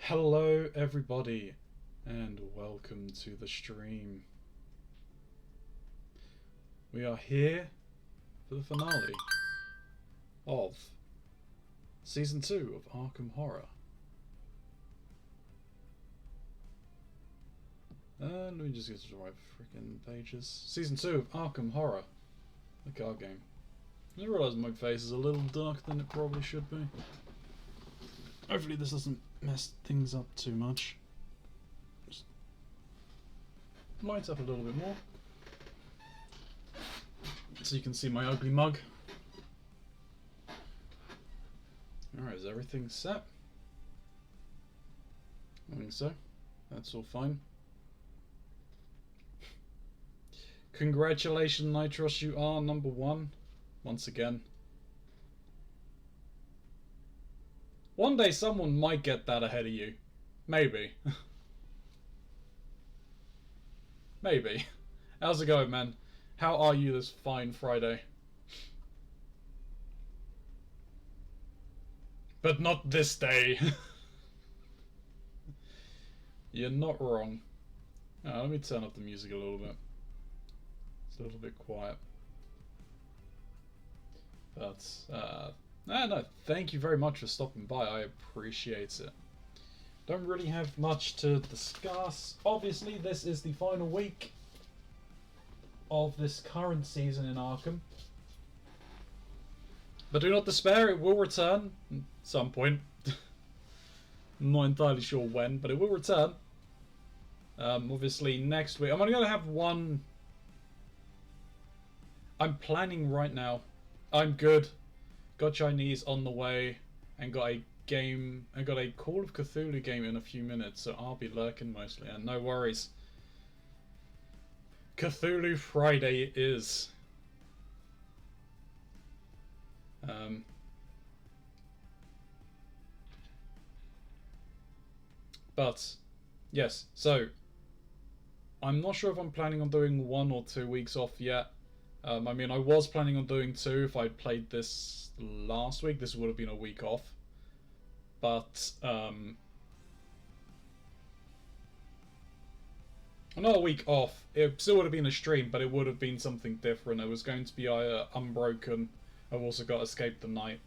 Hello everybody and welcome to the stream. We are here for the finale of Season 2 of Arkham Horror. Let me just get to the right freaking pages. Season 2 of Arkham Horror, the card game. I realise my face is a little darker than it probably should be. Hopefully this doesn't mess things up too much. Just light up a little bit more so you can see my ugly mug. Alright, is everything set? I think so. That's all fine. Congratulations, Nitros, you are number 1 once again. One day someone might get that ahead of you. Maybe. Maybe. How's it going, man? How are you this fine Friday? But not this day. You're not wrong. Let me turn up the music a little bit. It's a little bit quiet. But, no, thank you very much for stopping by. I appreciate it. Don't really have much to discuss. Obviously, this is the final week of this current season in Arkham. But do not despair, it will return at some point. I'm not entirely sure when, but it will return. Obviously, next week. I'm only going to have one. I'm planning right now. I'm good. Got Chinese on the way, and got a game. I got a Call of Cthulhu game in a few minutes, so I'll be lurking mostly, and no worries. Cthulhu Friday it is. But yes, so I'm not sure if I'm planning on doing 1 or 2 weeks off yet. I mean, I was planning on doing 2 if I'd played this last week. This would have been a week off. But, not a week off. It still would have been a stream, but it would have been something different. It was going to be Unbroken. I've also got Escape the Night.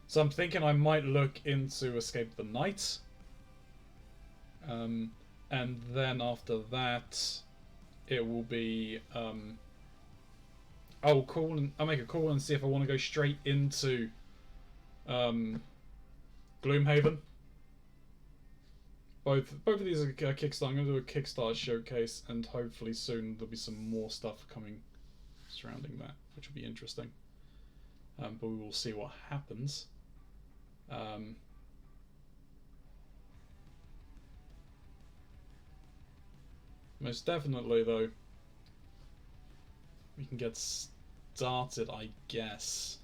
So I'm thinking I might look into Escape the Night. And then after that, it will be... I'll make a call and see if I want to go straight into Gloomhaven. Both of these are Kickstarter. I'm going to do a Kickstarter showcase, and hopefully soon there'll be some more stuff coming surrounding that, which will be interesting. But we will see what happens. Most definitely, though, we can get started, I guess.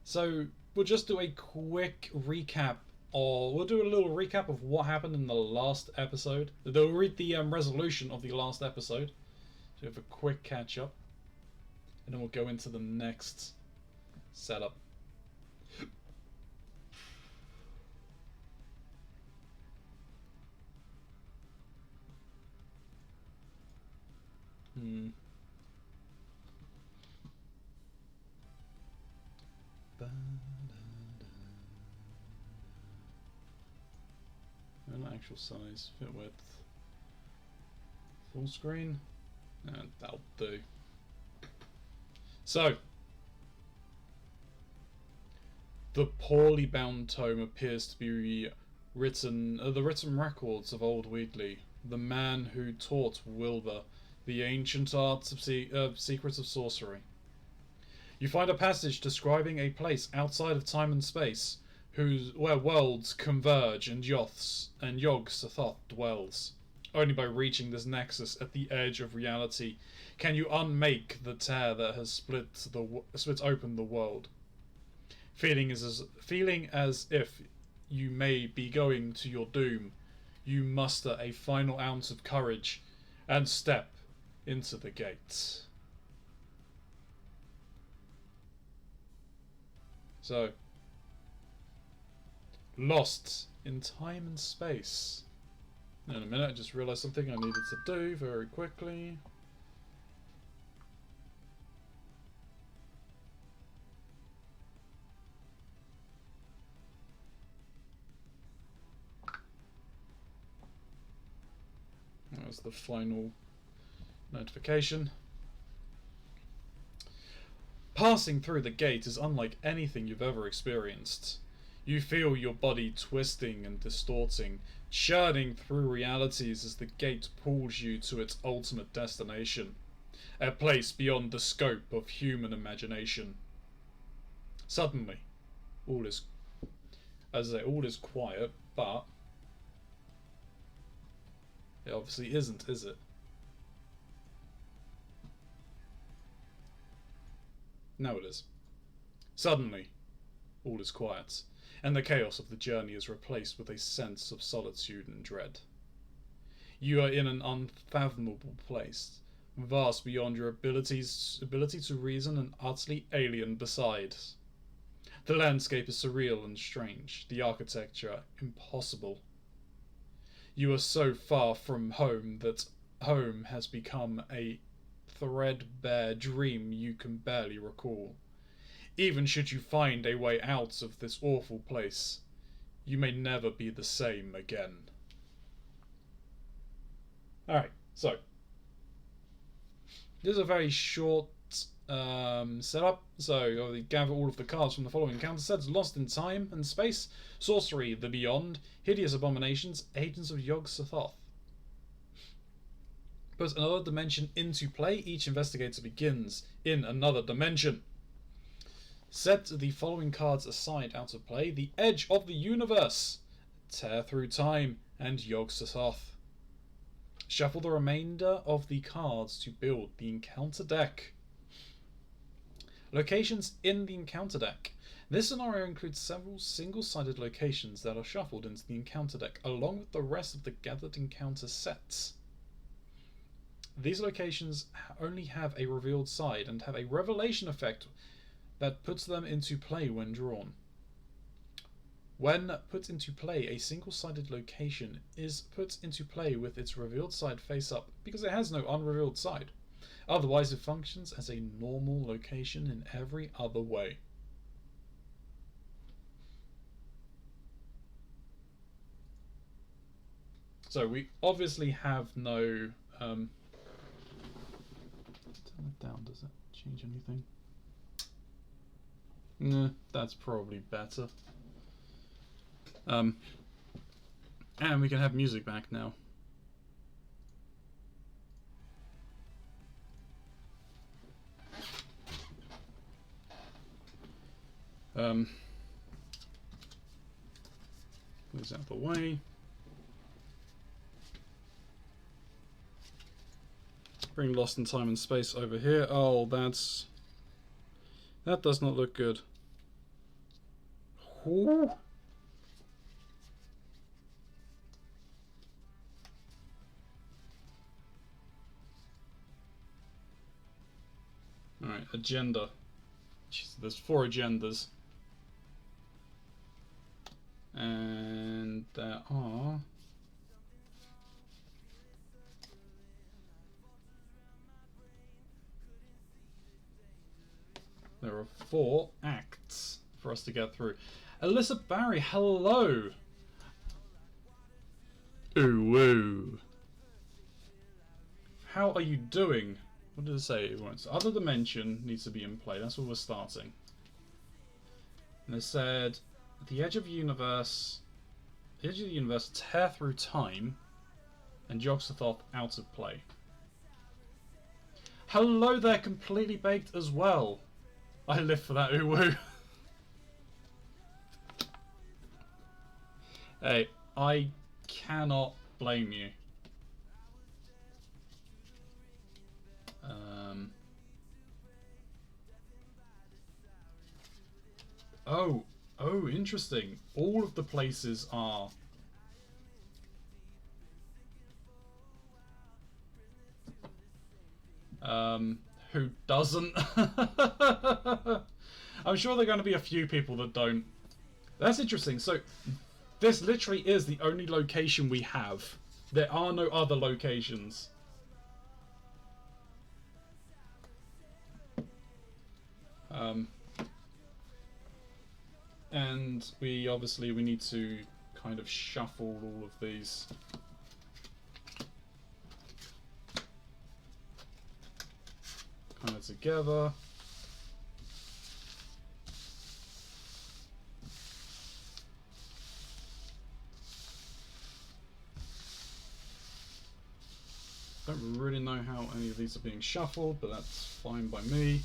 So we'll just do a quick recap, or we'll do a little recap of what happened in the last episode. They'll read the resolution of the last episode, so we have a quick catch up, and then we'll go into the next setup. And actual size, fit width, full screen, and that'll do. So, the poorly bound tome appears to be the written records of old Wheatley, the man who taught Wilbur the ancient arts of secrets of sorcery. You find a passage describing a place outside of time and space, where worlds converge and Yog-Sothoth dwells. Only by reaching this nexus at the edge of reality can you unmake the tear that has split open the world. Feeling as if you may be going to your doom, you muster a final ounce of courage and step into the gates. So, lost in time and space. In a minute, I just realised something I needed to do very quickly. That was the final notification. Passing through the gate is unlike anything you've ever experienced. You feel your body twisting and distorting, churning through realities as the gate pulls you to its ultimate destination, a place beyond the scope of human imagination. Suddenly, all is quiet, but it obviously isn't, is it? Now it is. Suddenly, all is quiet, and the chaos of the journey is replaced with a sense of solitude and dread. You are in an unfathomable place, vast beyond your ability to reason and utterly alien besides. The landscape is surreal and strange, the architecture impossible. You are so far from home that home has become a threadbare dream you can barely recall. Even should you find a way out of this awful place, you may never be the same again. Alright, so this is a very short setup. So you gather all of the cards from the following counter sets: Lost in Time and Space, Sorcery, The Beyond, Hideous Abominations, Agents of Yog-Sothoth. Put another dimension into play. Each investigator begins in another dimension. Set the following cards aside out of play: The Edge of the Universe, Tear Through Time, and Yog-Sothoth. Shuffle the remainder of the cards to build the encounter deck. Locations in the encounter deck. This scenario includes several single-sided locations that are shuffled into the encounter deck, along with the rest of the gathered encounter sets. These locations only have a revealed side and have a revelation effect that puts them into play when drawn. When put into play, a single-sided location is put into play with its revealed side face up because it has no unrevealed side. Otherwise, it functions as a normal location in every other way. So we obviously have no... turn it down, does it change anything? Nah, that's probably better. And we can have music back now. Move out of the way. Bring Lost in Time and Space over here. Oh, that does not look good. Ooh. Alright, agenda. Jeez, there's 4 agendas. And there are... There are 4 acts for us to get through. Alyssa Barry, hello! Ooh, woo. How are you doing? What did it say? Other dimension needs to be in play. That's where we're starting. And it said, the edge of the universe, tear through time, and Yog-Sothoth out of play. Hello there, completely baked as well. I live for that ooh-woo. Hey, I cannot blame you. Oh, interesting. All of the places are... who doesn't? I'm sure there are going to be a few people that don't. That's interesting. So, This literally is the only location we have. There are no other locations. And we need to kind of shuffle all of these. Kind of together. Don't really know how any of these are being shuffled, but that's fine by me.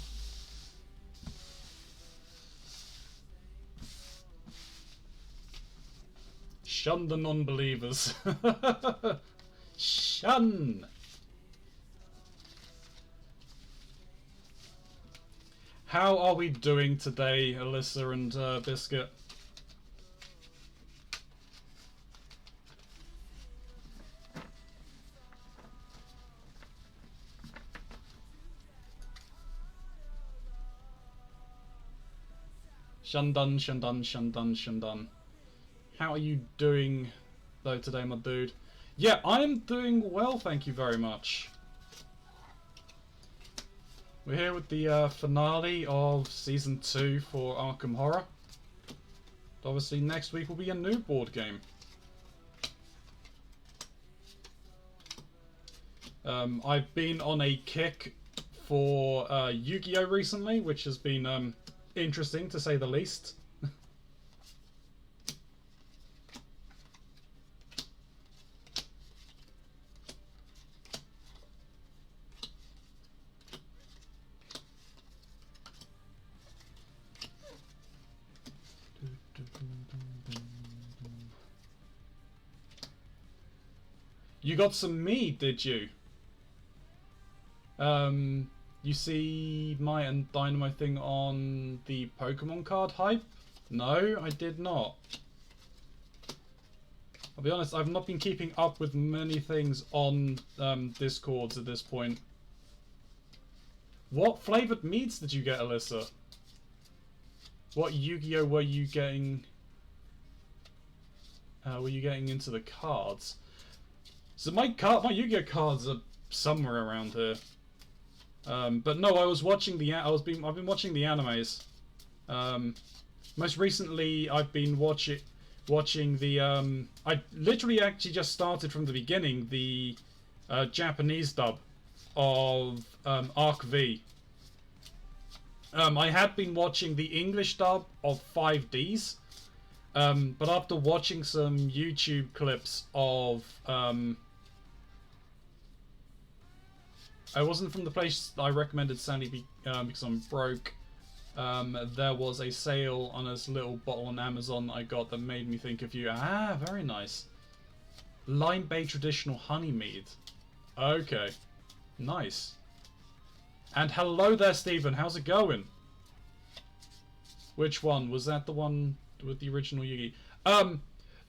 Shun the non-believers. Shun! How are we doing today, Alyssa and Biscuit? Shundun, Shundun, Shundun, Shundun. How are you doing, though, today, my dude? Yeah, I am doing well, thank you very much. We're here with the finale of Season 2 for Arkham Horror. Obviously, next week will be a new board game. I've been on a kick for Yu-Gi-Oh! Recently, which has been interesting, to say the least. You got some mead, did you? You see my and Dynamo thing on the Pokemon card hype? No, I did not. I'll be honest, I've not been keeping up with many things on Discords at this point. What flavoured meads did you get, Alyssa? What Yu-Gi-Oh were you getting? Were you getting into the cards? So my Yu-Gi-Oh cards are somewhere around here. But no, I was watching the I've been watching the animes. Most recently, I've been watching the I literally actually just started from the beginning the Japanese dub of Arc V. I had been watching the English dub of 5Ds, but after watching some YouTube clips of I wasn't from the place I recommended Sandy because I'm broke. There was a sale on this little bottle on Amazon that I got that made me think of you. Ah, very nice. Lime Bay Traditional Honey Mead. Okay. Nice. And hello there, Stephen. How's it going? Which one? Was that the one with the original Yugi?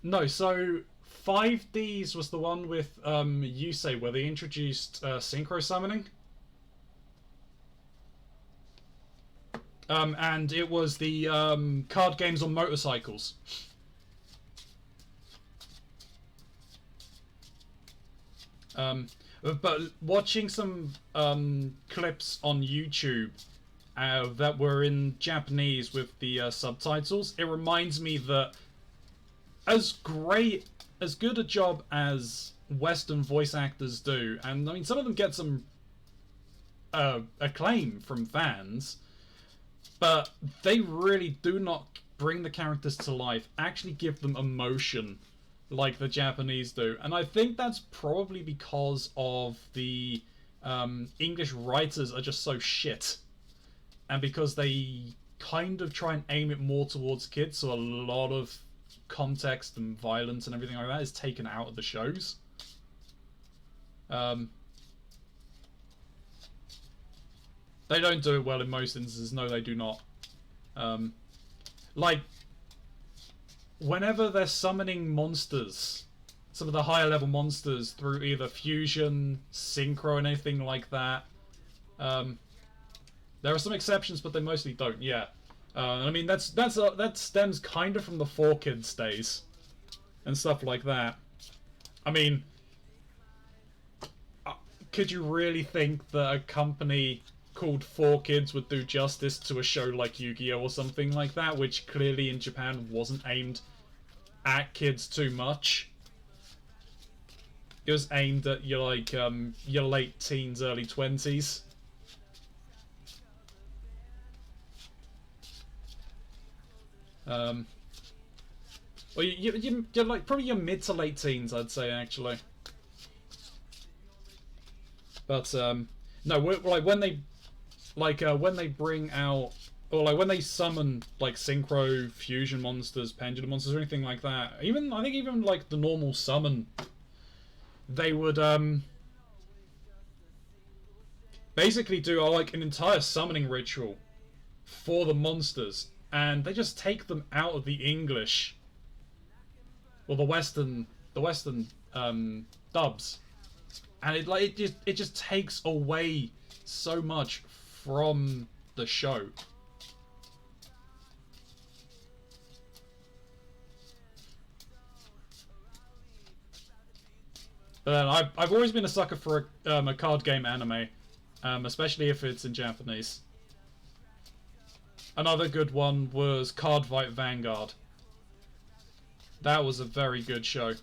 No, so 5Ds was the one with Yusei where they introduced synchro summoning. And it was the card games on motorcycles. But watching some clips on YouTube that were in Japanese with the subtitles, it reminds me that as good a job as Western voice actors do, and I mean some of them get some acclaim from fans, but they really do not bring the characters to life, actually give them emotion like the Japanese do. And I think that's probably because of the English writers are just so shit. And because they kind of try and aim it more towards kids, so a lot of context and violence and everything like that is taken out of the shows. They don't do it well in most instances. No, they do not. Like, whenever they're summoning monsters, some of the higher level monsters through either fusion, synchro, and anything like that, there are some exceptions, but they mostly don't. Yeah, I mean that stems kind of from the 4Kids days. and stuff like that. I mean, could you really think that a company called 4Kids would do justice to a show like Yu-Gi-Oh! Or something like that, which clearly in Japan wasn't aimed at kids too much? It was aimed at your, like, your late teens, early 20s. Well, you're like probably your mid to late teens, I'd say, actually. But no, like when they bring out, or like when they summon like synchro fusion monsters, pendulum monsters, or anything like that. Even I think even like the normal summon, they would basically do like an entire summoning ritual for the monsters, and they just take them out of the English or the Western dubs, and it just takes away so much from the show. But I've always been a sucker for a card game anime, especially if it's in Japanese. Another good one was Card Fight Vanguard. That was a very good show.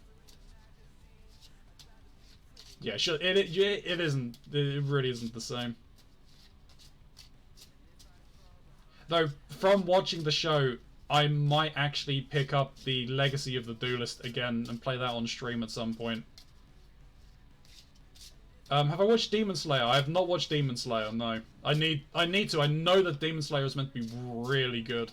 Yeah, sure. It isn't. It really isn't the same. Though, from watching the show, I might actually pick up the Legacy of the Duelist again and play that on stream at some point. Have I watched Demon Slayer? I have not watched Demon Slayer, no. I need to. I know that Demon Slayer is meant to be really good.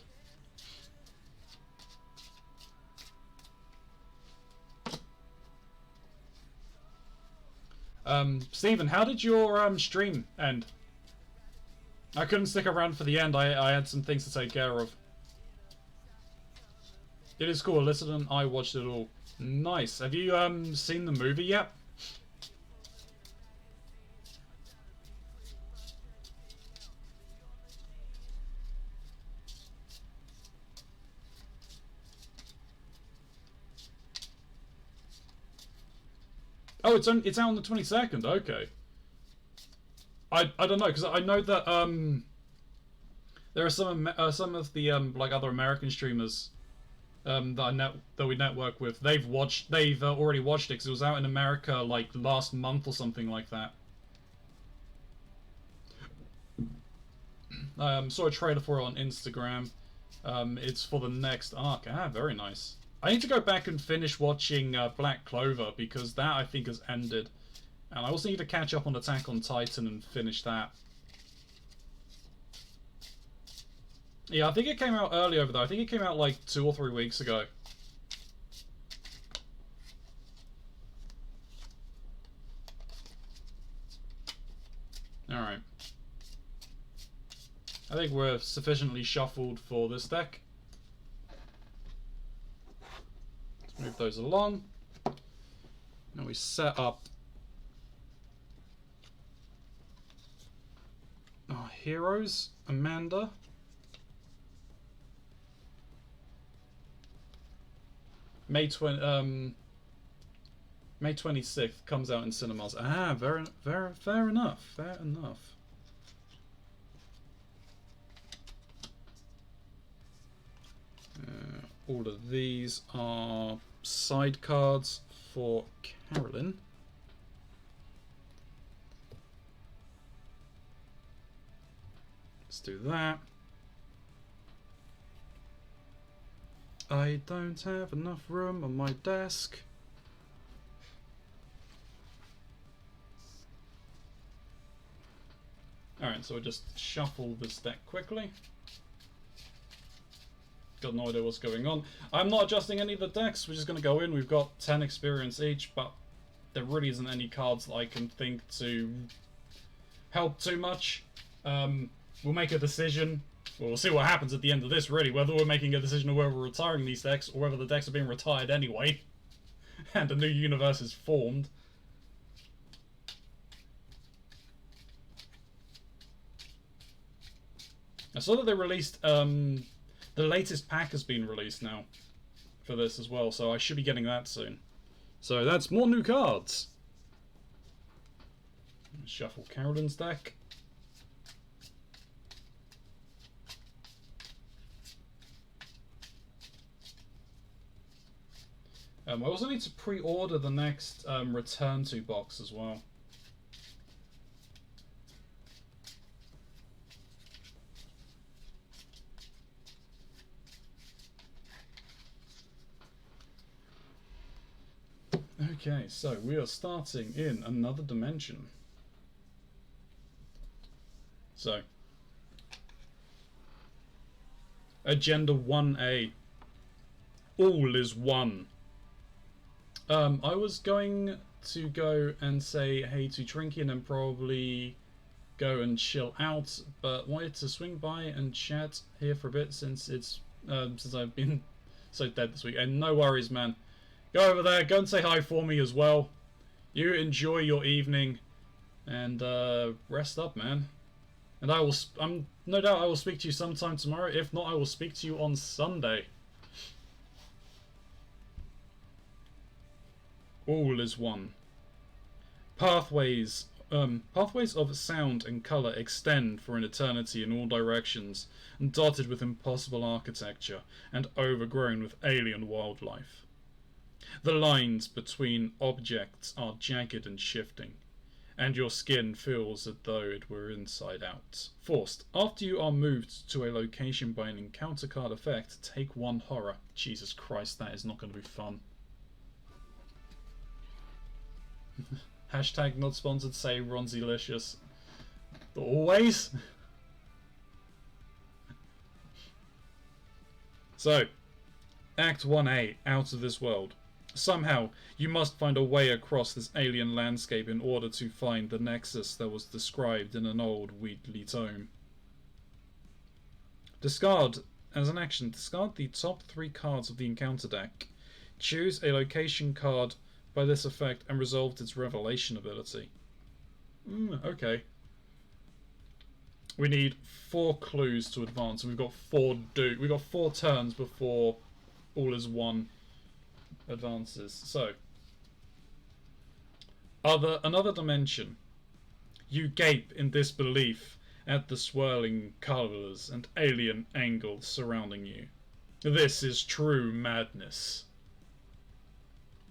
Steven, how did your stream end? I couldn't stick around for the end. I had some things to take care of. It is cool. Alyssa and I watched it all. Nice. Have you seen the movie yet? Oh, it's out on the 22nd. Okay. I don't know, because I know that there are some of the like other American streamers that we network with. They've already watched it because it was out in America like last month or something like that. Saw a trailer for it on Instagram. It's for the next arc. Ah, very nice. I need to go back and finish watching Black Clover, because that I think has ended. And I also need to catch up on Attack on Titan and finish that. Yeah, I think it came out early over there. I think it came out like 2 or 3 weeks ago. Alright. I think we're sufficiently shuffled for this deck. Let's move those along. Now we set up our heroes. Amanda. May 26th comes out in cinemas. Ah, fair enough. Fair enough. All of these are side cards for Carolyn. Let's do that. I don't have enough room on my desk. Alright, so we'll just shuffle this deck quickly. Got no idea what's going on. I'm not adjusting any of the decks, we're just going to go in. We've got 10 experience each, but there really isn't any cards that I can think to help too much. We'll make a decision. Well, we'll see what happens at the end of this, really. Whether we're making a decision of whether we're retiring these decks, or whether the decks are being retired anyway. And a new universe is formed. I saw that they released, the latest pack has been released now. for this as well, so I should be getting that soon. So that's more new cards. Shuffle Carolyn's deck. I also need to pre-order the next Return To box as well. Okay, so we are starting in another dimension. So, Agenda 1A. All is one. I was going to go and say hey to Trinky and then probably go and chill out, but wanted to swing by and chat here for a bit since it's since I've been so dead this week. And no worries, man. Go over there, go and say hi for me as well. You enjoy your evening and rest up, man. And I'm no doubt I will speak to you sometime tomorrow. If not, I will speak to you on Sunday. All is one. Pathways of sound and colour extend for an eternity in all directions, and dotted with impossible architecture, and overgrown with alien wildlife. The lines between objects are jagged and shifting, and your skin feels as though it were inside out. Forced. After you are moved to a location by an encounter card effect, take 1 horror. Jesus Christ, that is not going to be fun. Hashtag not sponsored, say Ronzylicious. Always. So, Act 1A, Out of This World. Somehow, you must find a way across this alien landscape in order to find the nexus that was described in an old Wheatley tome. Discard, as an action, discard the top 3 cards of the encounter deck. Choose a location card by this effect and resolved its revelation ability. Okay. We need 4 clues to advance, and we've got 4 turns before all is one advances. So, another dimension. You gape in disbelief at the swirling colours and alien angles surrounding you. This is true madness.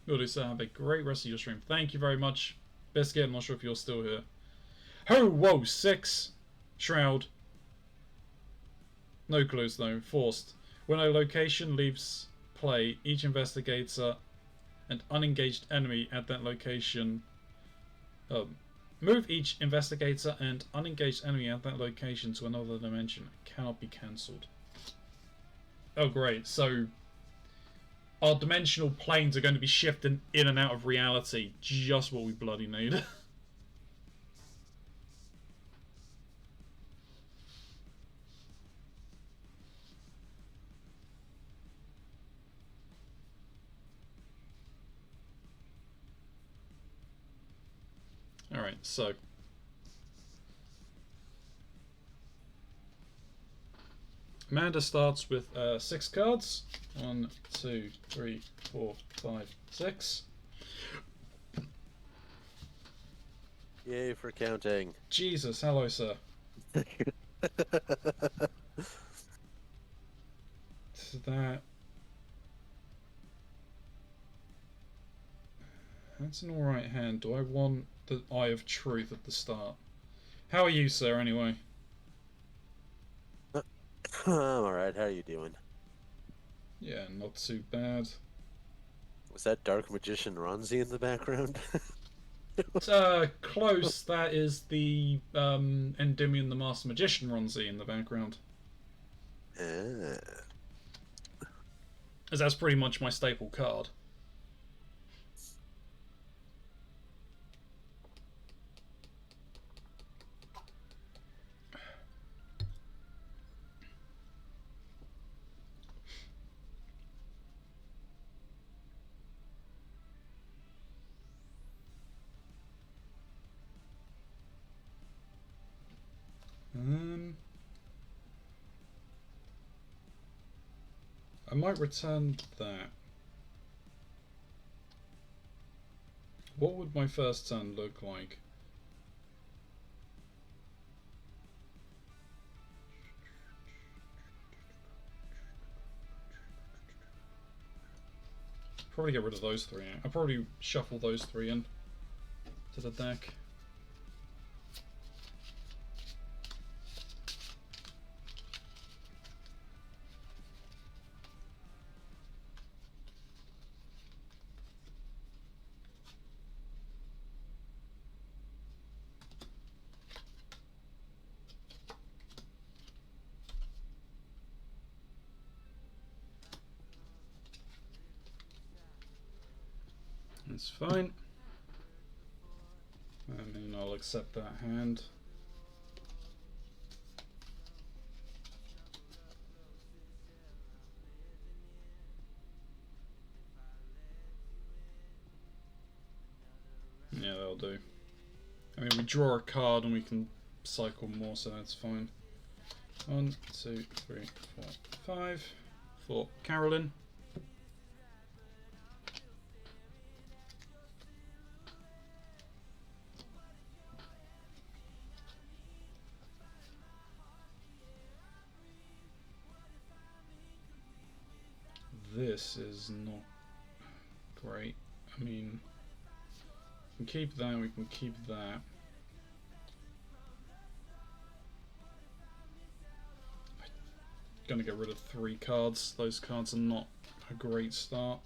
Will do, so have a great rest of your stream. Thank you very much. Biscuit, I'm not sure if you're still here. Ho, whoa, 6. Shroud. No clues though. Forced. When a location leaves play, each investigator and unengaged enemy at that location... move each investigator and unengaged enemy at that location to another dimension. It cannot be cancelled. Oh great, so... our dimensional planes are going to be shifting in and out of reality. Just what we bloody need. Alright, so... Amanda starts with 6 cards. 1, 2, 3, 4, 5, 6. Yay for counting. Jesus, hello, sir. That's an alright hand. Do I want the Eye of Truth at the start? How are you, sir, anyway? I'm alright, how are you doing? Yeah, not too bad. Was that Dark Magician Ronzi in the background? Close. That is the Endymion the Master Magician Ronzi in the background. As that's pretty much my staple card. I might return that. What would my first turn look like? Probably get rid of those three. I'll probably shuffle those three in to the deck. That's fine. I mean, I'll accept that hand. Yeah, that'll do. I mean, we draw a card and we can cycle more, so that's fine. 1, 2, 3, 4, 5 for Carolyn. This is not great. I mean, we can keep that, we can keep that. I'm gonna get rid of 3 cards. Those cards are not a great start.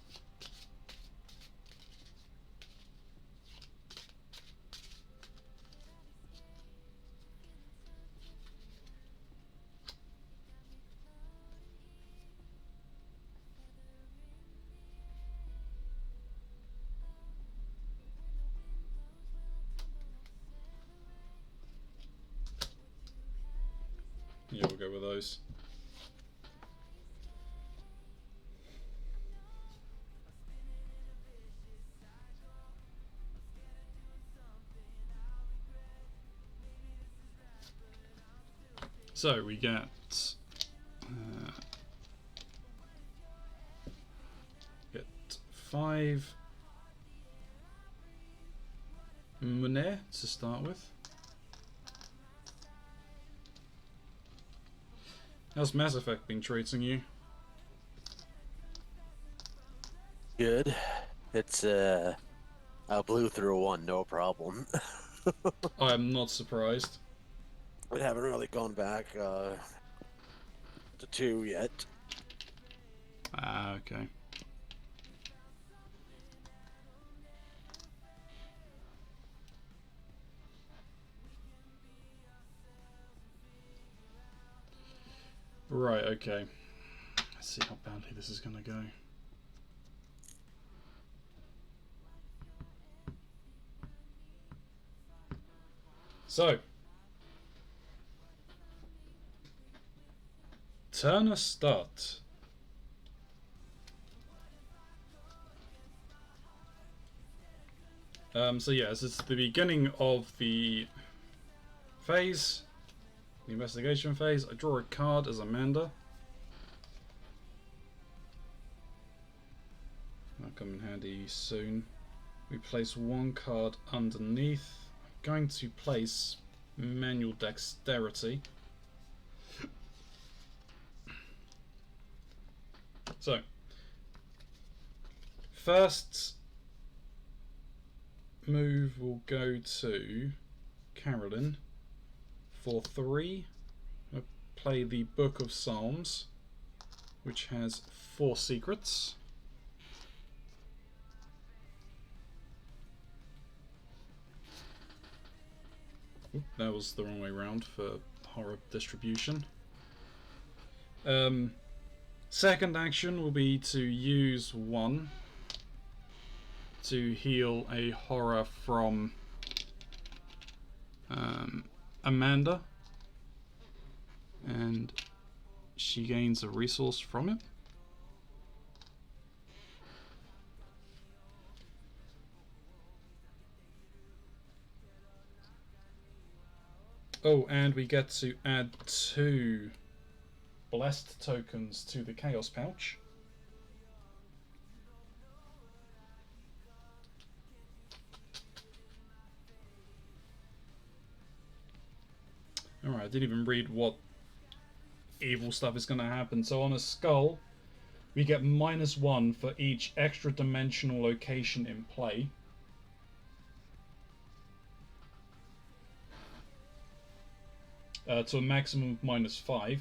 Yeah, we'll go with those. So we get 5 money to start with. How's Mass Effect been treating you? Good. It's I blew through 1, no problem. I am not surprised. I haven't really gone back to 2 yet. Ah, okay. Right, okay. Let's see how badly this is gonna go. So, turn a start. So yeah, as it's the beginning of the phase, the investigation phase, I draw a card as Amanda. That'll come in handy soon. We place 1 card underneath. I'm going to place Manual Dexterity. So, first move will go to Carolyn. For 3, I play the Book of Psalms, which has 4 secrets. Oop, that was the wrong way round for horror distribution. Second action will be to use 1 to heal a horror from Amanda, and she gains a resource from it. Oh, and we get to add 2 blessed tokens to the Chaos Pouch. Alright, I didn't even read what evil stuff is going to happen. So on a skull, we get -1 for each extra dimensional location in play. To a maximum of -5.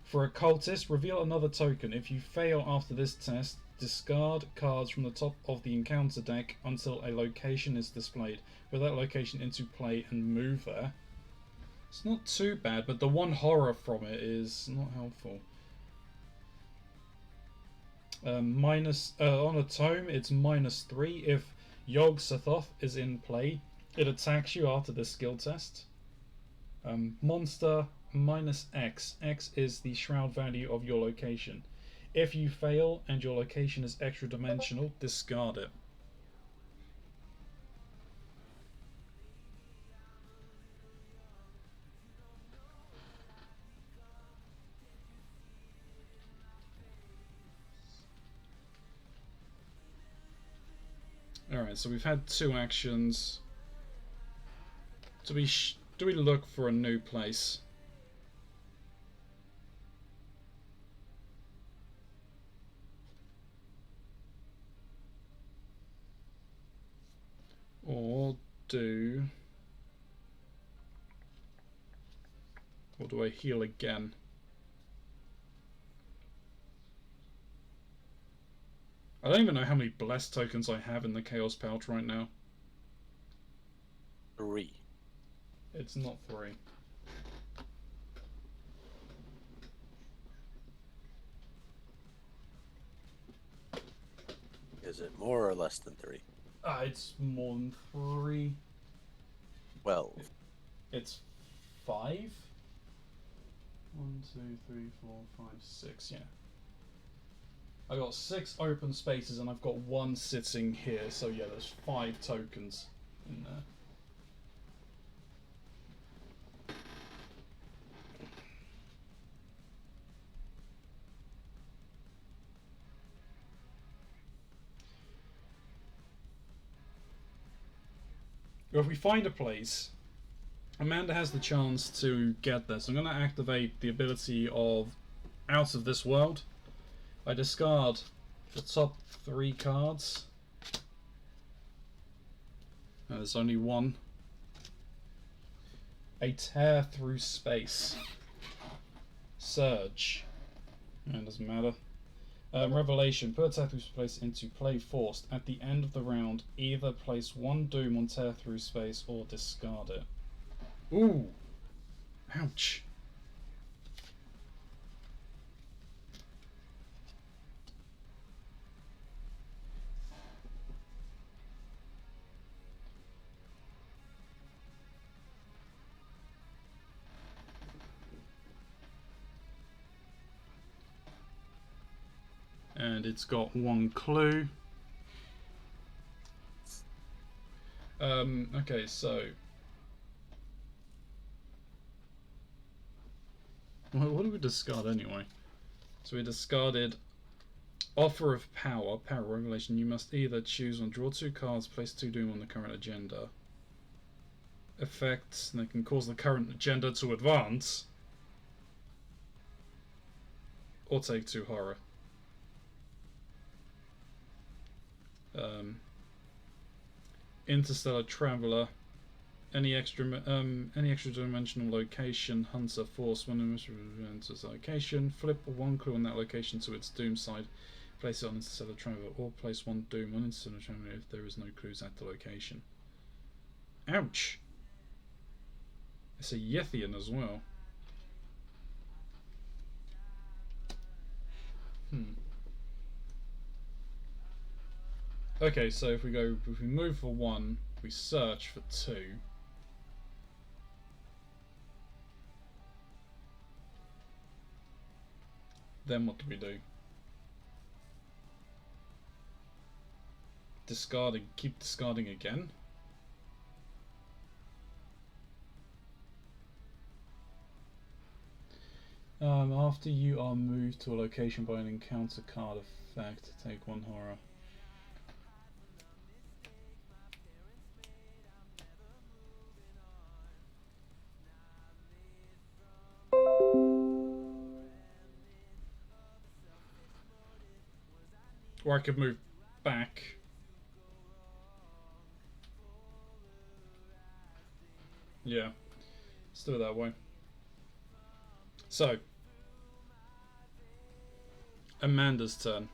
For a cultist, reveal another token. If you fail after this test, discard cards from the top of the encounter deck until a location is displayed. Put that location into play and move there. It's not too bad, but the one horror from it is not helpful. On a tome, it's -3. If Yog Sothoth is in play, it attacks you after the skill test. Monster -X. X is the shroud value of your location. If you fail and your location is extra dimensional, discard it. Alright, so we've had 2 actions. Do we look for a new place? Or do I heal again? I don't even know how many blessed tokens I have in the Chaos Pouch right now. 3. It's not 3. Is it more or less than 3? It's more than 3. 12. It's 5? 1, 2, 3, 4, 5, 6, yeah. I got 6 open spaces and I've got 1 sitting here, so yeah, there's 5 tokens in there. If we find a place, Amanda has the chance to get there, so I'm going to activate the ability of Out of This World. I discard the top 3 cards. There's only 1. A Tear Through Space. Surge. It doesn't matter. Revelation. Put a Tear Through Space into play forced. At the end of the round, either place 1 Doom on Tear Through Space or discard it. Ooh! Ouch! And it's got 1 clue. Okay, so what did we discard anyway? So we discarded Offer of Power, Power Revelation. You must either choose one, draw 2 cards, place 2 Doom on the current agenda. Effects, and they can cause the current agenda to advance. Or take 2 horror. Interstellar Traveler. Any extra dimensional location, Hunter Force, one enters location, flip 1 clue on that location to its Doom side, place it on Interstellar Traveler, or place 1 Doom on Interstellar Traveler if there is no clues at the location. Ouch! It's a Yethian as well. Okay, so if we move for 1, we search for 2. Then what do we do? Discarding, keep discarding again? After you are moved to a location by an encounter card effect, take 1 horror. Or I could move back. Yeah, let's do it that way. So, Amanda's turn.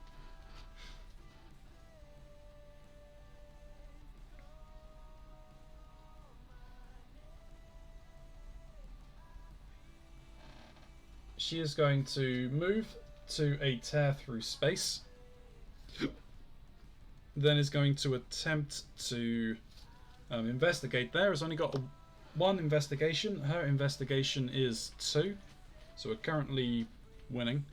She is going to move to a tear through space. Then is going to attempt to investigate there. Has only got one investigation. Her investigation is 2. So we're currently winning.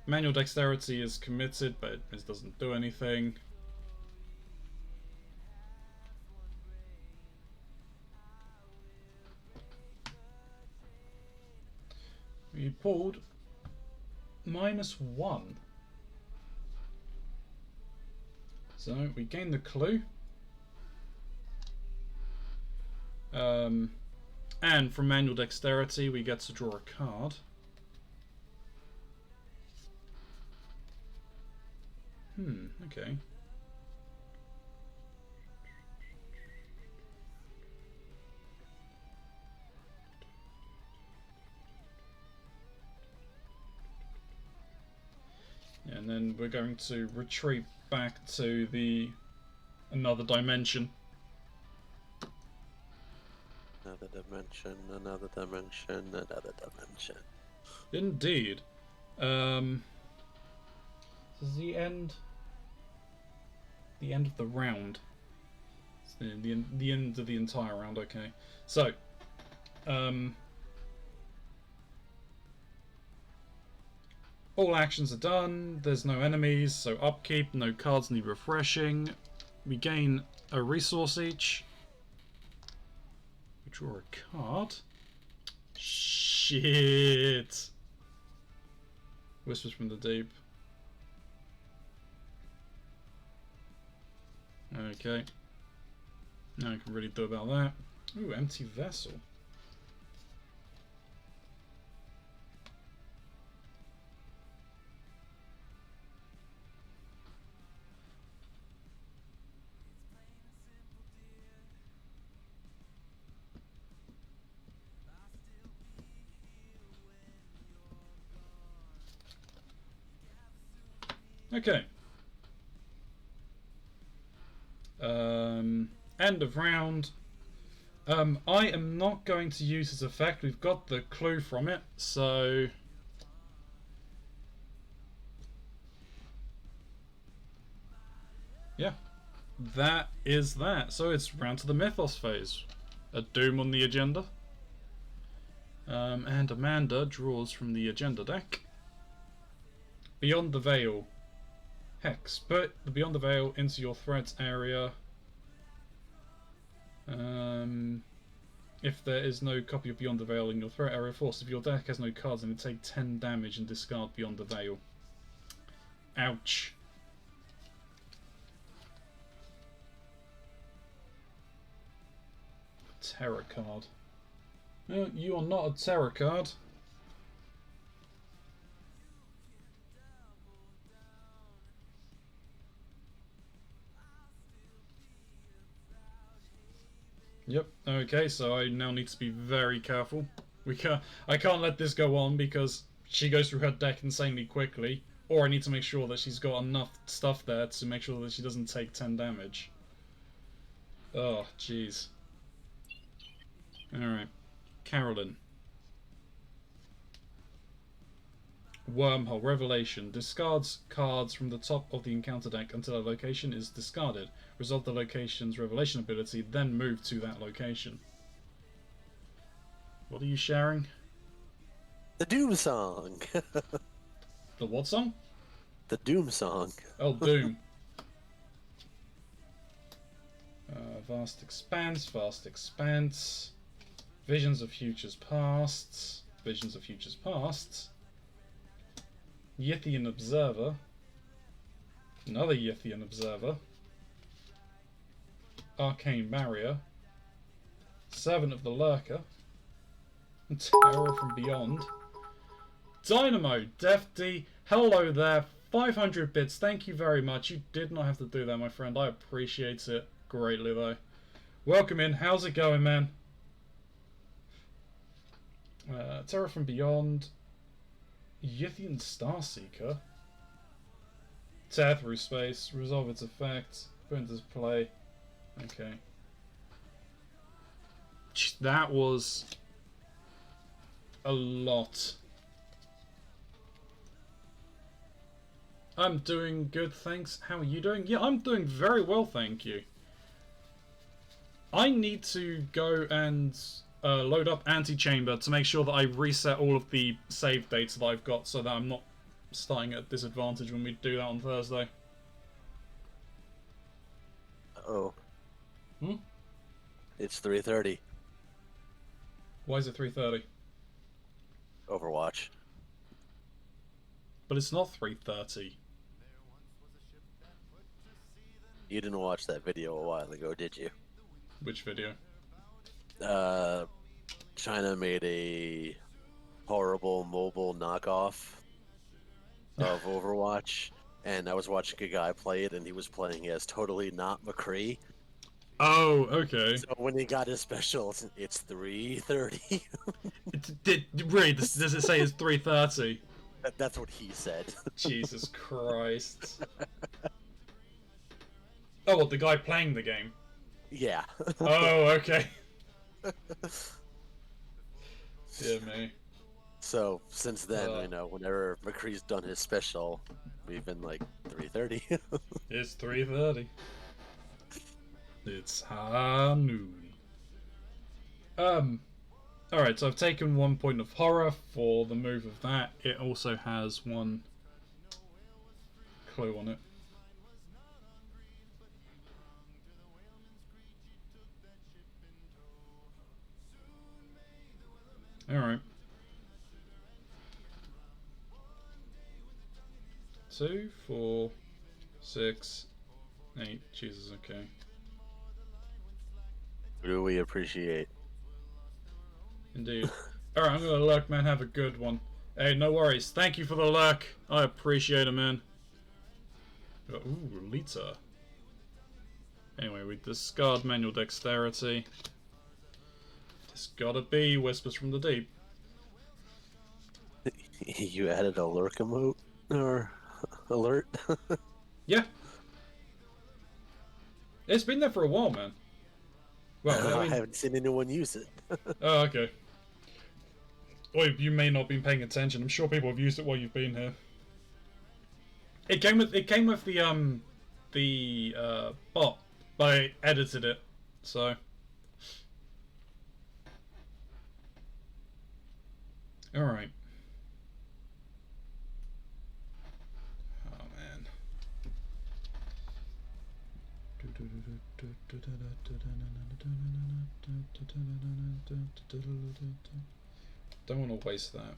Manual dexterity is committed, but it doesn't do anything. We pulled -1. So we gain the clue. And from manual dexterity we get to draw a card. Okay. And then we're going to retreat back to another dimension. Another dimension, another dimension, another dimension. Indeed. This is the end. The end of the round. It's the end of the entire round. Okay. So, all actions are done. There's no enemies, so upkeep. No cards need refreshing. We gain a resource each. We draw a card. Shit. Whispers from the deep. Okay. Now I can really do about that. Ooh, empty vessel. Okay. End of round. I am not going to use his effect. We've got the clue from it, so yeah, that is that. So it's round to the Mythos phase. A Doom on the agenda. And Amanda draws from the agenda deck. Beyond the Veil. Hex. Put the Beyond the Veil into your threat area. If there is no copy of Beyond the Veil in your threat area force, if your deck has no cards, then it take 10 damage and discard Beyond the Veil. Ouch. Terror card. No, you are not a terror card. Yep. Okay, so I now need to be very careful. I can't let this go on because she goes through her deck insanely quickly, or I need to make sure that she's got enough stuff there to make sure that she doesn't take 10 damage. Oh, jeez. Alright. Carolyn. Wormhole. Revelation. Discards cards from the top of the encounter deck until a location is discarded. Resolve the location's revelation ability, then move to that location. What are you sharing? The Doom song. The what song? The Doom song. Oh, Doom. Vast Expanse, Vast Expanse. Visions of Futures Past. Visions of Futures Past. Yithian Observer. Another Yithian Observer. Arcane Barrier. Servant of the Lurker. Terror from Beyond. Dynamo, Def D, hello there. 500 bits, thank you very much. You did not have to do that, my friend. I appreciate it greatly, though. Welcome in. How's it going, man? Terror from Beyond. Yithian Starseeker. Tear through space. Resolve its effects. Put into play. Okay. That was a lot. I'm doing good, thanks. How are you doing? Yeah, I'm doing very well, thank you. I need to go and load up Antichamber to make sure that I reset all of the save dates that I've got so that I'm not starting at a disadvantage when we do that on Thursday. Oh. Hmm? It's 3:30. Why is it 3:30? Overwatch. But it's not 3:30. You didn't watch that video a while ago, did you? Which video? China made a horrible mobile knockoff of Overwatch, and I was watching a guy play it, and he was playing as totally not McCree. Oh, okay. So when he got his special, it's 3:30. Really, does it say it's 3:30? That's what he said. Jesus Christ. Oh, what, the guy playing the game? Yeah. Oh, okay. Dear me. So since then, you know, whenever McCree's done his special, we've been like 3:30. It's 3:30. It's high noon. Alright, so I've taken 1 point of horror for the move of that. It also has 1 clue on it. Alright. 2, 4, 6, 8. Jesus, okay. Who do we appreciate? Indeed. Alright, I'm gonna lurk, man. Have a good one. Hey, no worries. Thank you for the lurk. I appreciate it, man. Ooh, Lita. Anyway, we discard manual dexterity. It's gotta be Whispers from the Deep. You added a lurk emote? Or alert? Yeah. It's been there for a while, man. Well, I haven't seen anyone use it. Oh, okay. Well, you may not have been paying attention. I'm sure people have used it while you've been here. It came with the bot, but I edited it, so. All right. Oh man. Don't want to waste that.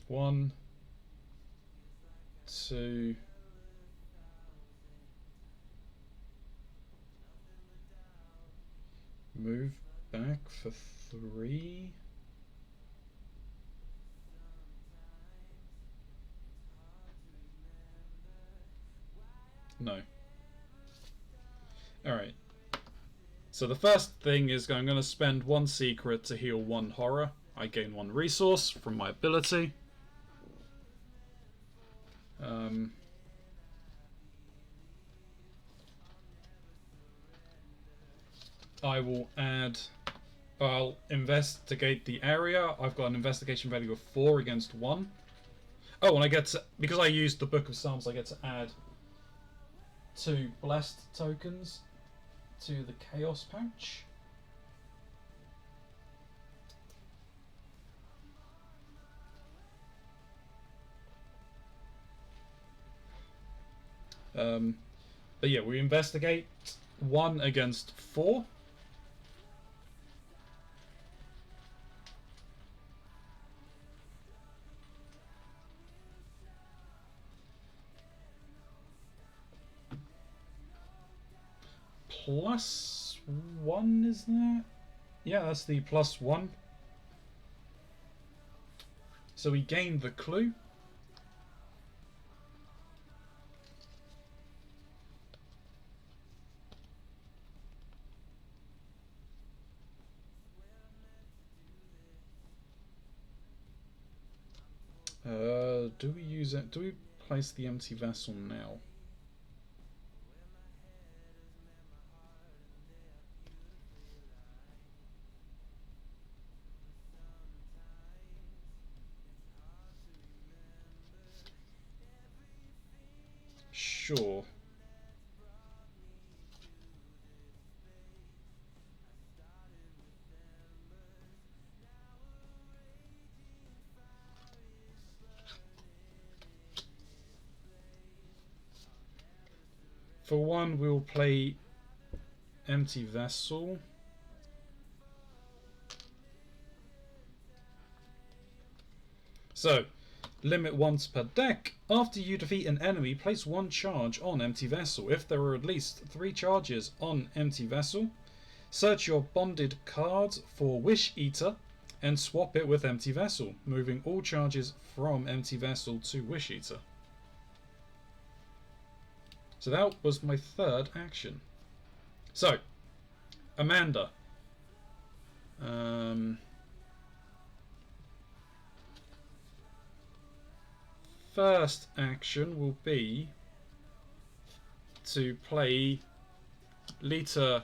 One, two. Move back for 3. No. Alright. So the first thing is I'm going to spend 1 secret to heal 1 horror. I gain 1 resource from my ability. I will add... I'll investigate the area. I've got an investigation value of 4 against 1. Oh, and I get to... Because I used the Book of Psalms, I get to add 2 blessed tokens to the Chaos pouch. But yeah, we investigate 1 against 4. +1, isn't it? Yeah, that's the +1. So we gained the clue. Do we use it? Do we place the empty vessel now? Sure. For one, we'll play empty vessel. So, limit once per deck. After you defeat an enemy, place 1 charge on empty vessel. If there are at least 3 charges on empty vessel, search your bonded cards for Wish Eater and swap it with empty vessel, moving all charges from empty vessel to Wish Eater. So that was my 3rd action. So, Amanda. First action will be to play Lita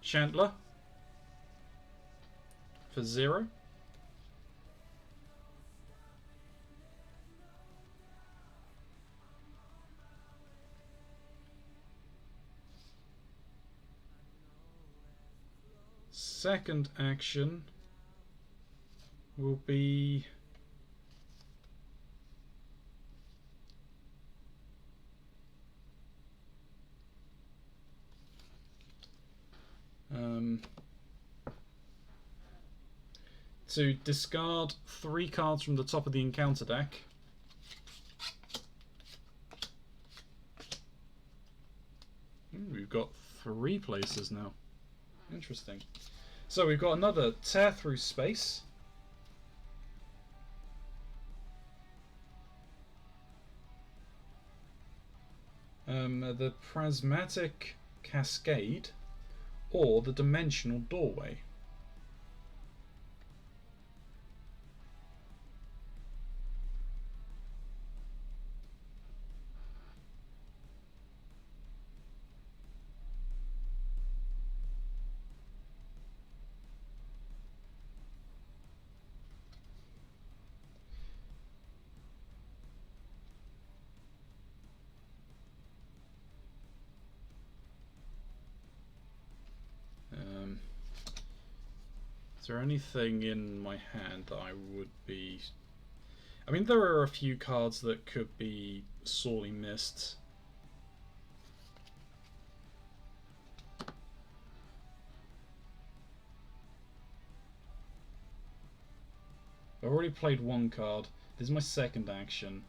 Chandler for 0. Second action will be to discard 3 cards from the top of the encounter deck. We've got 3 places now. Interesting. So we've got another Tear Through Space. The Prismatic Cascade or the Dimensional Doorway. Is there anything in my hand that I would be... I mean, there are a few cards that could be sorely missed. I've already played 1 card. This is my 2nd action.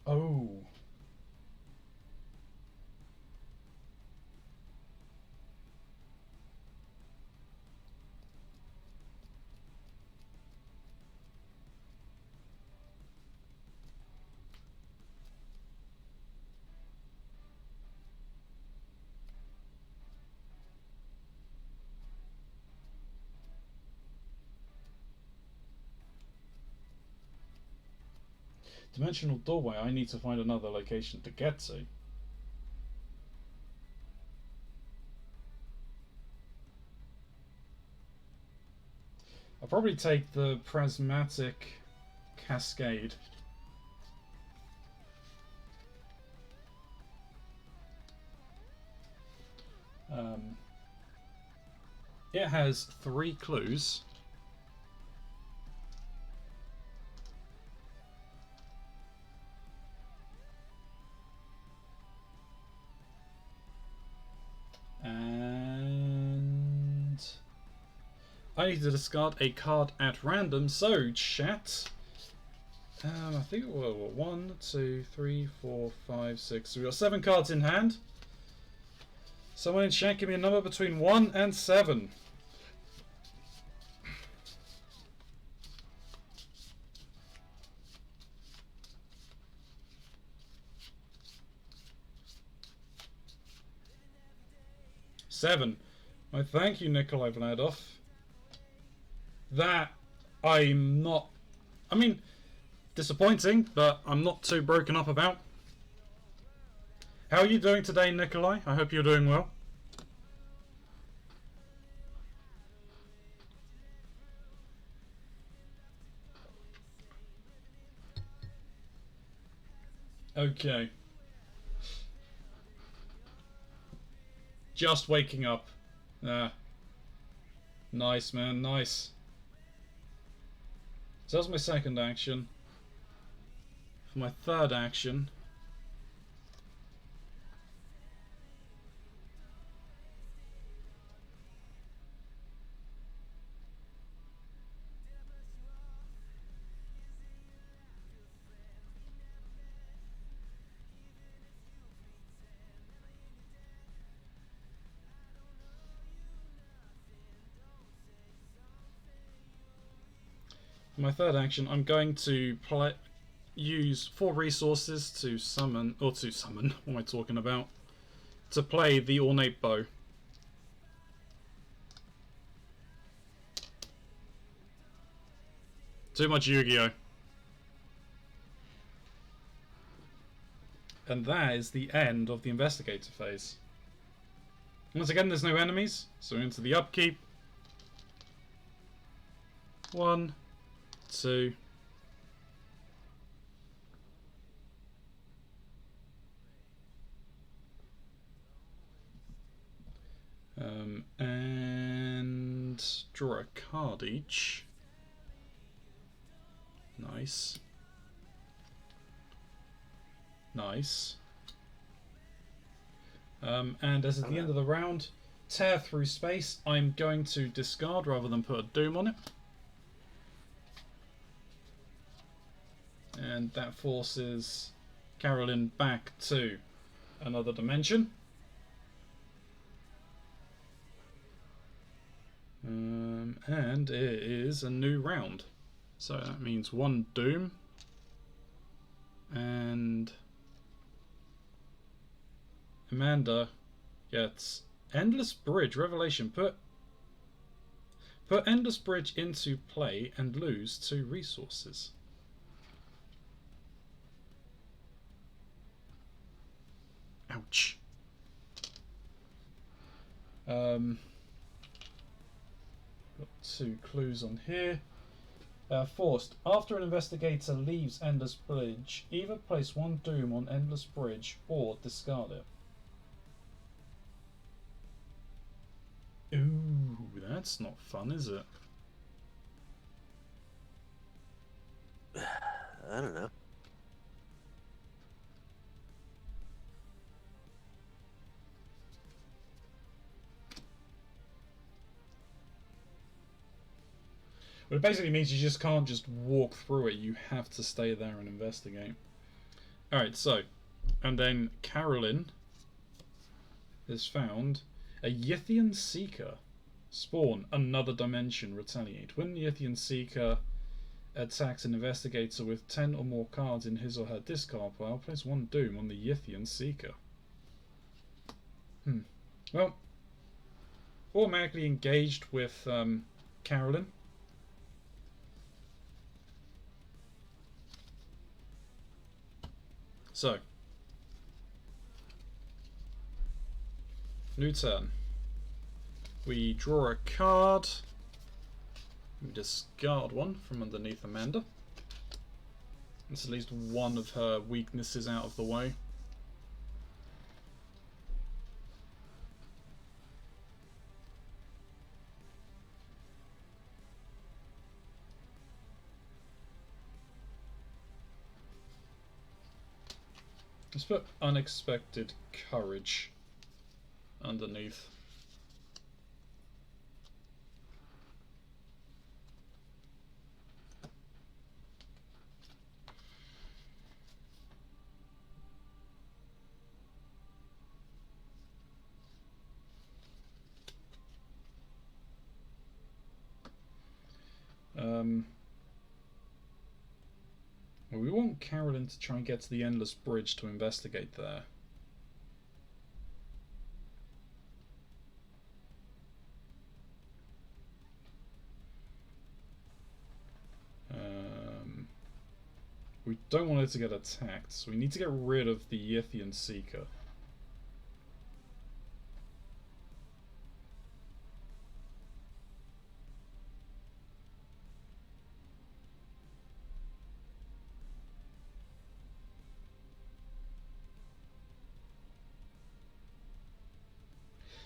Oh. Dimensional Doorway, I need to find another location to get to. I'll probably take the Prismatic Cascade. It has 3 clues. I need to discard a card at random, so chat. I think we're 1, 2, 3, 4, 5, 6. So we've got 7 cards in hand. Someone in chat, give me a number between 1 and 7. Seven. I thank you, Nikolai Vladov. That I'm not. I mean, disappointing, but I'm not too broken up about. How are you doing today, Nikolai? I hope you're doing well. Okay. Just waking up. Nice, man, nice. So that's my second action. For my third action, I'm going to use 4 resources to summon, what am I talking about? To play the Ornate Bow. Too much Yu-Gi-Oh! And that is the end of the Investigator phase. Once again, there's no enemies, so into the Upkeep. 1, 2. And draw a card each. Nice. Nice. And as at the end of the round, tear through space. I'm going to discard rather than put a doom on it. And that forces Carolyn back to another dimension. And it is a new round. So that means 1 doom. And Amanda gets Endless Bridge Revelation. Put Endless Bridge into play and lose 2 resources. Ouch. Got 2 clues on here. Forced. After an investigator leaves Endless Bridge, either place 1 doom on Endless Bridge or discard it. Ooh, that's not fun, is it? I don't know. But it basically means you just can't just walk through it. You have to stay there and investigate. Alright, so. And then Carolyn has found a Yithian Seeker. Spawn, another dimension, retaliate. When the Yithian Seeker attacks an investigator with 10 or more cards in his or her discard pile, place 1 doom on the Yithian Seeker. Well, automatically engaged with Carolyn. So, new turn. We draw a card. We discard one from underneath Amanda. That's at least one of her weaknesses out of the way. Let's put Unexpected Courage underneath. Carolyn to try and get to the Endless Bridge to investigate there. We don't want it to get attacked, so we need to get rid of the Yithian Seeker.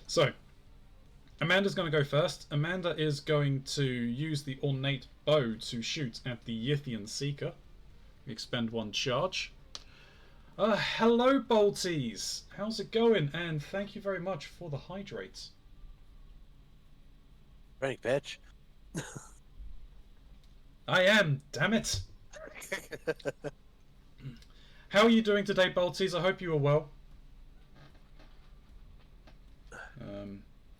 So, Amanda's going to go first. Amanda is going to use the ornate bow to shoot at the Yithian Seeker. We expend 1 charge. Hello, Bolties! How's it going? And thank you very much for the hydrates. Frank, bitch. I am, damn it! How are you doing today, Bolties? I hope you are well.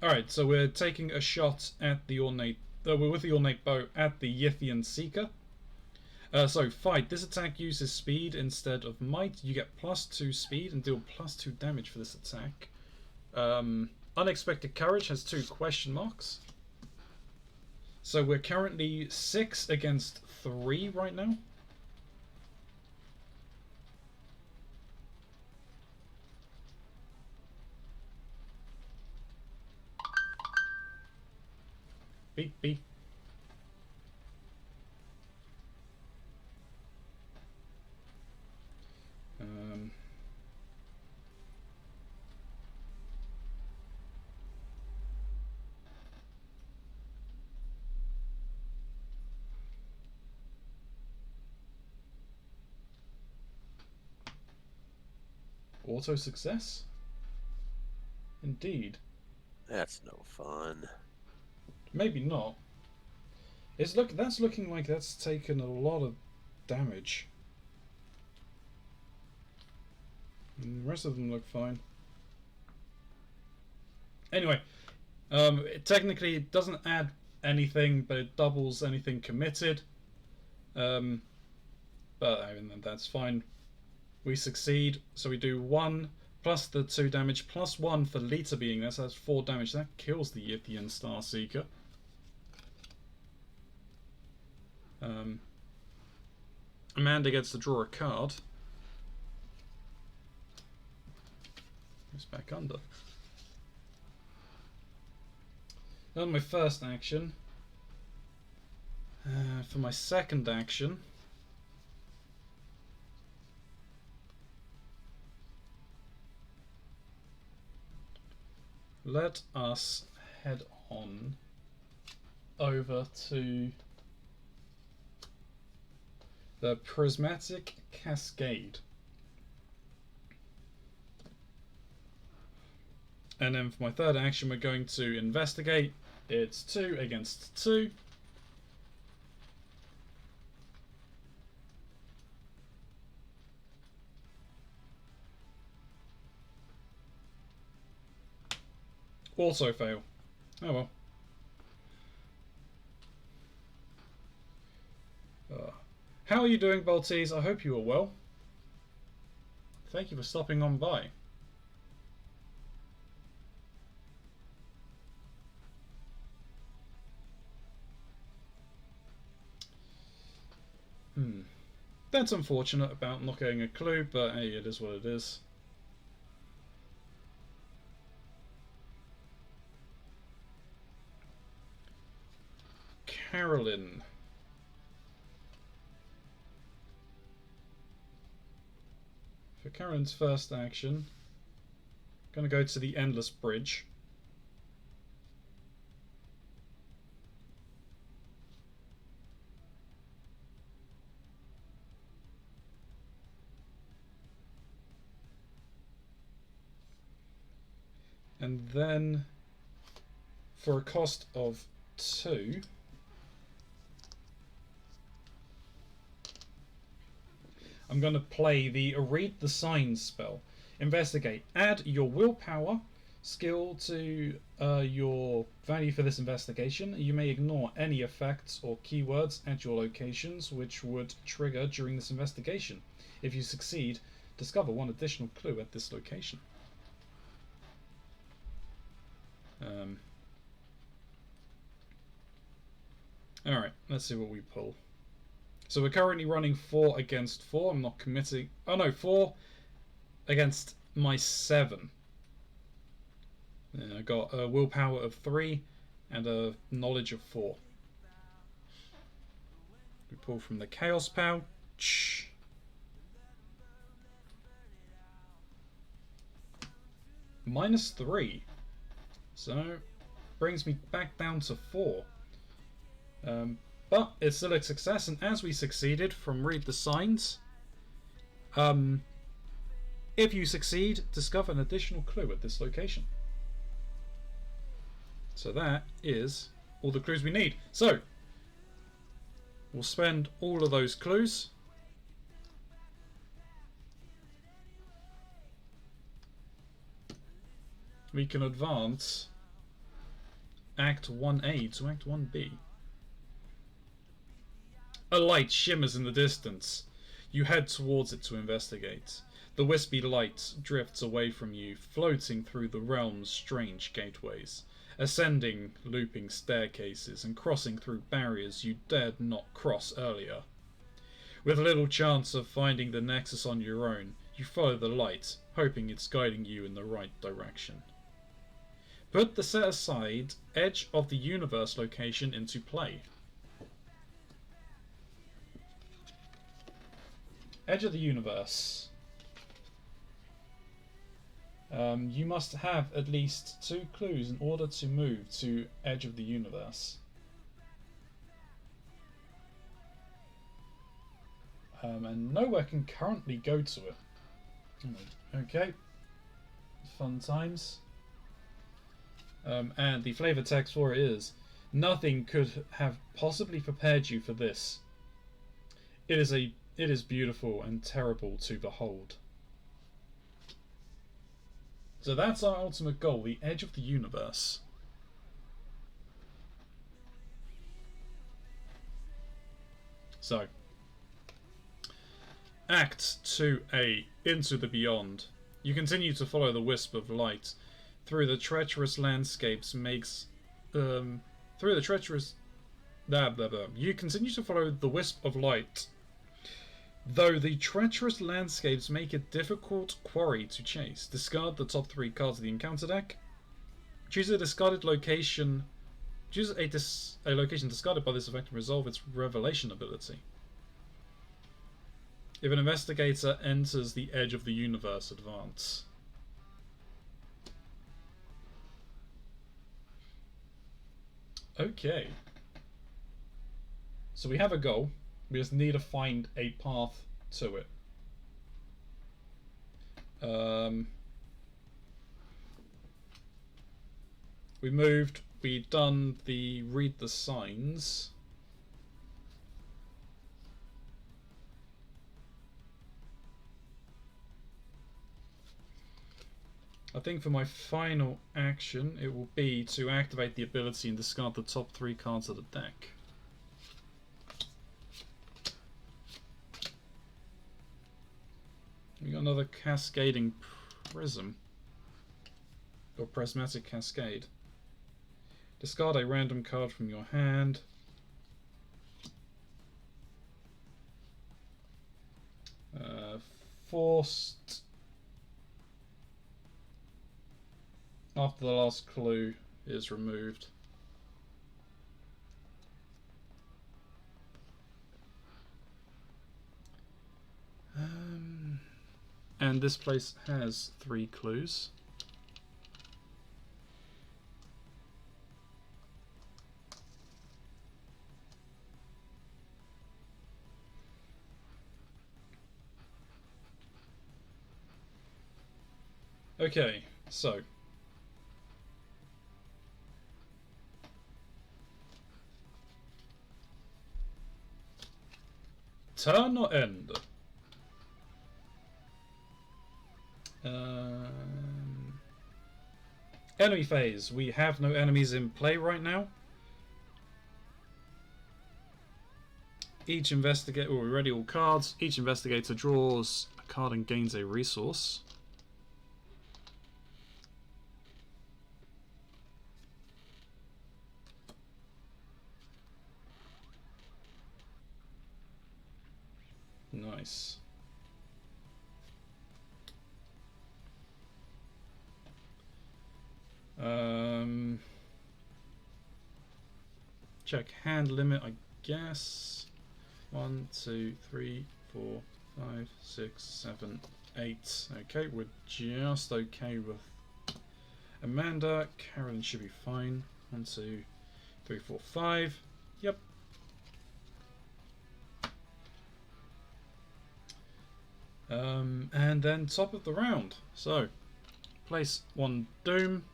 Alright, so we're taking a shot at the ornate... we're with the ornate bow at the Yithian Seeker. So, fight. This attack uses speed instead of might. You get +2 speed and deal +2 damage for this attack. Unexpected Courage has 2 question marks. So we're currently 6 against 3 right now. Beep, beep. Auto success? Indeed. That's no fun. Maybe not. That's looking like that's taken a lot of damage. And the rest of them look fine. Anyway, technically it doesn't add anything, but it doubles anything committed. But I mean, that's fine. We succeed, so we do 1 plus the 2 damage plus 1 for Lita being there, so that's 4 damage. That kills the Yithian Starseeker. Amanda gets to draw a card. It's back under. On my first action. For my second action, let us head on over to the Prismatic Cascade. And then for my third action, we're going to investigate. It's 2 against 2. Also fail. Oh well. How are you doing, Bolties? I hope you are well. Thank you for stopping on by. That's unfortunate about not getting a clue, but hey, it is what it is. Carolyn. For Carolyn's first action, I'm going to go to the Endless Bridge. And then, for a cost of 2, I'm going to play the Read the Signs spell. Investigate. Add your willpower skill to your value for this investigation. You may ignore any effects or keywords at your locations which would trigger during this investigation. If you succeed, discover one additional clue at this location. Alright, let's see what we pull. So we're currently running 4 against 4. I'm not committing. Oh no, 4 against my 7. I got a willpower of 3 and a knowledge of 4. We pull from the Chaos pouch. -3. So brings me back down to 4. But it's still a success, and as we succeeded from read the signs, if you succeed, discover an additional clue at this location. So that is all the clues we need. So we'll spend all of those clues. We can advance Act 1A to Act 1B. A light shimmers in the distance. You head towards it to investigate. The wispy light drifts away from you, floating through the realm's strange gateways, ascending looping staircases and crossing through barriers you dared not cross earlier. With little chance of finding the nexus on your own, you follow the light, hoping it's guiding you in the right direction. Put the set aside Edge of the Universe location into play. Edge of the Universe. You must have at least 2 clues in order to move to Edge of the Universe. And nowhere can currently go to it. Okay. Fun times. And the flavor text for it is: nothing could have possibly prepared you for this. It is beautiful and terrible to behold. So that's our ultimate goal, the Edge of the Universe. So, Act 2A, Into the Beyond. You continue to follow the wisp of light through the treacherous landscapes You continue to follow the wisp of light, though the treacherous landscapes make it difficult quarry to chase. Discard the top 3 cards of the encounter deck. Choose a discarded location. Choose a location discarded by this effect and resolve its revelation ability. If an investigator enters the Edge of the Universe, advance. Okay. So we have a goal. We just need to find a path to it. We moved. We done the read the signs. I think for my final action, it will be to activate the ability and discard the top 3 cards of the deck. We got another Cascading Prism. Or Prismatic Cascade. Discard a random card from your hand. Forced. After the last clue is removed. And this place has 3 clues. Okay, so turn or end? Enemy phase. We have no enemies in play right now. Each investigator. Oh, we ready all cards. Each investigator draws a card and gains a resource. Nice. Check hand limit, I guess. 1, 2, 3, 4, 5, 6, 7, 8. Okay, we're just okay with Amanda. Carolyn should be fine. 1, 2, 3, 4, 5. Yep. And then top of the round. So, place 1 Doom.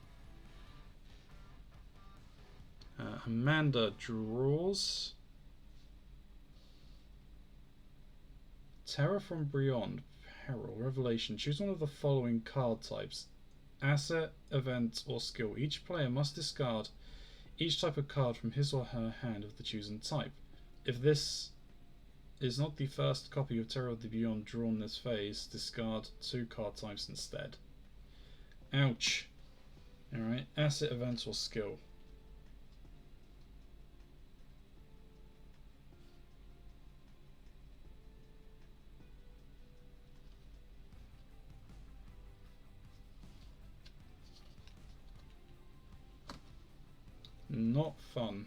Amanda draws Terror from Beyond, Peril, Revelation. Choose one of the following card types: asset, event, or skill. Each player must discard each type of card from his or her hand of the chosen type. If this is not the first copy of Terror of the Beyond drawn this phase, discard 2 card types instead. Ouch. Alright, asset, event, or skill. Not fun.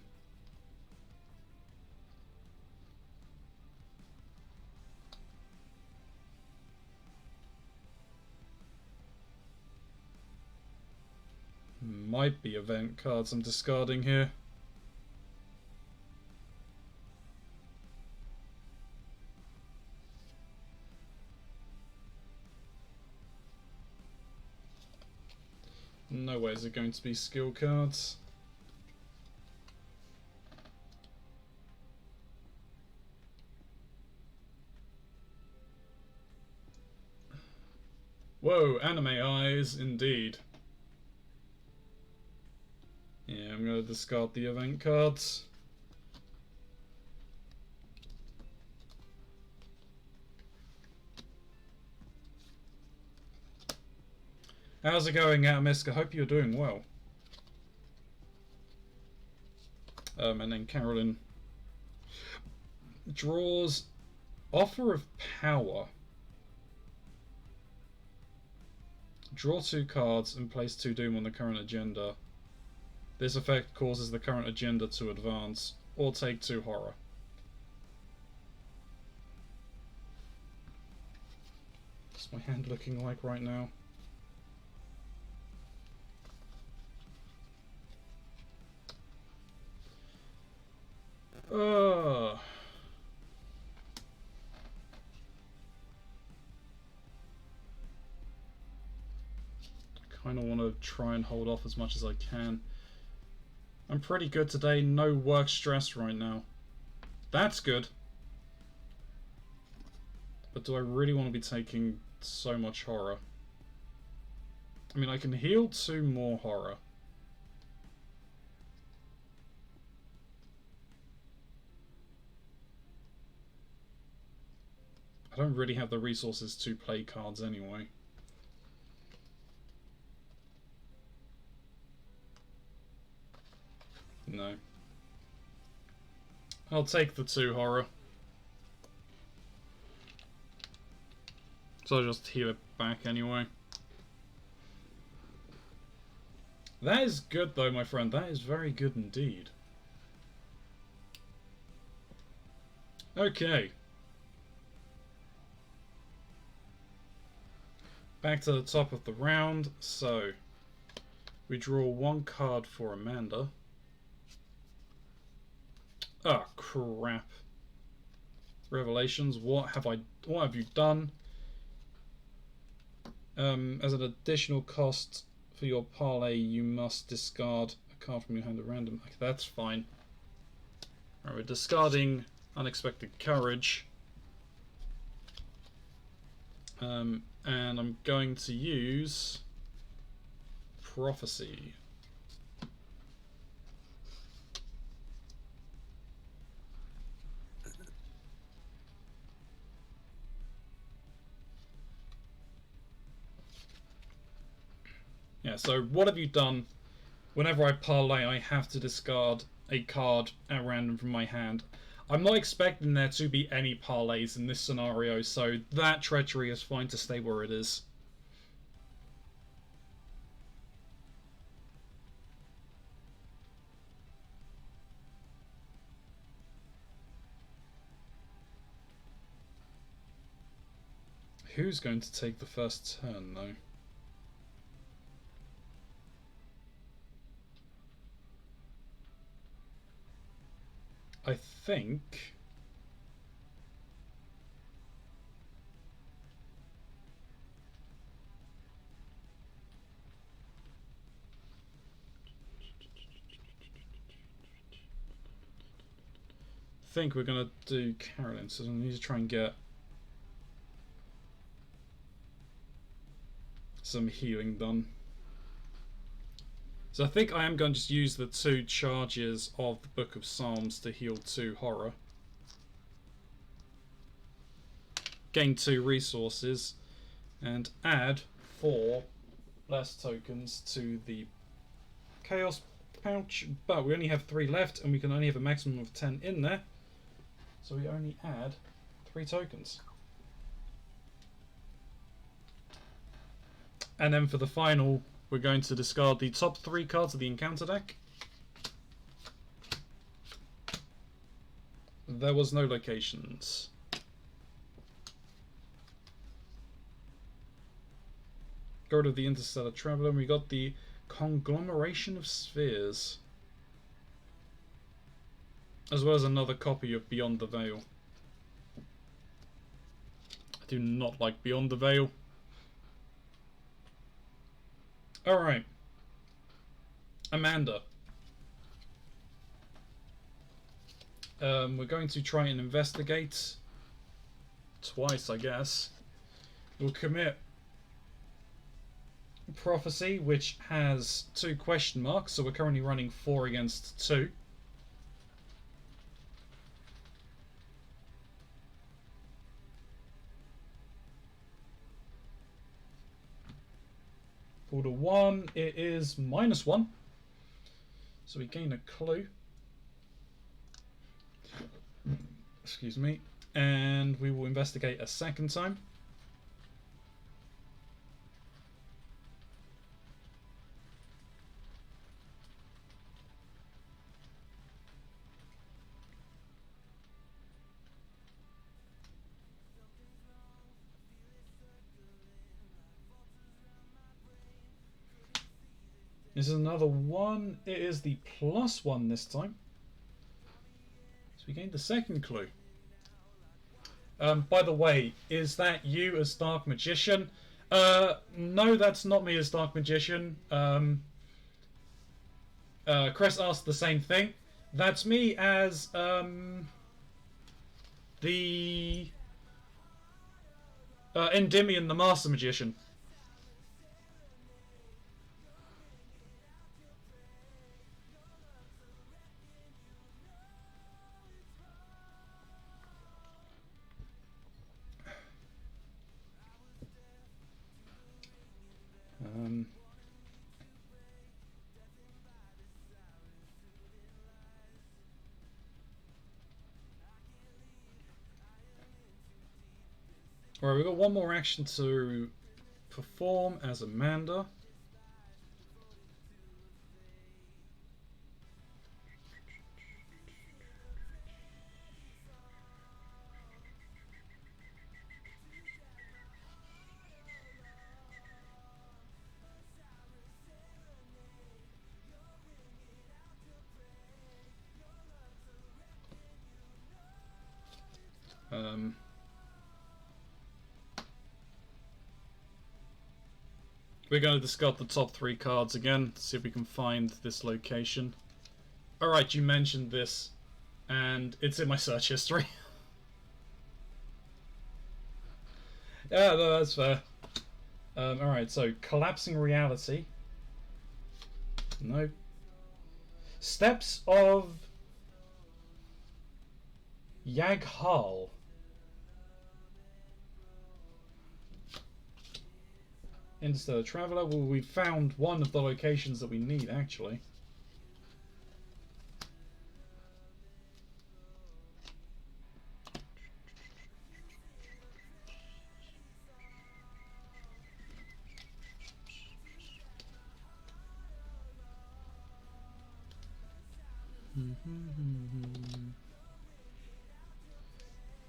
Might be event cards I'm discarding here. No way is it going to be skill cards. Whoa, anime eyes, indeed. Yeah, I'm going to discard the event cards. How's it going, Atomisk? I hope you're doing well. And then Carolyn draws Offer of Power. Draw 2 cards and place 2 Doom on the current agenda. This effect causes the current agenda to advance, or take 2 horror. What's my hand looking like right now? Kind of want to try and hold off as much as I can. I'm pretty good today, no work stress right now. That's good. But do I really want to be taking so much horror? I mean, I can heal 2 more horror. I don't really have the resources to play cards anyway. No. I'll take the 2 horror. So I'll just heal it back anyway. That is good though, my friend. That is very good indeed. Okay. Back to the top of the round. So, we draw 1 card for Amanda. Oh, crap. Revelations, what have you done? As an additional cost for your parlay, you must discard a card from your hand at random. Okay, that's fine. Right, we're discarding Unexpected Courage. And I'm going to use Prophecy. Yeah, so what have you done? Whenever I parlay, I have to discard a card at random from my hand. I'm not expecting there to be any parlays in this scenario, so that treachery is fine to stay where it is. Who's going to take the first turn, though? I think... we're going to do Carolyn, so I need to try and get some healing done. So I think I am going to just use the 2 charges of the Book of Psalms to heal 2 horror. Gain 2 resources and add 4 less tokens to the Chaos pouch, but we only have 3 left and we can only have a maximum of 10 in there, so we only add 3 tokens. And then for the final, we're going to discard the top 3 cards of the encounter deck. There was no locations. Go to the Interstellar Traveler, and we got the Conglomeration of Spheres, as well as another copy of Beyond the Veil. I do not like Beyond the Veil. Alright. Amanda. We're going to try and investigate twice, I guess. We'll commit Prophecy, which has 2 question marks, so we're currently running 4 against 2. Pulled a 1, it is -1. So we gain a clue. Excuse me. And we will investigate a second time. This is another 1. It is the +1 this time. So we gained the second clue. By the way, is that you as Dark Magician? No, that's not me as Dark Magician. Chris asked the same thing. That's me as the Endymion, the Master Magician. Alright, we've got one more action to perform as Amanda. We're going to discard the top 3 cards again to see if we can find this location. Alright, you mentioned this, and it's in my search history. Yeah, no, that's fair. Alright, so Collapsing Reality. Nope. Steps of Yaghal. Interstellar Traveller. Well, we found one of the locations that we need, actually.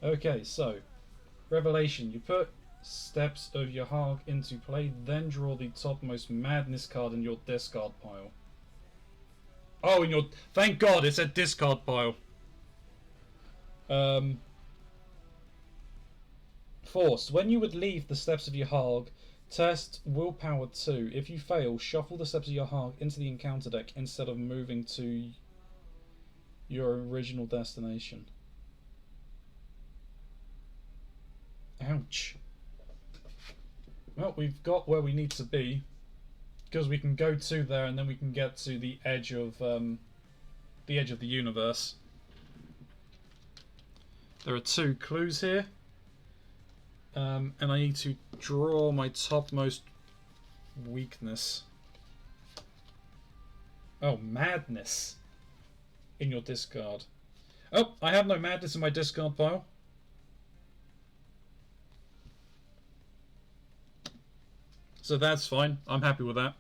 Okay, so Revelation. You put Steps of Yahag into play, then draw the topmost Madness card in your discard pile. Oh, in your... Thank God, it said discard pile. Forced. When you would leave the Steps of Yahag, test Willpower 2. If you fail, shuffle the Steps of Yahag into the encounter deck instead of moving to your original destination. Ouch. Well, we've got where we need to be, because we can go to there and then we can get to the edge of the universe. There are 2 clues here, and I need to draw my topmost weakness. Oh, madness in your discard. Oh, I have no madness in my discard pile. So that's fine. I'm happy with that.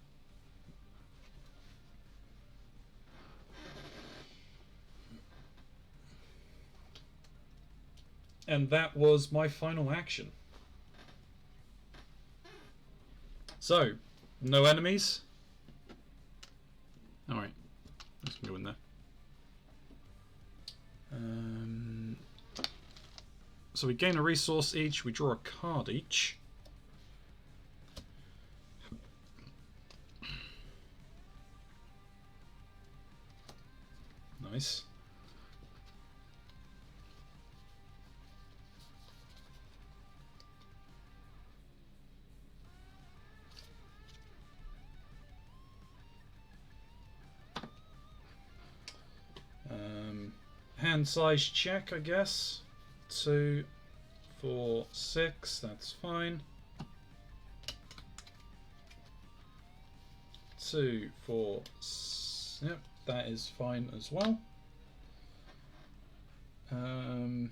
And that was my final action. So, no enemies. Alright. Let's go in there. So we gain a resource each. We draw a card each. Nice. Hand size check, I guess. 2, 4, 6. That's fine. 2, 4. Yep, that is fine as well. Well,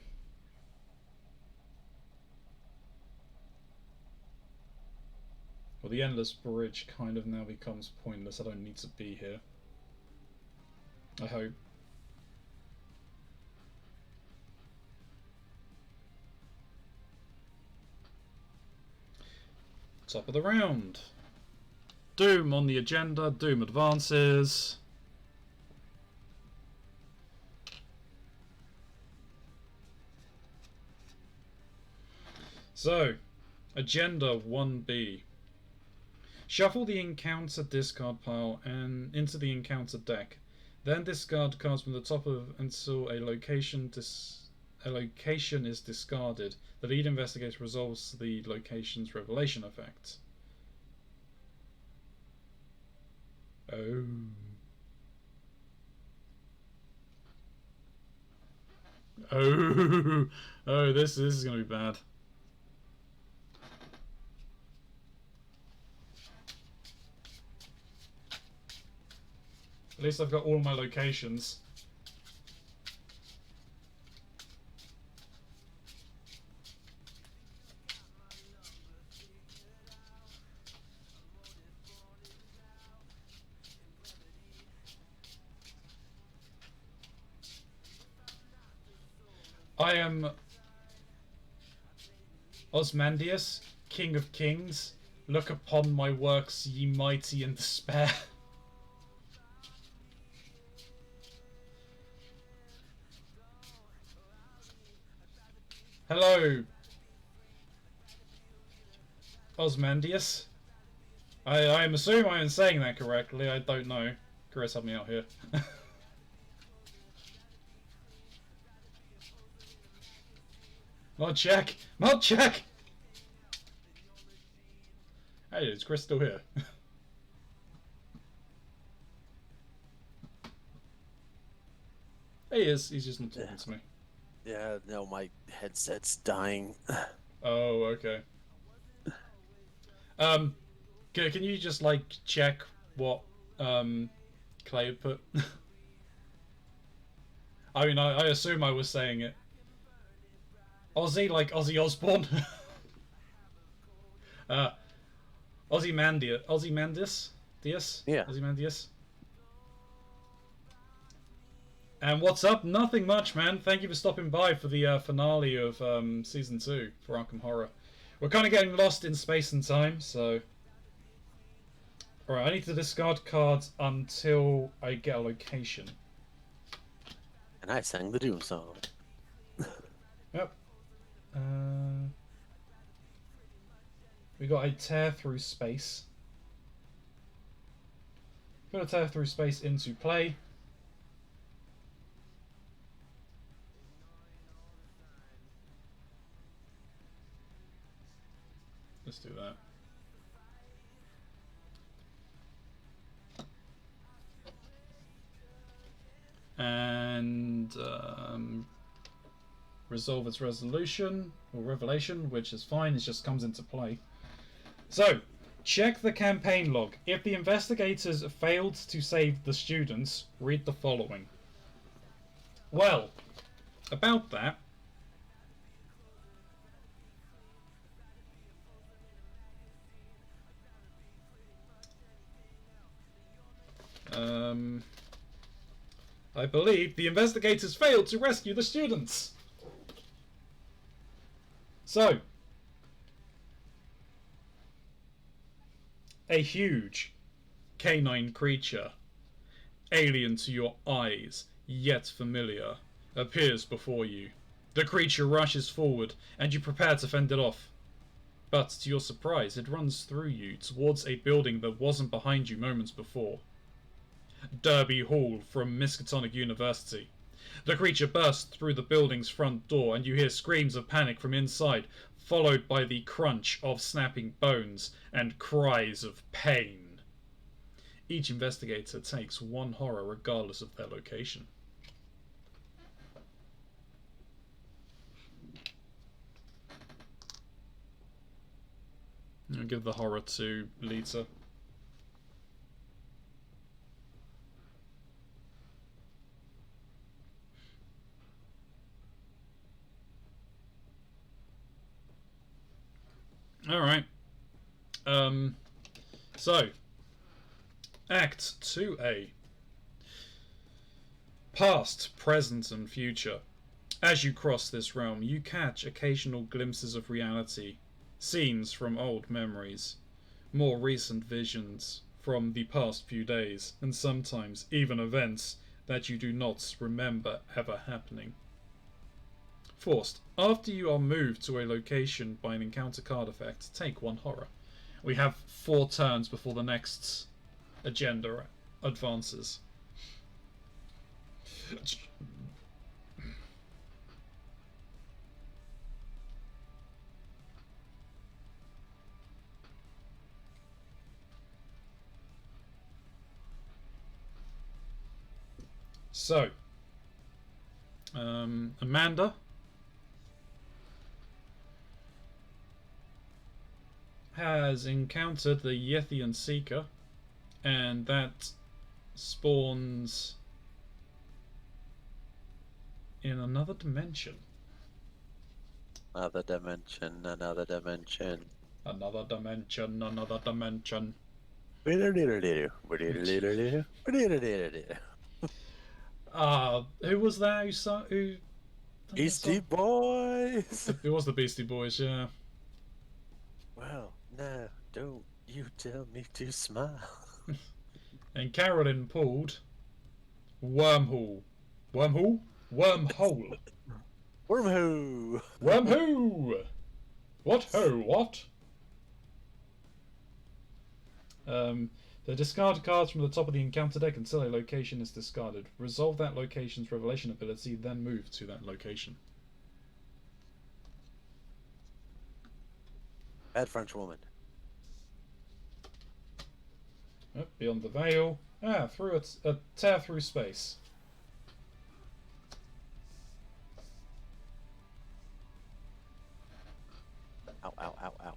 the Endless Bridge kind of now becomes pointless. I don't need to be here. I hope. Top of the round. Doom on the agenda. Doom advances. So, agenda 1B. Shuffle the encounter discard pile and into the encounter deck. Then discard cards from the top of until a location is discarded. The lead investigator resolves the location's revelation effect. Oh. Oh. Oh, this is going to be bad. At least I've got all my locations. I am Osmandius, King of Kings. Look upon my works, ye mighty in despair. Hello, Osmandius. I'm assuming I'm saying that correctly. I don't know. Chris, help me out here. Mod check! Mod check! Hey, is Chris still here? He is. He's just not talking to me. Yeah, no, my headset's dying. Oh, okay. Can you just like check what Clay put? I mean, I assume I was saying it. Ozzy, like Ozzy Osbourne. uh, Ozymandias, Dias, Yeah. Ozymandias. And what's up? Nothing much, man. Thank you for stopping by for the finale of season 2 for Arkham Horror. We're kind of getting lost in space and time, so. Alright, I need to discard cards until I get a location. And I sang the Doom song. Yep. We got a tear through space. Put a tear through space into play. Let's do that. And resolve its resolution or revelation, which is fine, it just comes into play. So, check the campaign log. If the investigators failed to save the students, read the following. Well, about that. I believe the investigators failed to rescue the students. So, a huge canine creature, alien to your eyes, yet familiar, appears before you. The creature rushes forward, and you prepare to fend it off. But, to your surprise, it runs through you towards a building that wasn't behind you moments before. Derby Hall from Miskatonic University. The creature bursts through the building's front door, and you hear screams of panic from inside, followed by the crunch of snapping bones and cries of pain. Each investigator takes 1 horror regardless of their location. I'll give the horror to Lita. Alright. So, Act 2A. Past, present, and future. As you cross this realm, you catch occasional glimpses of reality, scenes from old memories, more recent visions from the past few days, and sometimes even events that you do not remember ever happening. Forced. After you are moved to a location by an encounter card effect, take 1 horror. We have 4 turns before the next agenda advances. So, Amanda has encountered the Yethian Seeker, and that spawns in another dimension. Another dimension, another dimension. Another dimension, another dimension. Who was that? Who Beastie Boys! It was the Beastie Boys, yeah. Well, now, don't you tell me to smile. And Carolyn pulled Wormhole. Wormhole? Wormhole. Wormhole! Wormhole! What ho, what? The discard cards from the top of the encounter deck until a location is discarded. Resolve that location's revelation ability, then move to that location. Bad French woman. Oh, beyond the veil. Through a tear through space. Ow, ow, ow, ow.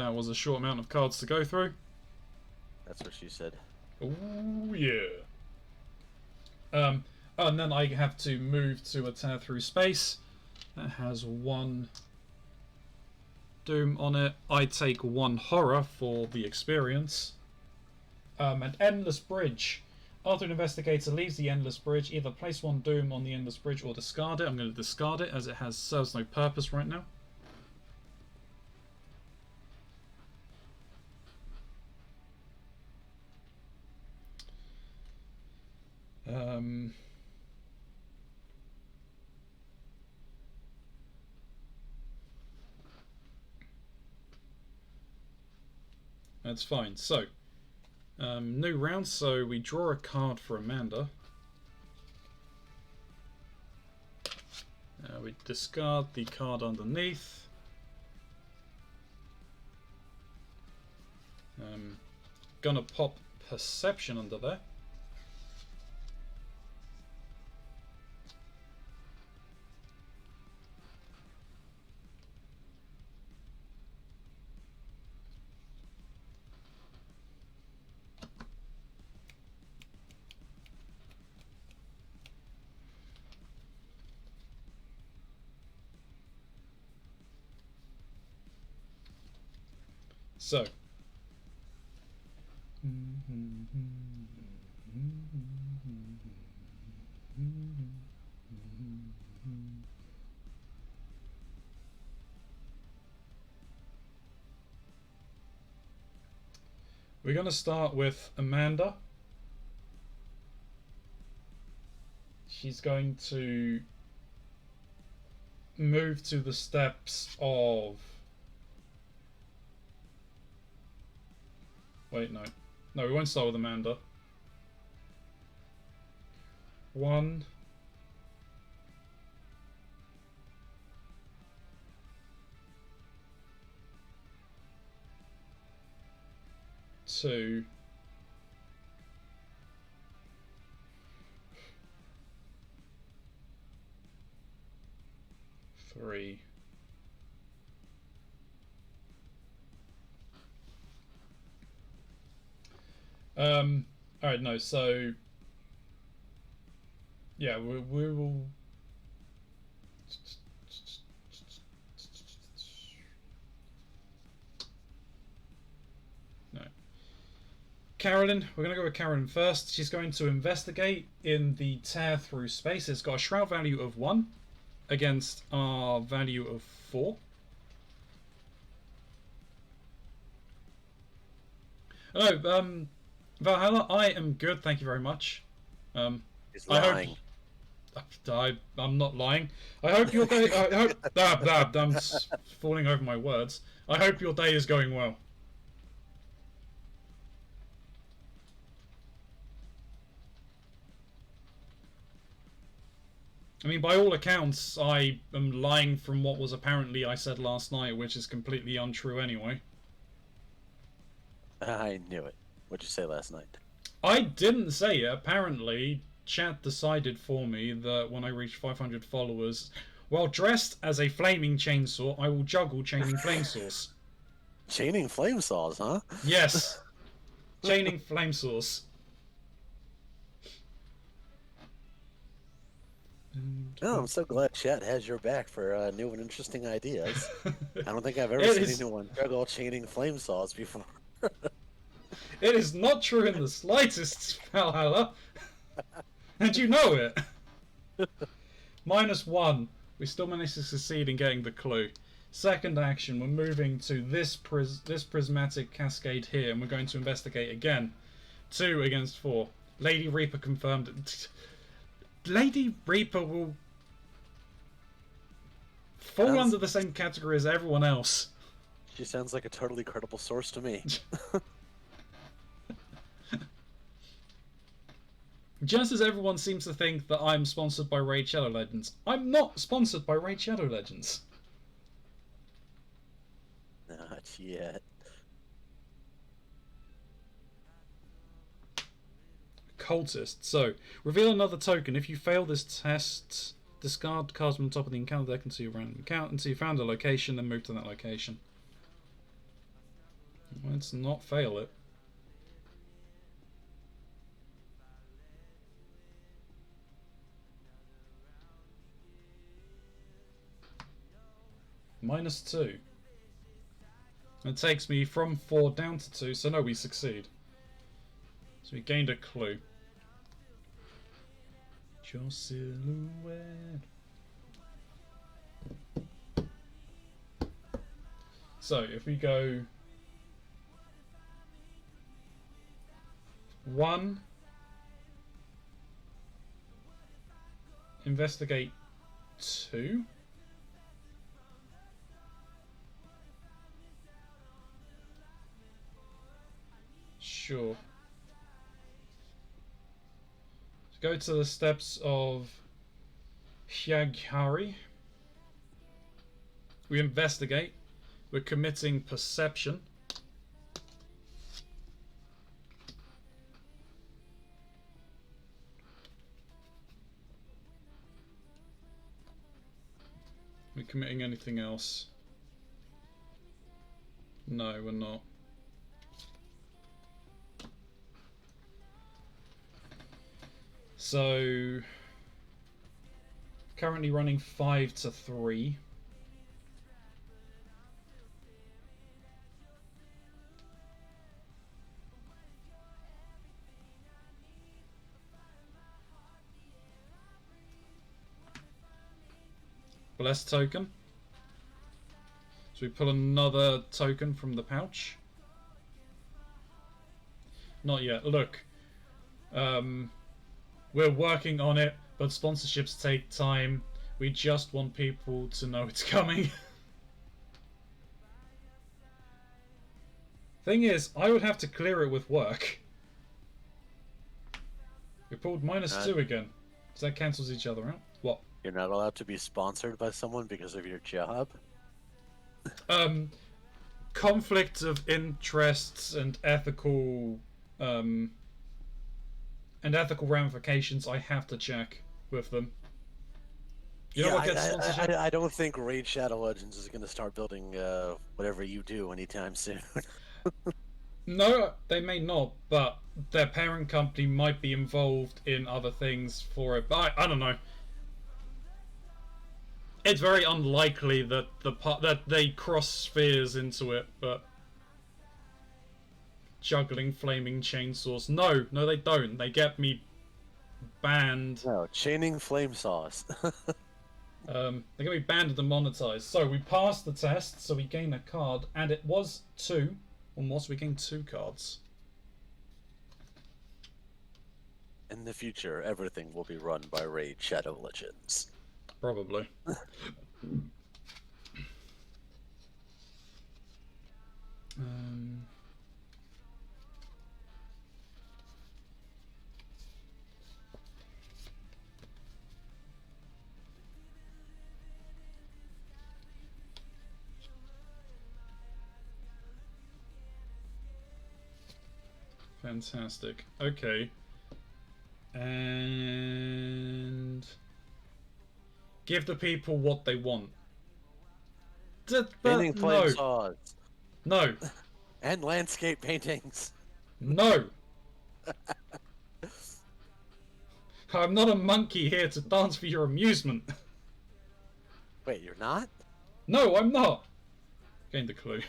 That was a short amount of cards to go through. That's what she said. Oh yeah. Oh, and then I have to move to a tear through space. That has 1 doom on it. I take 1 horror for the experience. An endless bridge. After an investigator leaves the endless bridge, either place 1 doom on the endless bridge or discard it. I'm going to discard it as it serves no purpose right now. That's fine. So, new round, so we draw a card for Amanda. We discard the card underneath. Gonna pop Perception under there. So, we're going to start with Amanda. She's going to move to the steps of... Wait, no. No, we won't start with Amanda. 1... 2... 3... Alright, no, so... Yeah, we will... No. Carolyn, we're going to go with Carolyn first. She's going to investigate in the tear through space. It's got a shroud value of 1 against our value of 4. Hello, Valhalla, I am good, thank you very much. He's lying. I'm not lying. I hope your day... I'm falling over my words. I hope your day is going well. I mean, by all accounts, I am lying from what was apparently I said last night, which is completely untrue anyway. I knew it. What'd you say last night? I didn't say it. Apparently, chat decided for me that when I reach 500 followers, while dressed as a flaming chainsaw, I will juggle chaining flame saws. Chaining flame saws, huh? Yes. Chaining flame saws. Oh, I'm so glad chat has your back for new and interesting ideas. I don't think I've ever seen anyone juggle chaining flame saws before. It is not true in the slightest, Valhalla. And you know it. -1. We still managed to succeed in getting the clue. Second action, we're moving to this prismatic cascade here, and we're going to investigate again. 2 against 4. Lady Reaper confirmed. Lady Reaper will fall under the same category as everyone else. She sounds like a totally credible source to me. Just as everyone seems to think that I'm sponsored by Raid Shadow Legends, I'm not sponsored by Raid Shadow Legends. Not yet. Cultist. So, reveal another token. If you fail this test, discard cards from the top of the encounter deck until you random count until you found a location, then move to that location. Let's not fail it. -2. It takes me from 4 down to 2, so no, we succeed. So we gained a clue. Your silhouette. So if we go 1, investigate 2. Sure. Go to the steps of Hyaghari. We investigate. We're committing perception. We're committing anything else? No, we're not. So, currently running 5 to 3. Blessed token. So we pull another token from the pouch. Not yet. Look. We're working on it, but sponsorships take time. We just want people to know it's coming. Thing is, I would have to clear it with work. We pulled -2 again. So that cancels each other out. What? You're not allowed to be sponsored by someone because of your job? Conflict of interests and ethical ramifications I have to check with them. You know what gets sponsorship? I don't think Raid Shadow Legends is going to start building whatever you do anytime soon. No, they may not, but their parent company might be involved in other things for it. But I don't know. It's very unlikely that that they cross spheres into it, but juggling flaming chainsaws. No, they don't. They get me banned. No, chaining flame saws. They get me banned and demonetized. So we passed the test, so we gain a card, and it was 2. Almost, we gained 2 cards. In the future, everything will be run by Raid Shadow Legends. Probably. Fantastic. Okay. And give the people what they want. Painting flame no. saws. No. And landscape paintings. No. I'm not a monkey here to dance for your amusement. Wait, you're not? No, I'm not. Gained the clue.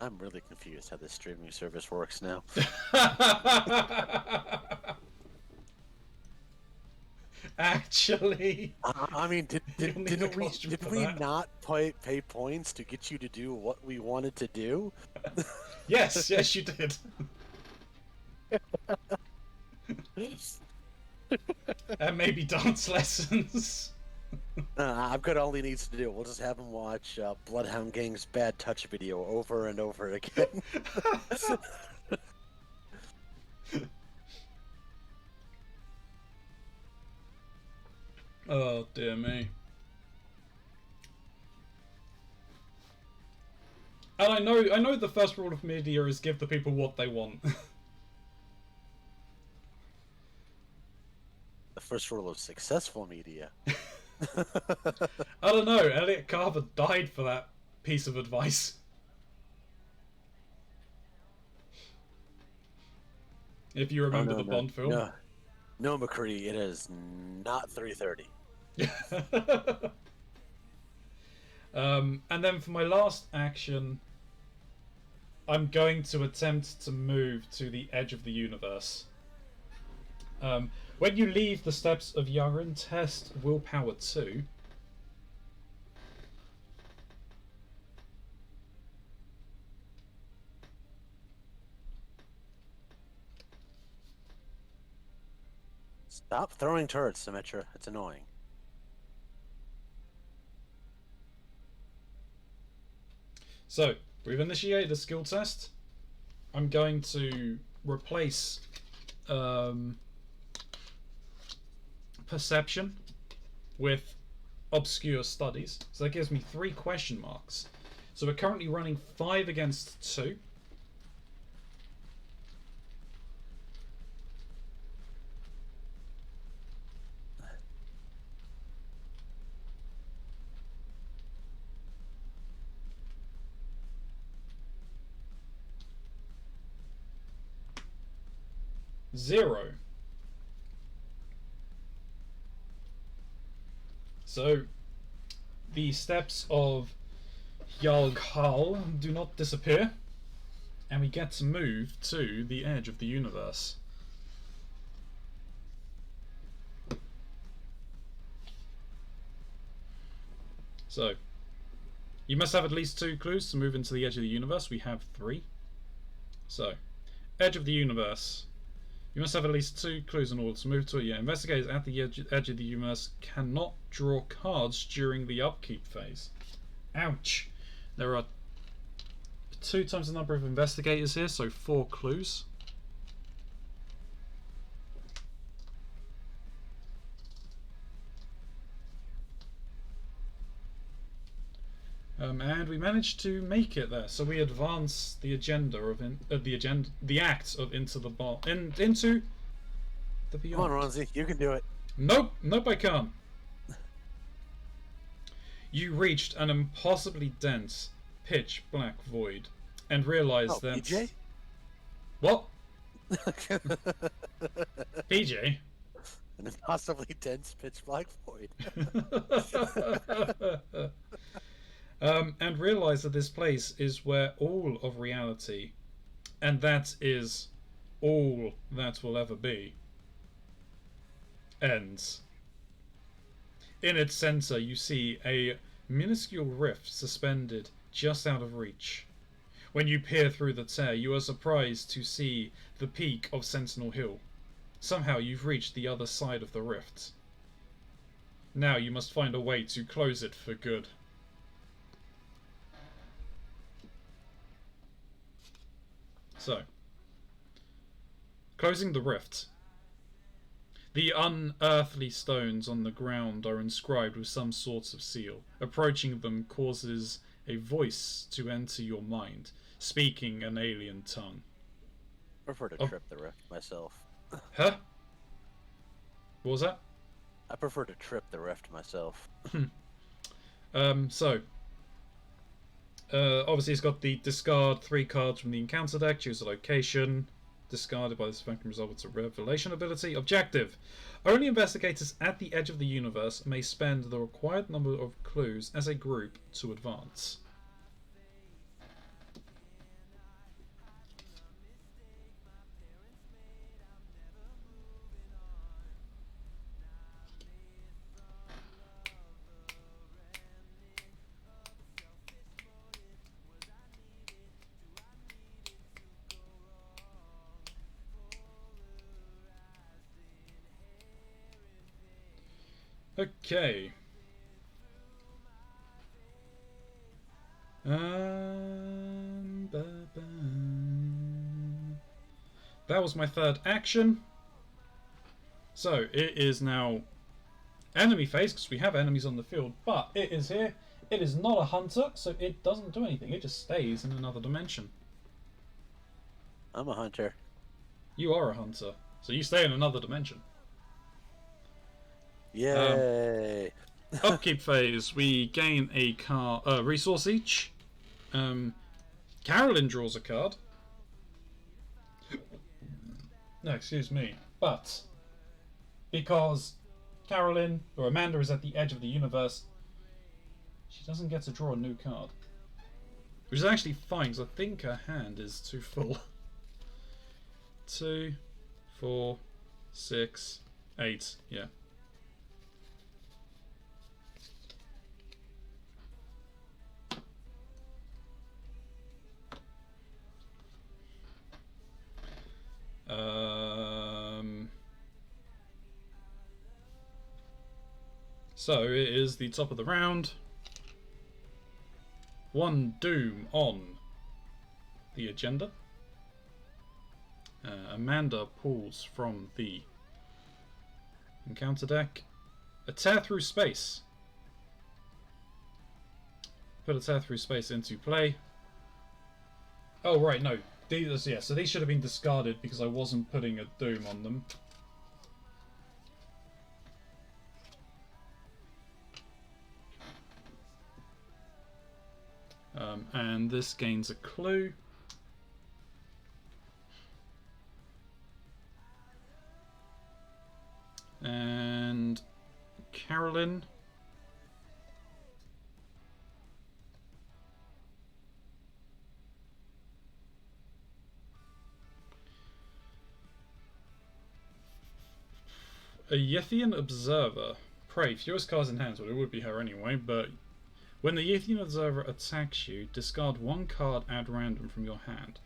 I'm really confused how this streaming service works now. Actually, I mean, did we not pay points to get you to do what we wanted to do? yes, you did. And maybe dance lessons. I've got all he needs to do. We'll just have him watch Bloodhound Gang's Bad Touch video over and over again. Oh dear me. And I know the first rule of media is give the people what they want. The first rule of successful media. I don't know. Elliot Carver died for that piece of advice. If you Oh remember no, the no, Bond film. no, no, McCree. It is not 3:30. And then for my last action, I'm going to attempt to move to the edge of the universe. When you leave the steps of Yaren, test willpower 2. Stop throwing turrets, Symmetra. It's annoying. So, we've initiated a skill test. I'm going to replace perception with obscure studies. So that gives me 3 question marks. So we're currently running 5 against 2. Zero. So the steps of Yalghal do not disappear, and we get to move to the edge of the universe. So you must have at least 2 clues to move into the edge of the universe. We have 3. So, edge of the universe. You must have at least 2 clues in order to move to it. Yeah, investigators at the edge of the universe cannot draw cards during the upkeep phase. Ouch! There are 2 times the number of investigators here, so 4 clues. And we managed to make it there. So we advance the agenda of the act of into the into the beyond. Come on, Ronzi, you can do it. Nope, I can't. You reached an impossibly dense, pitch black void, and realized that. PJ? What? PJ? An impossibly dense pitch black void. And realize that this place is where all of reality, and that is all that will ever be, ends. In its center, you see a minuscule rift suspended just out of reach. When you peer through the tear, you are surprised to see the peak of Sentinel Hill. Somehow you've reached the other side of the rift. Now you must find a way to close it for good. So, closing the rift. The unearthly stones on the ground are inscribed with some sorts of seal. Approaching them causes a voice to enter your mind, speaking an alien tongue. I prefer to trip the rift myself. Huh? What was that? I prefer to trip the rift myself. Obviously it's got the discard 3 cards from the encounter deck, choose a location, discarded by this event can resolve its revelation ability. Objective: only investigators at the edge of the universe may spend the required number of clues as a group to advance. Okay. That was my 3rd action. So it is now enemy phase because we have enemies on the field, but it is here. It is not a hunter, so it doesn't do anything. It just stays in another dimension. I'm a hunter. You are a hunter, so you stay in another dimension. Yay! Upkeep phase. We gain a resource each. Carolyn draws a card. No, excuse me. But because Carolyn or Amanda is at the edge of the universe, she doesn't get to draw a new card. Which is actually fine, because I think her hand is too full. 2, 4, 6, 8, yeah. So it is the top of the round. 1 Doom on the agenda. Amanda pulls from the encounter deck a Tear Through Space. Put a Tear Through Space into play. Oh right, no. These, yeah, so these should have been discarded because I wasn't putting a Doom on them. And this gains a clue. And Carolyn. A Yithian Observer. Pray, fewest cards in hand, well it would be her anyway, but when the Yithian Observer attacks you, discard 1 card at random from your hand.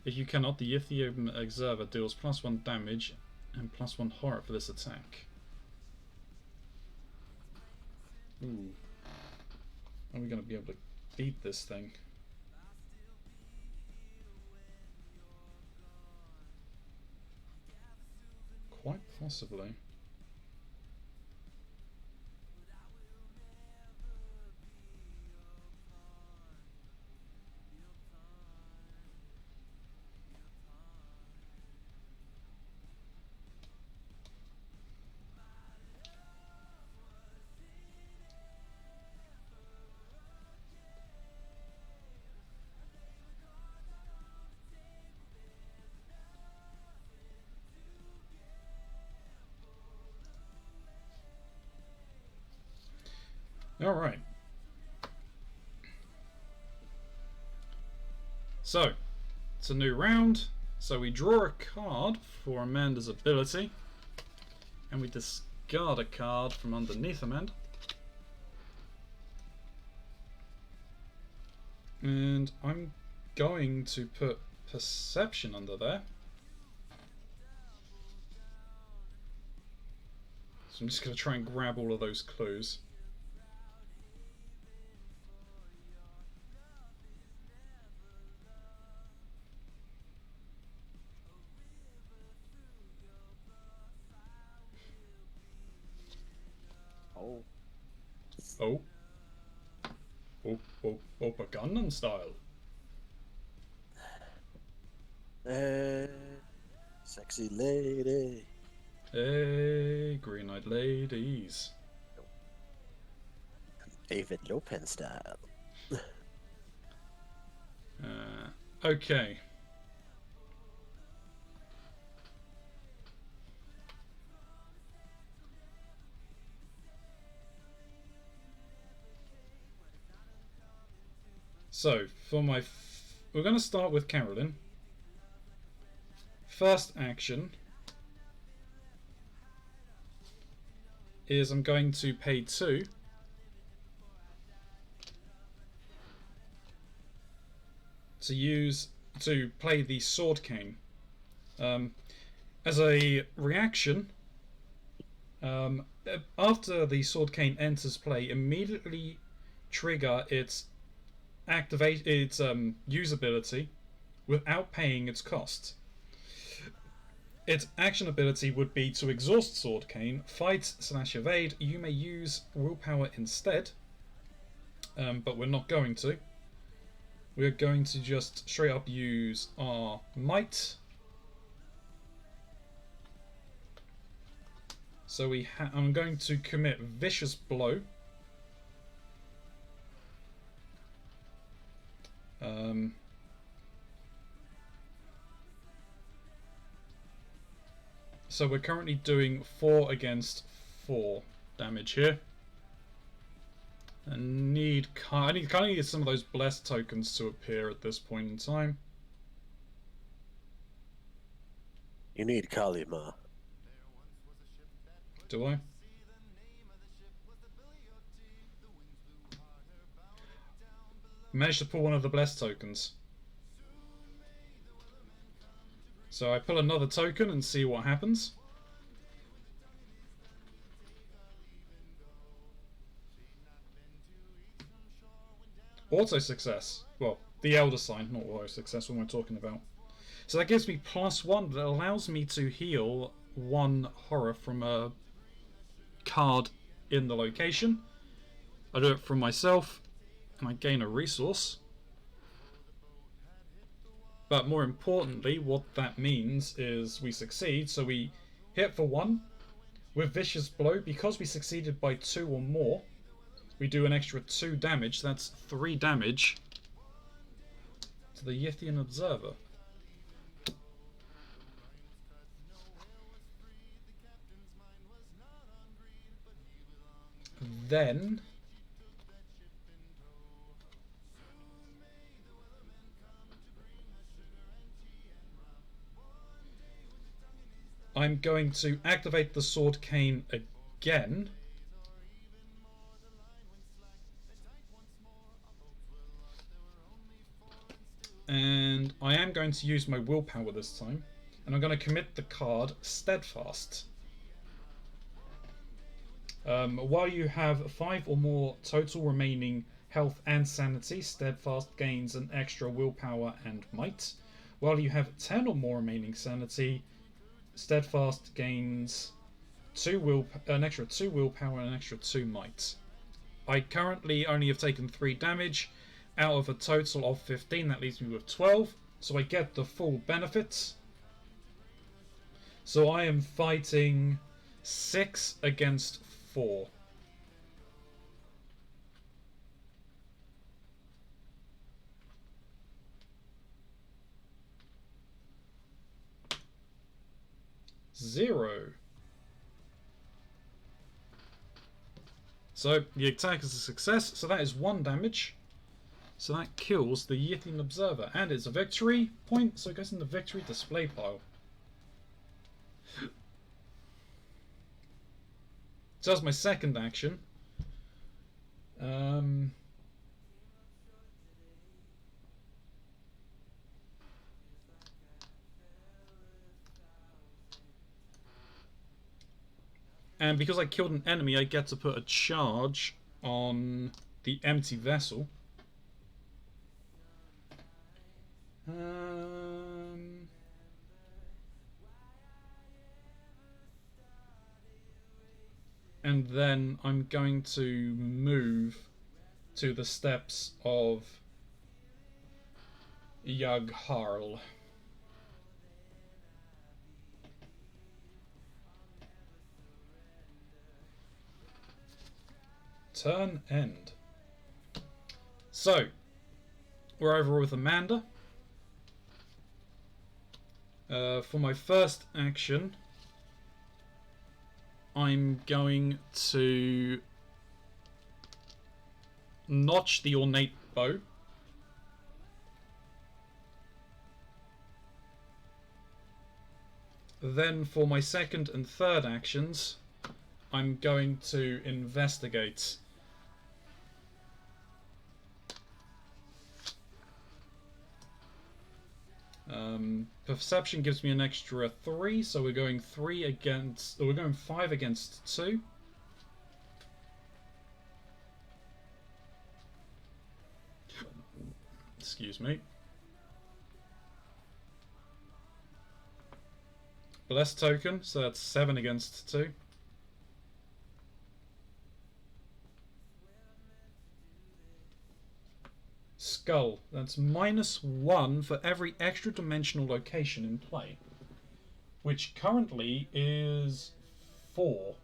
If you cannot, the Yithian Observer deals +1 damage and +1 horror for this attack. Ooh. Are we going to be able to beat this thing? Quite possibly. Alright. So, it's a new round. So we draw a card for Amanda's ability. And we discard a card from underneath Amanda. And I'm going to put Perception under there. So I'm just going to try and grab all of those clues. Oh. Oppa Gundam style. Sexy lady. Hey, green-eyed ladies. David Lopen style. Okay. So, for my... we're going to start with Carolyn. First action is I'm going to pay 2 to play the Sword Cane. As a reaction, after the Sword Cane enters play, immediately trigger its usability without paying its cost. Its action ability would be to exhaust Sword Cane, fight/evade. You may use willpower instead, but we're not going to. We're going to just straight up use our might. So I'm going to commit Vicious Blow Um, so we're currently doing 4 against 4 damage here. I kind of need some of those blessed tokens to appear at this point in time. You need Kalima. Do I? Managed to pull one of the blessed tokens. So I pull another token and see what happens. Auto success. Well, the Elder Sign, not auto success, what am I talking about? So that gives me +1, that allows me to heal 1 horror from a card in the location. I do it from myself, and I gain a resource. But more importantly, what that means is we succeed, so we hit for 1. With Vicious Blow, because we succeeded by 2 or more, we do an extra 2 damage. That's 3 damage to the Yithian Observer. Then I'm going to activate the Sword Cane again. And I am going to use my willpower this time. And I'm going to commit the card Steadfast. While you have 5 or more total remaining health and sanity, Steadfast gains an extra willpower and might. While you have 10 or more remaining sanity, Steadfast gains an extra 2 willpower and an extra 2 might. I currently only have taken 3 damage out of a total of 15. That leaves me with 12. So I get the full benefits. So I am fighting 6 against 4. Zero. So the attack is a success, so that is 1 damage. So that kills the Yithian Observer, and it's a victory point, so it goes in the victory display pile. So that's my second action. And because I killed an enemy, I get to put a charge on the empty vessel. And then I'm going to move to the steps of Yagharl. Turn end. So, we're over with Amanda. For my first action, I'm going to notch the Ornate Bow. Then for my second and third actions, I'm going to investigate. Perception gives me an extra 3, so we're going 5 against 2. Excuse me. Blessed token, so that's 7 against 2. Skull, that's -1 for every extra dimensional location in play, which currently is 4.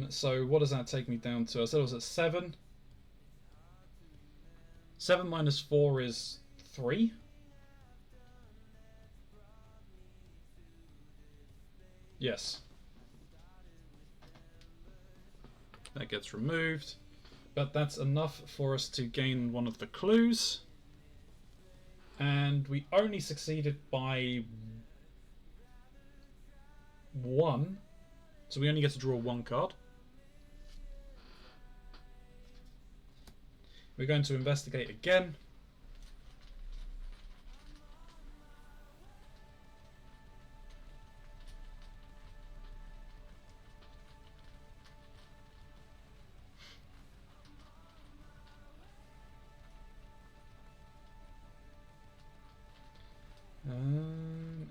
So what does that take me down to? I said it was at 7. 7 minus 4 is 3. Yes. That gets removed. But that's enough for us to gain one of the clues. And we only succeeded by 1. So we only get to draw 1 card. We're going to investigate again.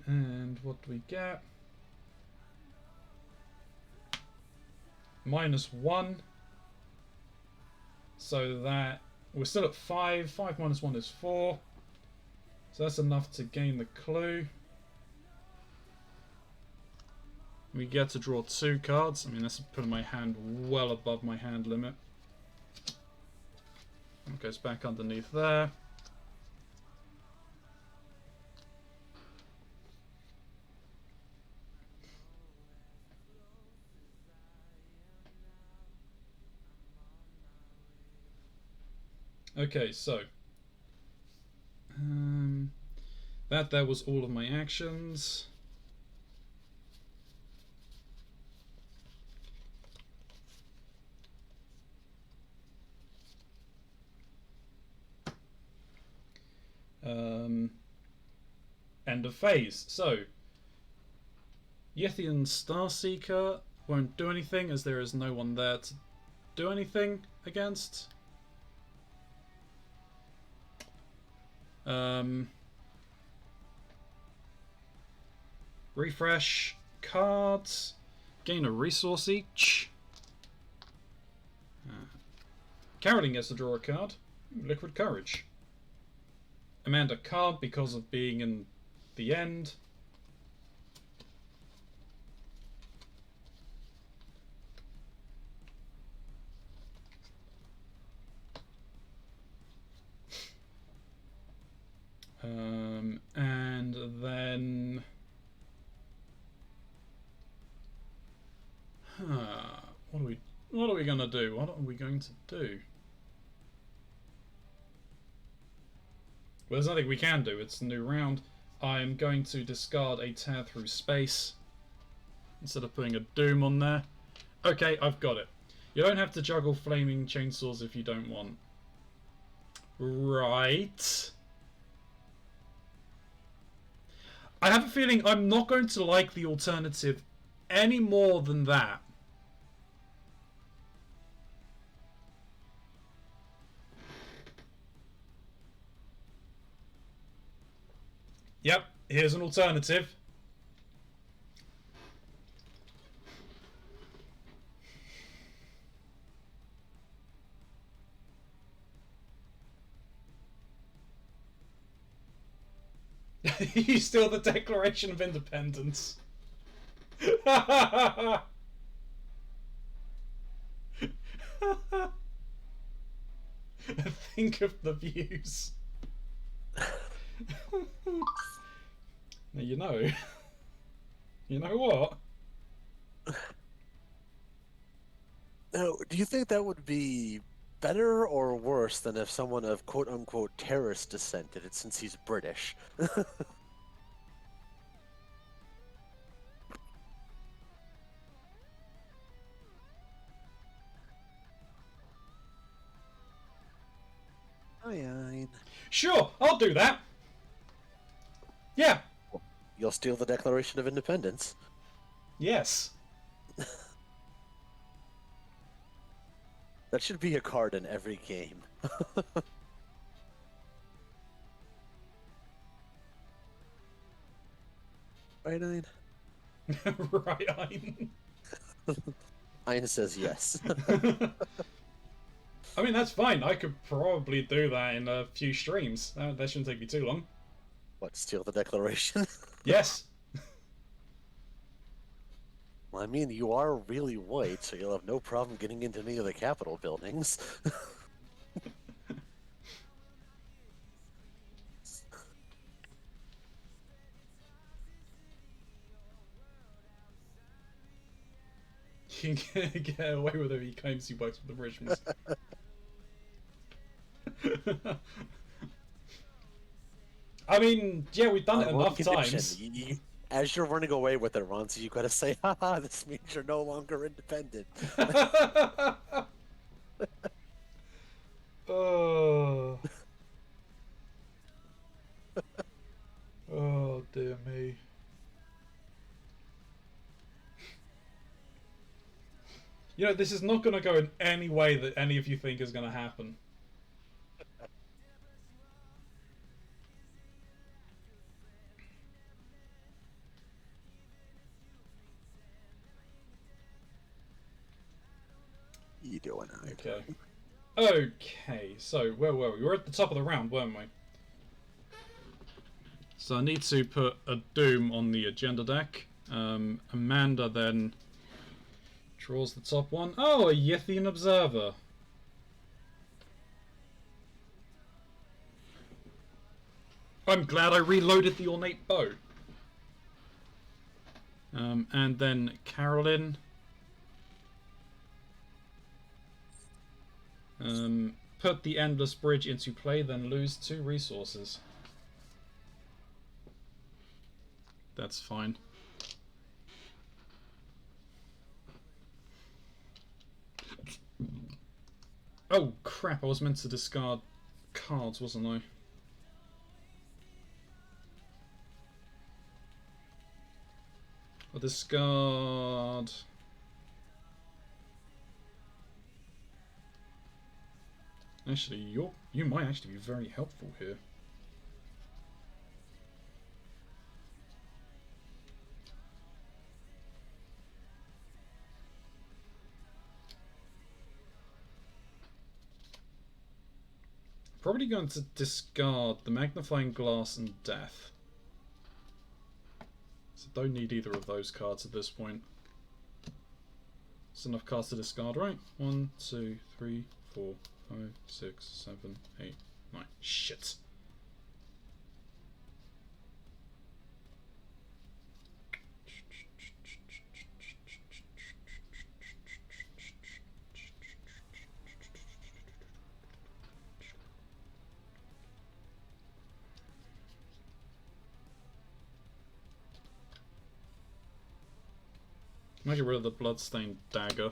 And what do we get? -1. So that we're still at 5. 5 minus 1 is 4. So that's enough to gain the clue. We get to draw 2 cards. I mean, that's putting my hand well above my hand limit. It goes back underneath there. Okay, so that was all of my actions. End of phase. So Yethian Starseeker won't do anything as there is no one there to do anything against. Refresh cards. Gain a resource each. Caroline gets to draw a card. Liquid Courage. Amanda card because of being in the end. And then what are we gonna do? What are we going to do? Well, there's nothing we can do. It's a new round. I'm going to discard a Tear Through Space instead of putting a Doom on there. Okay, I've got it. You don't have to juggle flaming chainsaws if you don't want. Right. I have a feeling I'm not going to like the alternative any more than that. Yep, here's an alternative. You steal the Declaration of Independence. Think of the views. Now you know. You know what? Now, do you think that would be better or worse than if someone of quote-unquote terrorist descent did it since he's British? Fine. Sure, I'll do that. Yeah. You'll steal the Declaration of Independence? Yes. That should be a card in every game. Right, Ein? Right, Ein. Ein says yes. I mean, that's fine. I could probably do that in a few streams. That shouldn't take me too long. What, steal the Declaration? Yes. Well, I mean, you are really white, so you'll have no problem getting into any of the Capitol buildings. can get away with it. He claims he works with the Richmonds. I mean, yeah, we've done it enough times. As you're running away with it, Ronzi, you gotta say, haha, this means you're no longer independent. Oh. Oh, dear me. You know, this is not going to go in any way that any of you think is going to happen. You doing it? Okay. Okay, so where were we? We were at the top of the round, weren't we? So I need to put a Doom on the agenda deck. Amanda then draws the top one. Oh, a Yithian Observer. I'm glad I reloaded the Ornate Bow. And then Carolyn. Put the Endless Bridge into play, then lose 2 resources. That's fine. Oh crap, I was meant to discard cards, wasn't I? I'll discard... Actually, you might actually be very helpful here. Probably going to discard the Magnifying Glass and Death. So don't need either of those cards at this point. It's enough cards to discard, right? 1, 2, 3, 4, 5, 6, 7, 8, 9. Shit. I might get rid of the Bloodstained Dagger.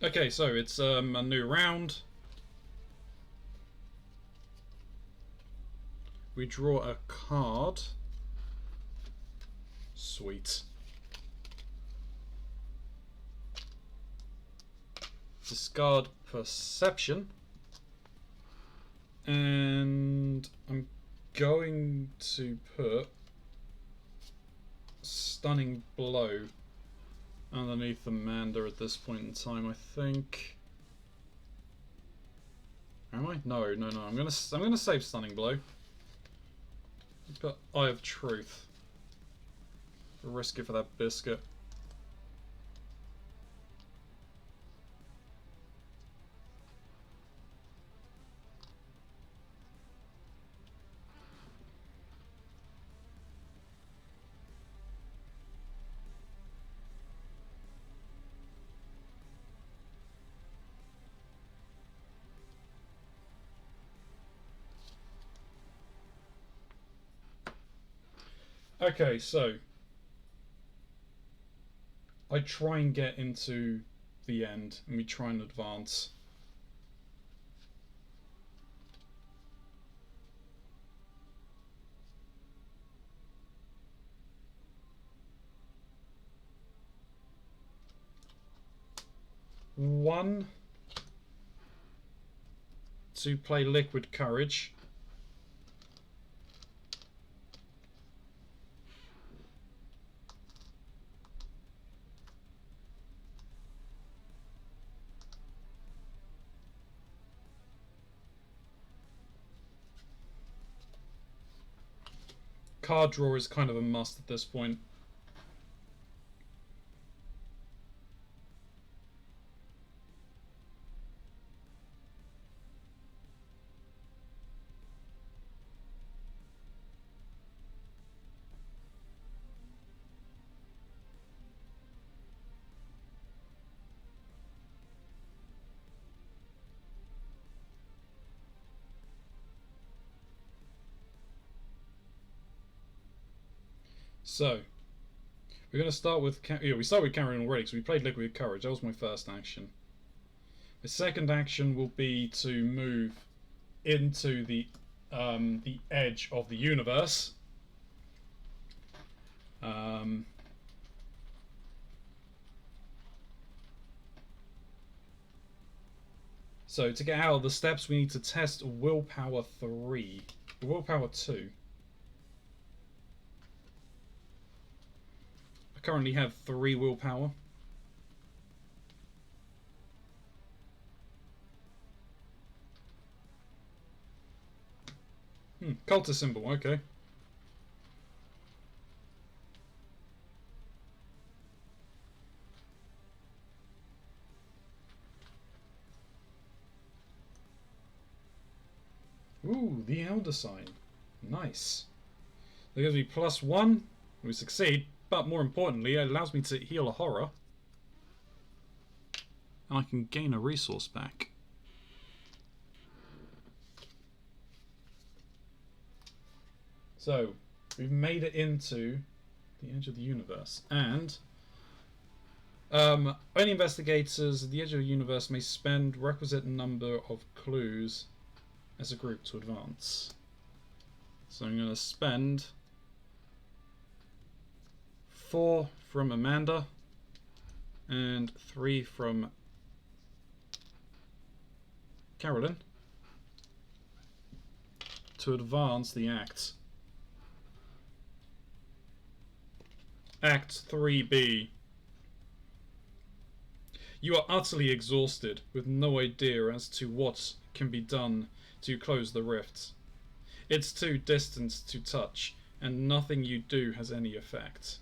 Okay, so it's a new round. We draw a card. Sweet. Discard Perception. And I'm going to put Stunning Blow underneath Amanda at this point in time, I think. Am I? No. I'm gonna save Stunning Blow. But Eye of Truth. Risk it for that biscuit. Okay, so I try and get into the end, and we try and advance. One, to play Liquid Courage. card draw is kind of a must at this point. So, we're going to start with... we start with carrying already, because we played Liquid Courage. That was my first action. The second action will be to move into the edge of the universe. So to get out of the steps, we need to test Willpower 3. Willpower 2. I currently have 3 willpower. Cultist symbol, okay. Ooh, the Elder Sign. Nice. That gives me +1. We succeed, but more importantly, it allows me to heal a horror. And I can gain a resource back. So, we've made it into the edge of the universe. And only investigators at the edge of the universe may spend requisite number of clues as a group to advance. So I'm going to spend 4 from Amanda and 3 from Carolyn to advance the act. Act 3B. You are utterly exhausted, with no idea as to what can be done to close the rift. It's too distant to touch, and nothing you do has any effect.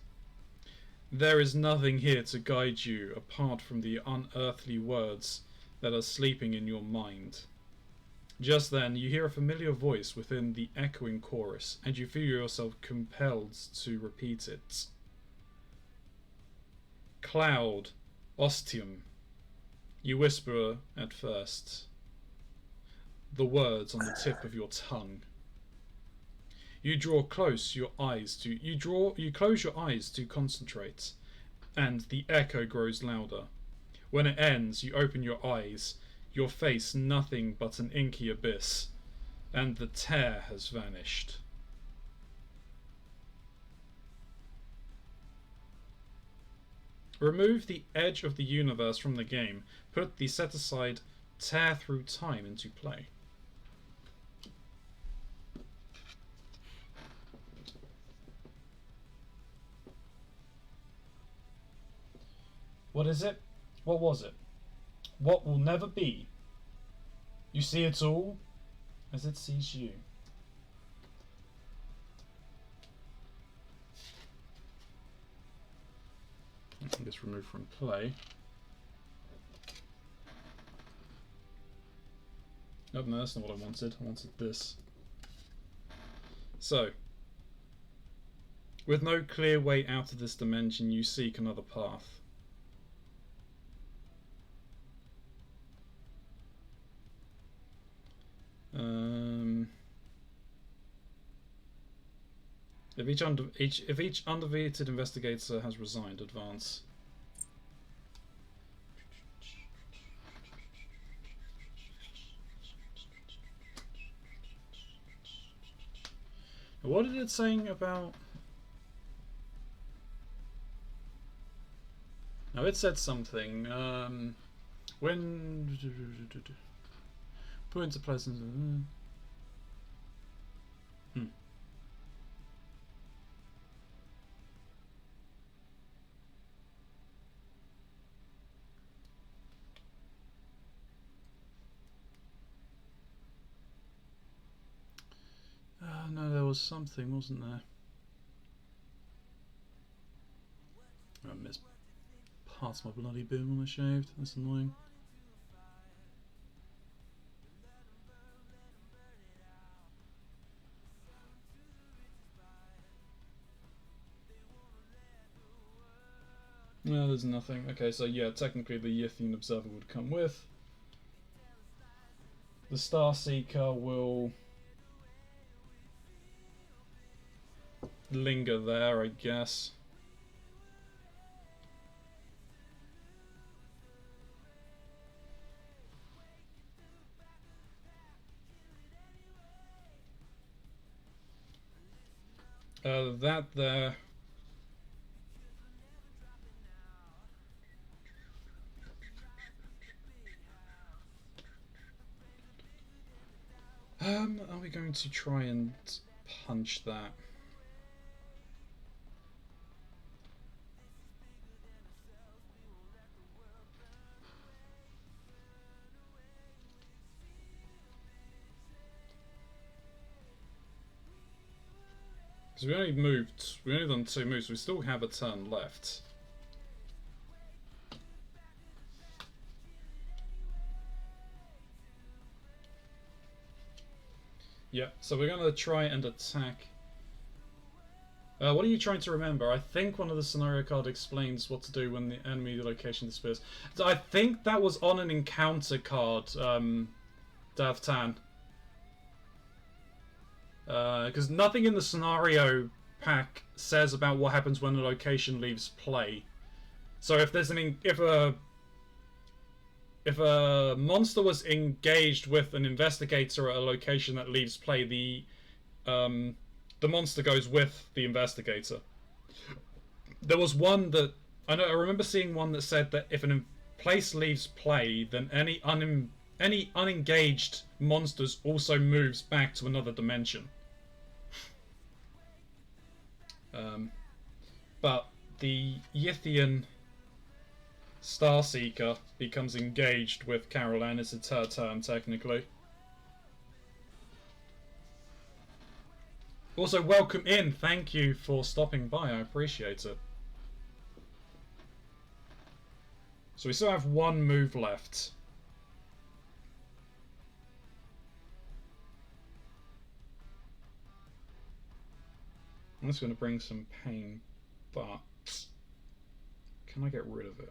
There is nothing here to guide you apart from the unearthly words that are sleeping in your mind. Just then, you hear a familiar voice within the echoing chorus, and you feel yourself compelled to repeat it. Cloud, ostium. You whisper at first, the words on the tip of your tongue. You draw close your eyes to you close your eyes to concentrate, and the echo grows louder. When it ends, you open your eyes, your face nothing but an inky abyss, and the tear has vanished. Remove the edge of the universe from the game. Put the set-aside tear through time into play. What is it? What was it? What will never be? You see it all as it sees you. I think it's removed from play. Oh no, that's not what I wanted. I wanted this. So, with no clear way out of this dimension, you seek another path. If each undefeated investigator has resigned, advance. What did it saying about? No, it said something. When put into pleasant. No, there was something, wasn't there? I missed parts of my bloody boom when I shaved. That's annoying. No, there's nothing. Okay, so yeah, technically the Yithian Observer would come with. The Starseeker will linger there, I guess. That there. Are we going to try and punch that? Because we only done 2 moves, we still have a turn left. Yeah, so we're going to try and attack. What are you trying to remember? I think one of the scenario cards explains what to do when the enemy location disappears. So I think that was on an encounter card, Davtan. Because nothing in the scenario pack says about what happens when a location leaves play. So if there's if a monster was engaged with an investigator at a location that leaves play, the monster goes with the investigator. There was one that I remember seeing one that said that if a place leaves play, then any unengaged monsters also moves back to another dimension. But the Yithian Starseeker becomes engaged with Caroline. It's her turn, technically. Also, welcome in. Thank you for stopping by. I appreciate it. So we still have 1 move left. That's going to bring some pain, but can I get rid of it?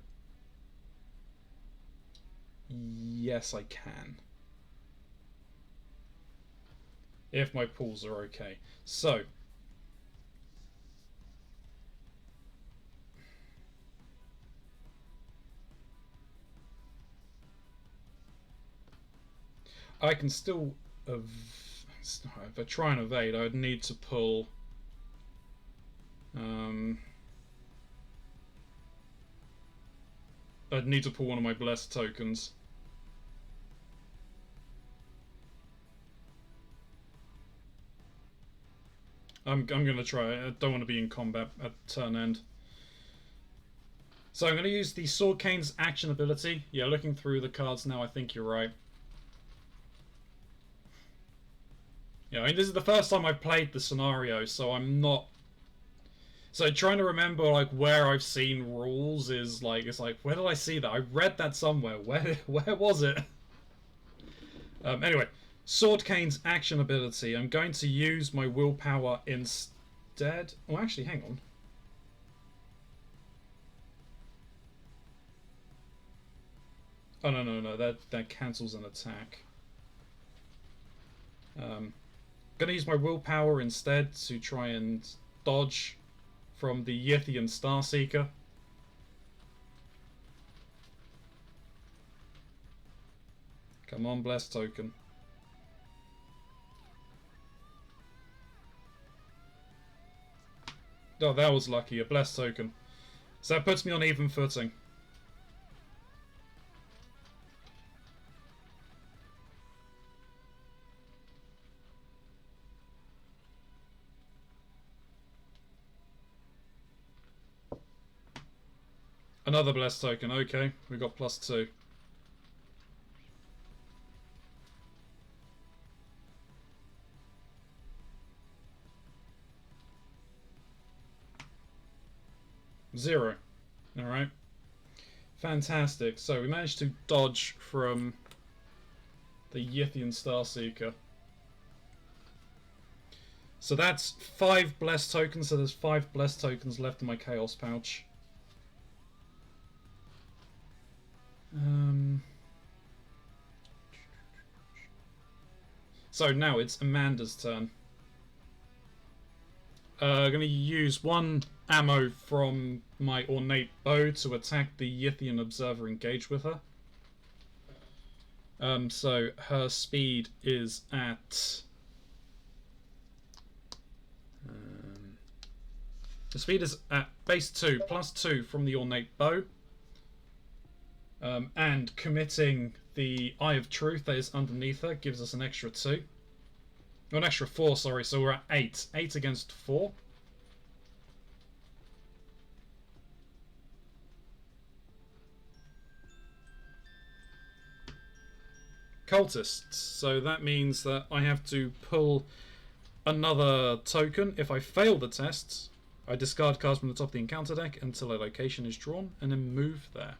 Yes, I can. If my pulls are okay. So, I can still, if I try and evade, I would need to pull. I'd need to pull one of my blessed tokens. I'm gonna try. I don't want to be in combat at turn end. So I'm going to use the Sword Cane's action ability. Yeah, looking through the cards now, I think you're right. Yeah, I mean, this is the first time I've played the scenario, so I'm not... So trying to remember, like, where I've seen rules is, like, it's like, where did I see that? I read that somewhere. Where was it? Anyway, Sword Cane's action ability. I'm going to use my willpower instead. Oh, actually, hang on. Oh, no, that cancels an attack. Gonna use my willpower instead to try and dodge from the Yithian Starseeker. Come on, blessed token. Oh, that was lucky, a blessed token. So that puts me on even footing. Another blessed token, okay. We got +2. Zero. Alright. Fantastic. So we managed to dodge from the Yithian Starseeker. So that's 5 blessed tokens, so there's 5 blessed tokens left in my Chaos pouch. So now it's Amanda's turn. I'm going to use 1 ammo from my ornate bow to attack the Yithian observer engaged with her. So her speed is at... the speed is at base 2, plus 2 from the ornate bow. And committing the Eye of Truth that is underneath her gives us an extra 2. Oh, an extra 4, sorry, so we're at 8. 8 against 4. Cultists, so that means that I have to pull another token. If I fail the test, I discard cards from the top of the encounter deck until a location is drawn, and then move there.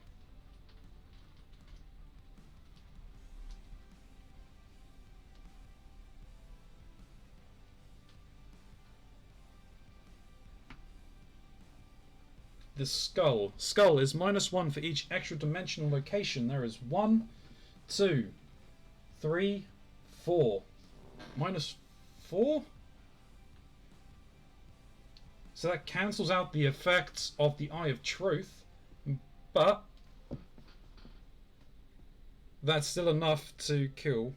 The skull. Skull is -1 for each extra dimensional location. There is 1, 2, 3, 4. -4? So that cancels out the effects of the Eye of Truth, but that's still enough to kill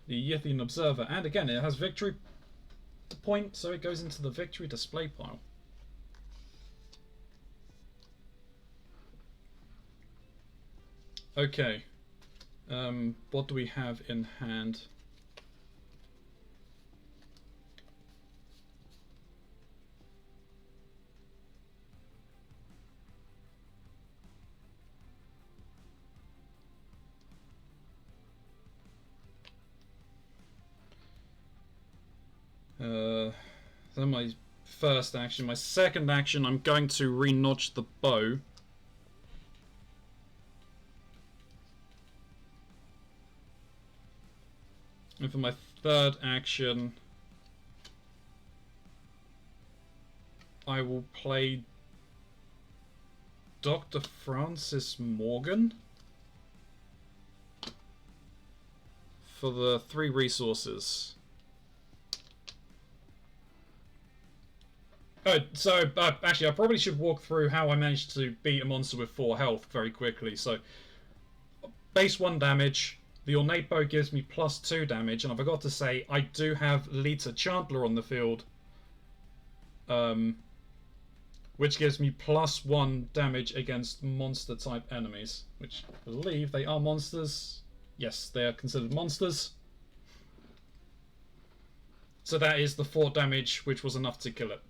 the Yithian Observer. And again, it has victory point, so it goes into the victory display pile. Okay. What do we have in hand? Then my first action. My second action, I'm going to re-notch the bow. And for my third action, I will play Dr. Francis Morgan for the 3 resources. Oh, so actually, I probably should walk through how I managed to beat a monster with 4 health very quickly. So, base 1 damage. The Ornate Bow gives me +2 damage, and I forgot to say, I do have Lita Chandler on the field, which gives me +1 damage against monster-type enemies, which I believe they are monsters. Yes, they are considered monsters. So that is the 4 damage, which was enough to kill it.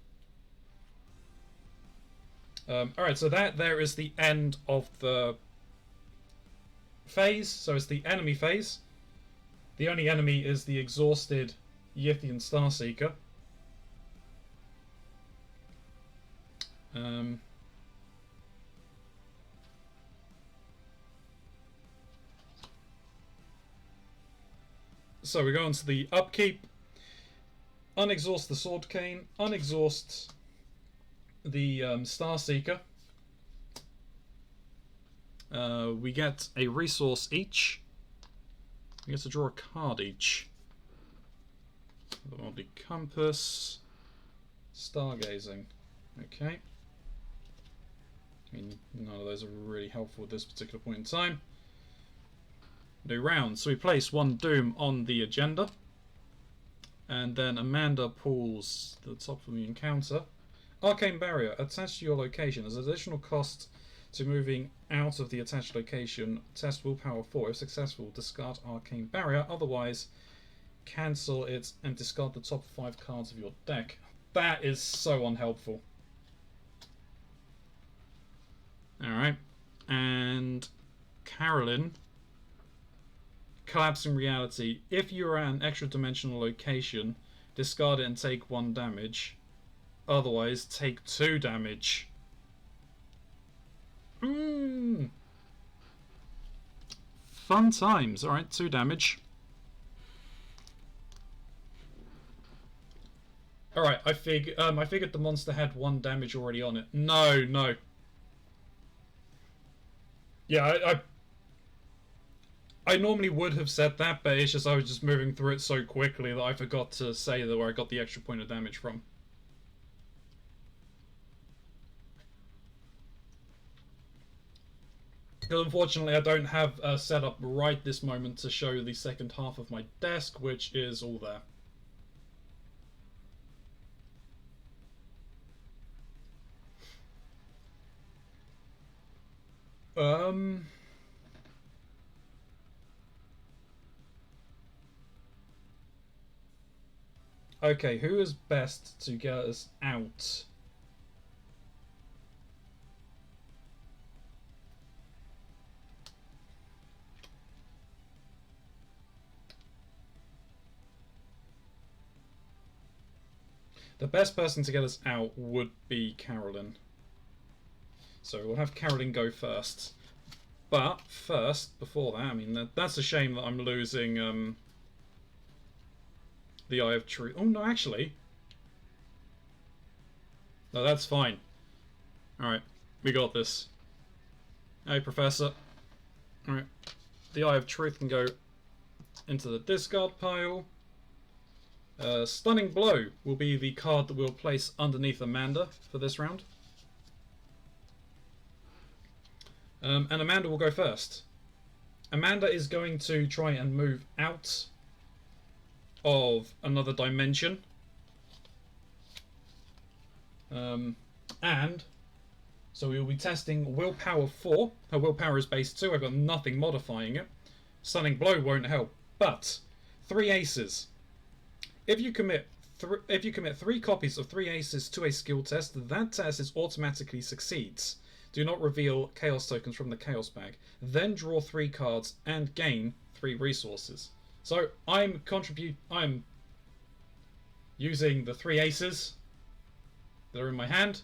Alright, so that there is the end of the phase. So it's the enemy phase. The only enemy is the exhausted Yithian Starseeker. So we go on to the upkeep. Unexhaust the Sword Cane. Unexhaust the Starseeker. We get a resource each. We get to draw a card each. The compass. Stargazing. Okay. I mean, none of those are really helpful at this particular point in time. New round. So we place 1 Doom on the agenda. And then Amanda pulls the top of the encounter. Arcane Barrier. Attached to your location. As additional cost to moving out of the attached location, test willpower 4. If successful, discard Arcane Barrier. Otherwise, cancel it and discard the top 5 cards of your deck. That is so unhelpful. Alright. And Carolyn. Collapsing Reality. If you're at an extra dimensional location, discard it and take 1 damage. Otherwise, take 2 damage. Fun times. Alright, 2 damage. Alright, I figured the monster had 1 damage already on it. No. Yeah, I normally would have said that, but it's just I was just moving through it so quickly that I forgot to say that where I got the extra point of damage from. Unfortunately, I don't have a setup right this moment to show the second half of my desk, which is all there. Okay, who is best to get us out? The best person to get us out would be Carolyn. So we'll have Carolyn go first. But first, before that, I mean, that's a shame that I'm losing the Eye of Truth. Oh, no, actually. No, that's fine. Alright, we got this. Hey, Professor. Alright. The Eye of Truth can go into the discard pile. Stunning Blow will be the card that we'll place underneath Amanda for this round. And Amanda will go first. Amanda is going to try and move out of another dimension. And so we will be testing Willpower 4. Her Willpower is base 2. I've got nothing modifying it. Stunning Blow won't help. But 3 aces. If you commit 3 copies of 3 aces to a skill test, that test is automatically succeeds. Do not reveal chaos tokens from the chaos bag. Then draw 3 cards and gain 3 resources. So I'm using the 3 aces that are in my hand.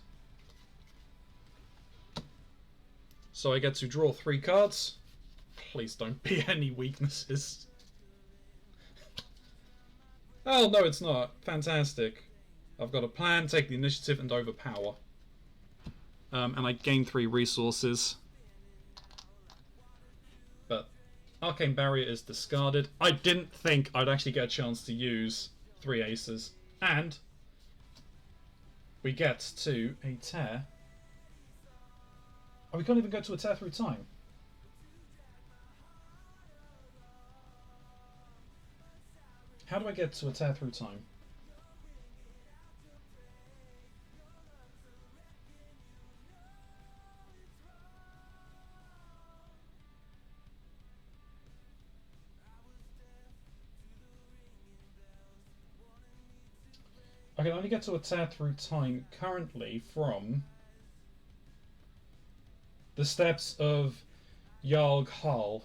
So I get to draw 3 cards. Please don't be any weaknesses. Oh, no, it's not. Fantastic. I've got a plan, take the initiative, and overpower. And I gain 3 resources. But Arcane Barrier is discarded. I didn't think I'd actually get a chance to use 3 aces. And we get to a tear. Oh, we can't even go to a tear through time. How do I get to a tear through time? I can only get to a tear through time currently from the steps of Yarg Hall.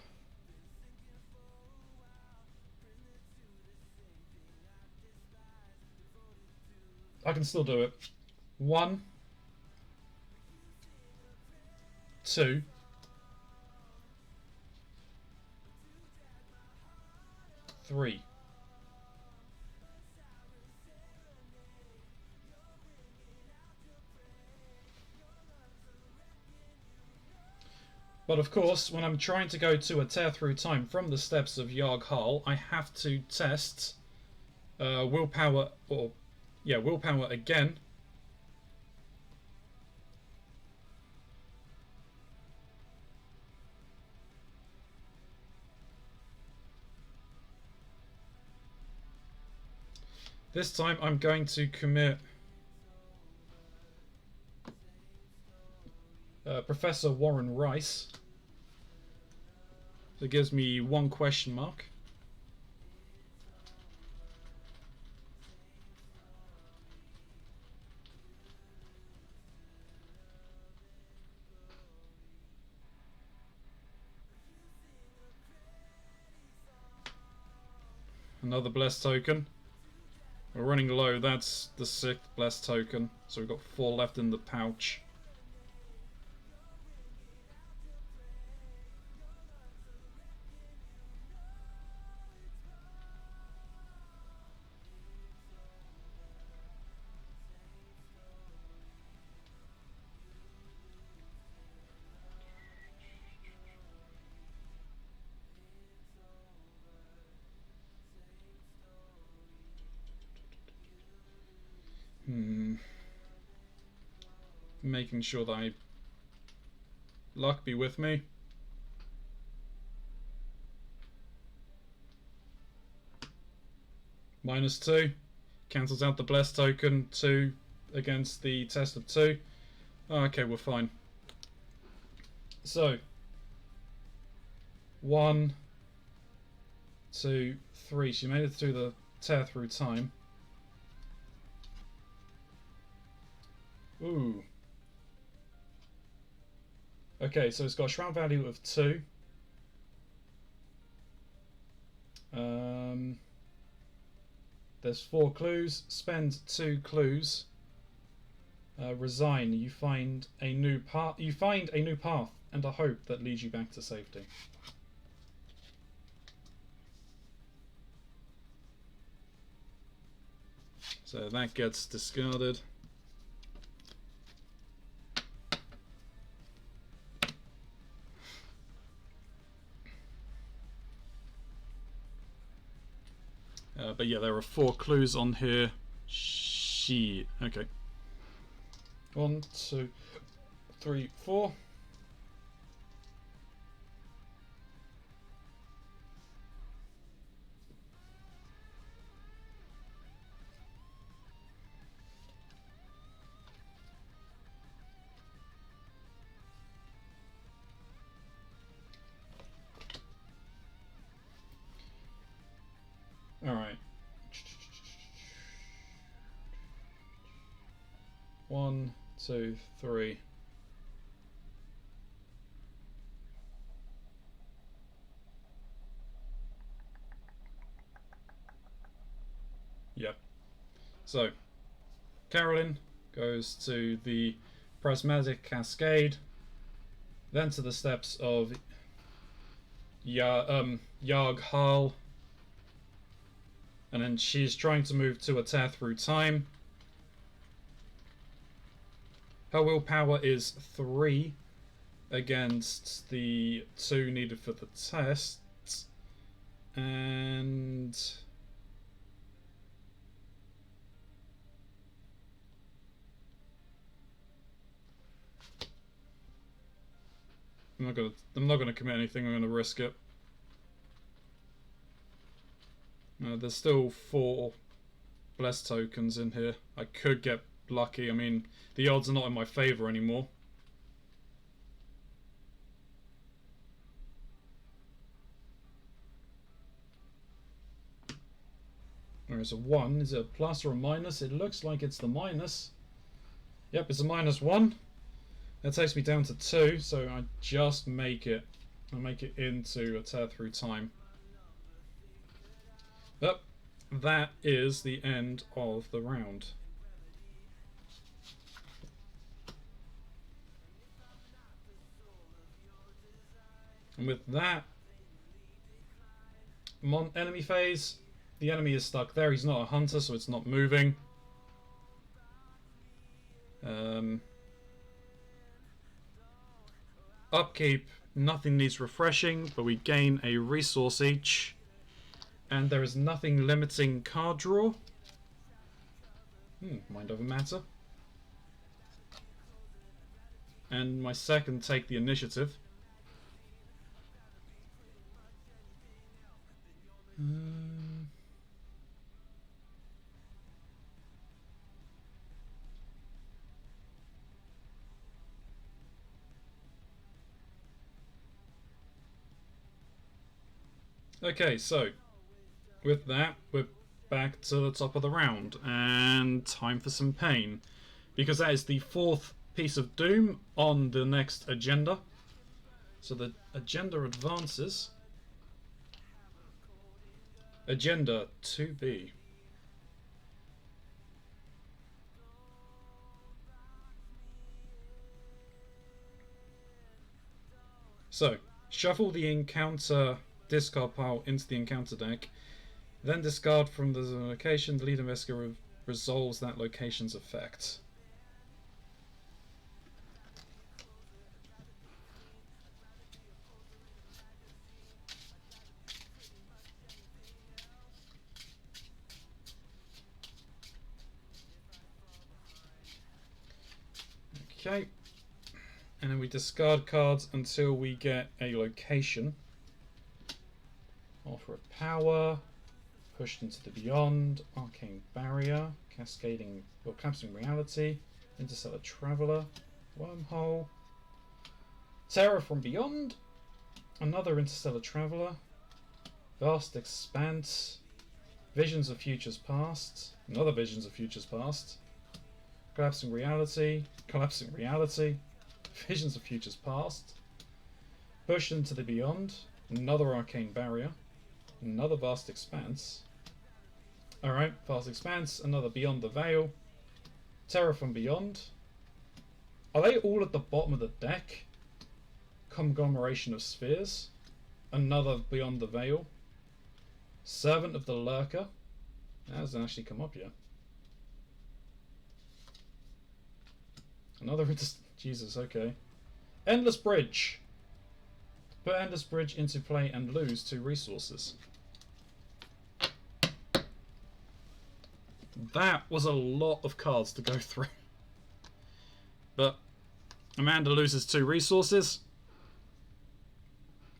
I can still do it. 1, 2, 3. But of course, when I'm trying to go to a tear through time from the steps of Yarg Hall, I have to test willpower, or yeah, willpower again. This time I'm going to commit Professor Warren Rice. So it gives me 1 question mark. Another blessed token. We're running low, that's the 6th blessed token. So we've got 4 left in the pouch. Making sure that luck be with me. -2 cancels out the bless token. 2 against the test of 2. Okay, we're fine. So 1, 2, 3. She made it through the tear through time. Ooh. Okay, so it's got a shroud value of 2. There's 4 clues. Spend 2 clues. Resign. You find a new path. You find a new path and a hope that leads you back to safety. So that gets discarded. But yeah, there are 4 clues on here. Shit. Okay. 1, 2, 3, 4. Alright. 1, 2, 3. Yep. So, Carolyn goes to the Prismatic Cascade, then to the steps of Yarg Hall, and then she's trying to move to a tear through time. Her willpower is 3 against the 2 needed for the test, and I'm not gonna commit anything. I'm gonna risk it. There's still 4 bless tokens in here. I could get lucky. I mean, the odds are not in my favour anymore. There's a 1. Is it a plus or a minus? It looks like it's the minus. Yep, it's a -1. That takes me down to 2, so I just make it. I make it into a tear through time. But that is the end of the round. And with that, enemy phase. The enemy is stuck there. He's not a hunter, so it's not moving. Upkeep, nothing needs refreshing, but we gain a resource each. And there is nothing limiting card draw. Mind over matter. And my second take the initiative. Okay, so with that, we're back to the top of the round, and time for some pain, because that is the 4th piece of doom on the next agenda. So the agenda advances. Agenda 2B. So, shuffle the encounter discard pile into the encounter deck, then discard from the location. The lead investigator resolves that location's effect. Okay. And then we discard cards until we get a location. Offer a power. Pushed into the beyond. Arcane barrier. Cascading or collapsing reality. Interstellar traveler. Wormhole. Terror from beyond. Another interstellar traveler. Vast expanse. Visions of futures past. Another visions of futures past. Collapsing reality. Collapsing reality. Visions of futures past. Pushed into the beyond. Another arcane barrier. Another vast expanse. Alright, vast expanse. Another beyond the veil. Terror from beyond. Are they all at the bottom of the deck? Conglomeration of spheres. Another beyond the veil. Servant of the Lurker. That hasn't actually come up yet. Another Jesus, okay. Endless Bridge. Put Endless Bridge into play and lose 2 resources. That was a lot of cards to go through. But Amanda loses 2 resources.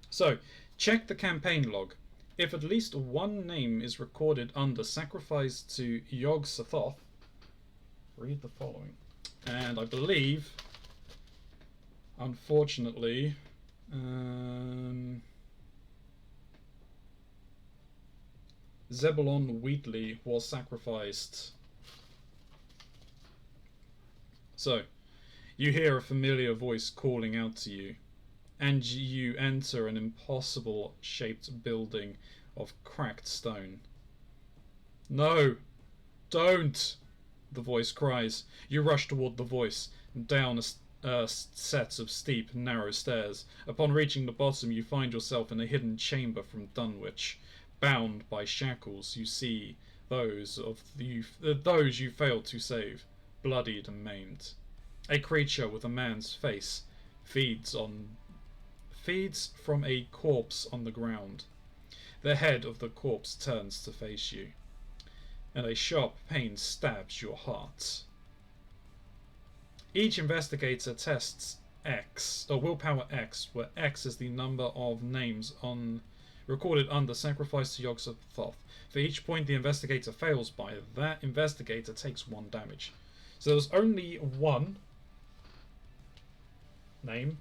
So, check the campaign log. If at least one name is recorded under Sacrifice to Yog-Sothoth, read the following. And I believe, unfortunately, Zebulon Wheatley was sacrificed. So, you hear a familiar voice calling out to you, and you enter an impossible-shaped building of cracked stone. No! Don't! The voice cries. You rush toward the voice, down a set of steep, narrow stairs. Upon reaching the bottom, you find yourself in a hidden chamber from Dunwich. Bound by shackles, you see those you failed to save, bloodied and maimed. A creature with a man's face feeds from a corpse on the ground. The head of the corpse turns to face you, and a sharp pain stabs your heart. Each investigator tests X, or willpower X, where X is the number of names recorded under Sacrifice to Yog-Sothoth. For each point the investigator fails by, that investigator takes 1 damage. So there's only 1 name.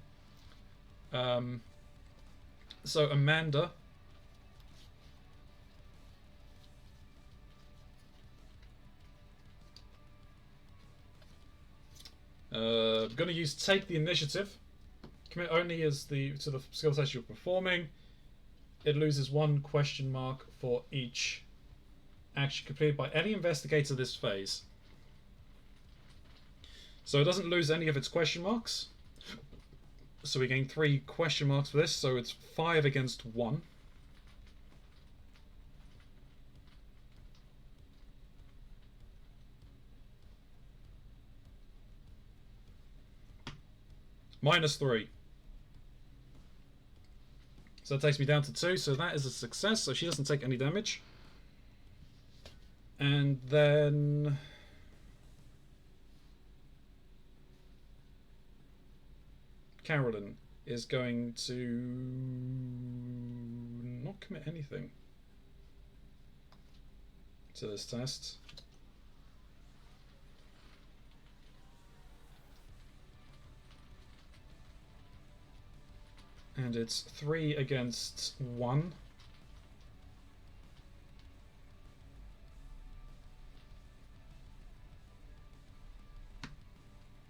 So Amanda going to use Take the Initiative. Commit only to the skill test you're performing. It loses 1 question mark for each action completed by any investigator this phase. So it doesn't lose any of its question marks. So we gain 3 question marks for this, so it's 5 against 1. -3. So that takes me down to 2, so that is a success, so she doesn't take any damage. And then Carolyn is going to not commit anything to this test. And it's 3 against 1.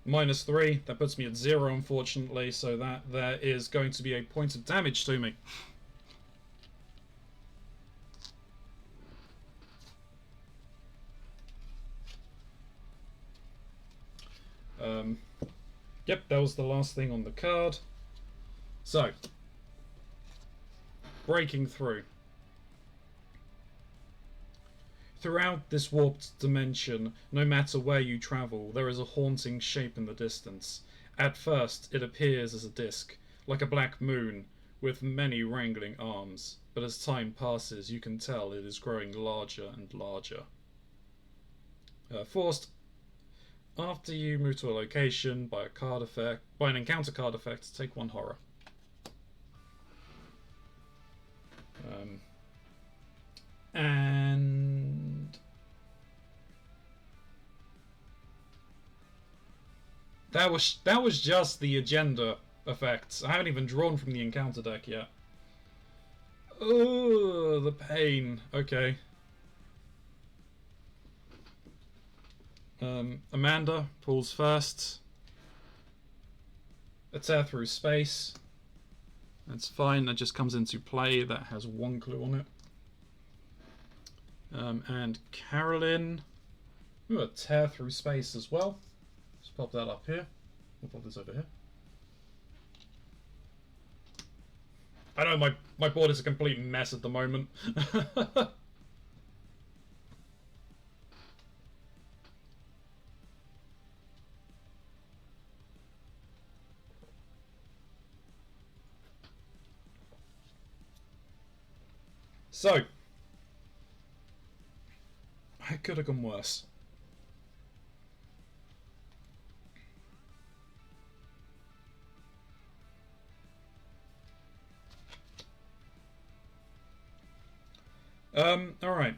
-3, that puts me at 0 unfortunately, so that there is going to be a point of damage to me. Yep, that was the last thing on the card. So, breaking through. Throughout this warped dimension, no matter where you travel, there is a haunting shape in the distance. At first, it appears as a disk, like a black moon, with many wrangling arms, but as time passes, you can tell it is growing larger and larger. After you move to a location by an encounter card effect, take 1 horror. And that was just the agenda effects. I haven't even drawn from the encounter deck yet. Oh, the pain. Okay. Amanda pulls first. A tear through space. That's fine. That just comes into play. That has 1 clue on it. And Carolyn. Ooh, a tear through space as well. Let's pop that up here. We'll pop this over here. I know my board is a complete mess at the moment. So, I could have gone worse. Alright.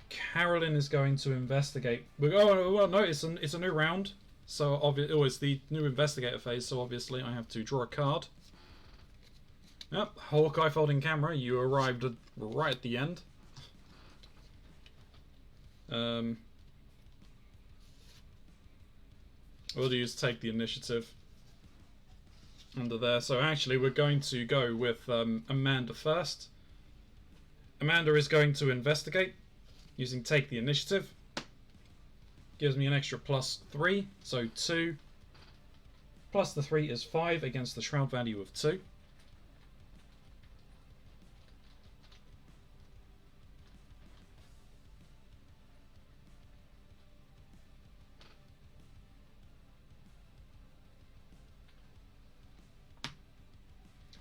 Carolyn is going to investigate. Oh, well, no, it's a new round. So, it's the new investigator phase, so obviously I have to draw a card. Yep, Hawkeye folding camera, you arrived right at the end. We'll just take the initiative under there. So actually we're going to go with Amanda first. Amanda is going to investigate using take the initiative. Gives me an extra +3, so 2. Plus the 3 is 5 against the shroud value of 2.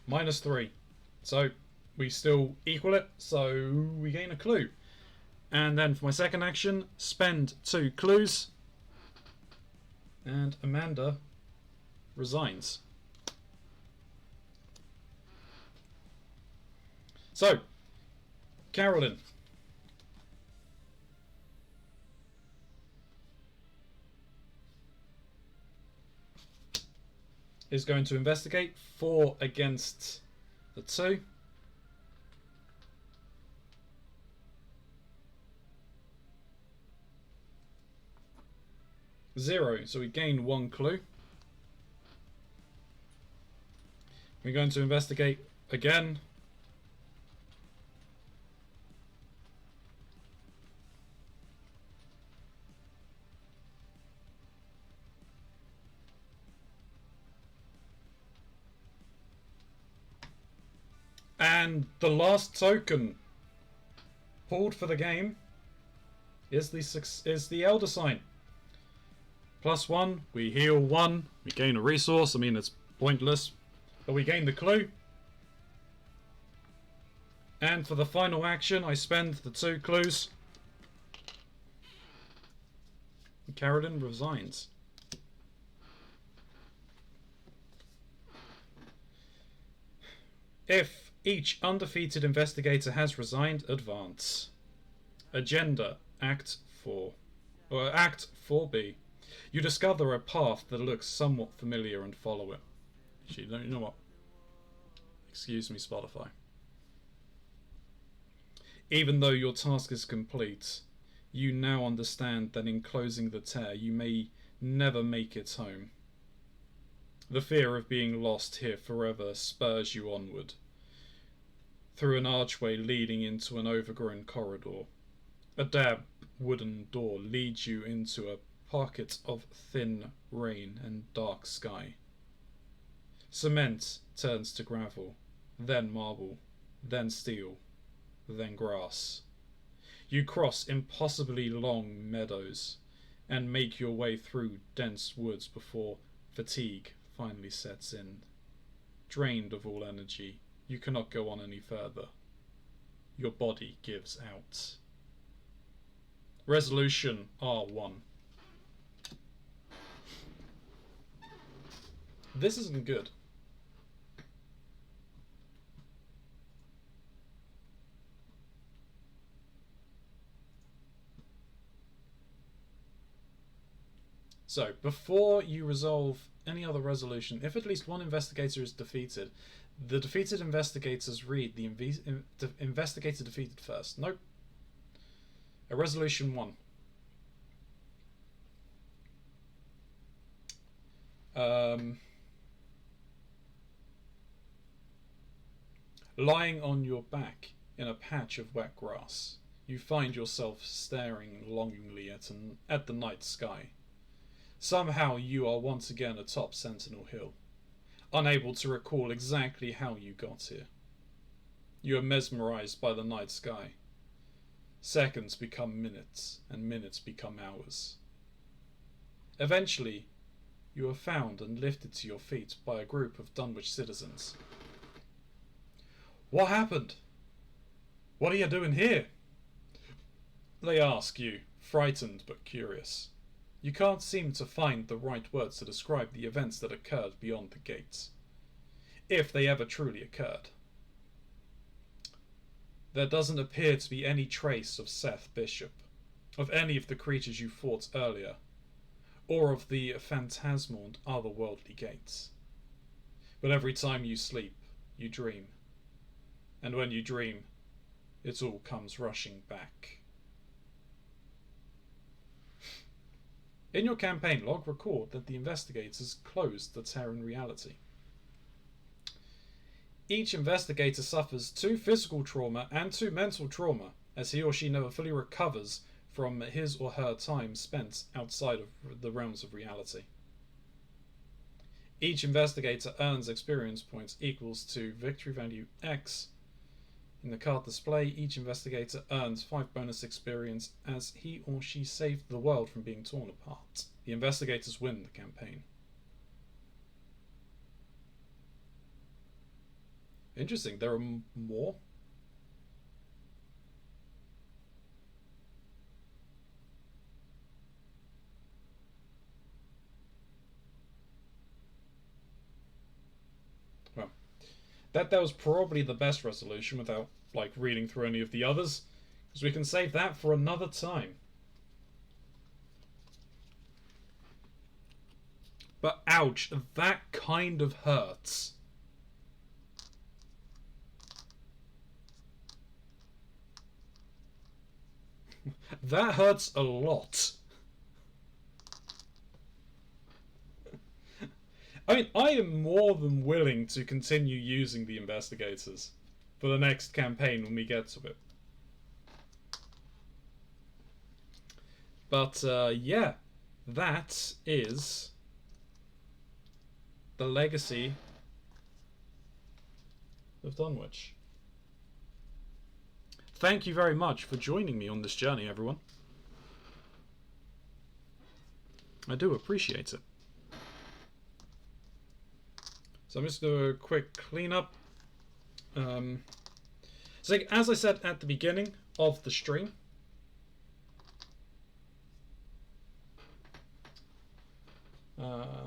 -3. So we still equal it, so we gain a clue. And then for my second action, spend 2 clues. And Amanda resigns. So, Carolyn. Is going to investigate 4 against the 2. Zero, so we gain 1 clue. We're going to investigate again. And the last token pulled for the game is the Elder Sign. +1, we heal 1, we gain a resource. I mean, it's pointless, but we gain the clue. And for the final action, I spend the 2 clues. Carolyn resigns. If each undefeated investigator has resigned, advance. Agenda, Act 4. Or Act 4B. You discover a path that looks somewhat familiar and follow it. Actually, you know what? Excuse me, Spotify. Even though your task is complete, you now understand that in closing the tear, you may never make it home. The fear of being lost here forever spurs you onward. Through an archway leading into an overgrown corridor, a damp wooden door leads you into a pocket of thin rain and dark sky. Cement turns to gravel, then marble, then steel, then grass. You cross impossibly long meadows and make your way through dense woods before fatigue finally sets in. Drained of all energy, you cannot go on any further. your body gives out. Resolution R1. This isn't good. So, before you resolve any other resolution, if at least one investigator is defeated, the defeated investigators read the investigator defeated first. Nope. A resolution 1. Lying on your back in a patch of wet grass, you find yourself staring longingly at the night sky. Somehow you are once again atop Sentinel Hill, unable to recall exactly how you got here. You are mesmerized by the night sky. Seconds become minutes, and minutes become hours. Eventually, you are found and lifted to your feet by a group of Dunwich citizens. What happened? What are you doing here? They ask you, frightened but curious. You can't seem to find the right words to describe the events that occurred beyond the gates, if they ever truly occurred. There doesn't appear to be any trace of Seth Bishop, of any of the creatures you fought earlier, or of the phantasmal and otherworldly gates. But every time you sleep, you dream. And when you dream, it all comes rushing back. In your campaign log, record that the investigators closed the Terran reality. Each investigator suffers 2 physical trauma and 2 mental trauma, as he or she never fully recovers from his or her time spent outside of the realms of reality. Each investigator earns experience points equals to victory value X. In the card display, each investigator earns 5 bonus experience as he or she saved the world from being torn apart. The investigators win the campaign. Interesting, there are more? Well, that was probably the best resolution without reading through any of the others, because we can save that for another time. But ouch, that kind of hurts. That hurts a lot. I mean, I am more than willing to continue using the investigators for the next campaign when we get to it. But, yeah, that is the legacy of Dunwich. Thank you very much for joining me on this journey, everyone. I do appreciate it. So I'm just going to do a quick cleanup. So as I said at the beginning of the stream,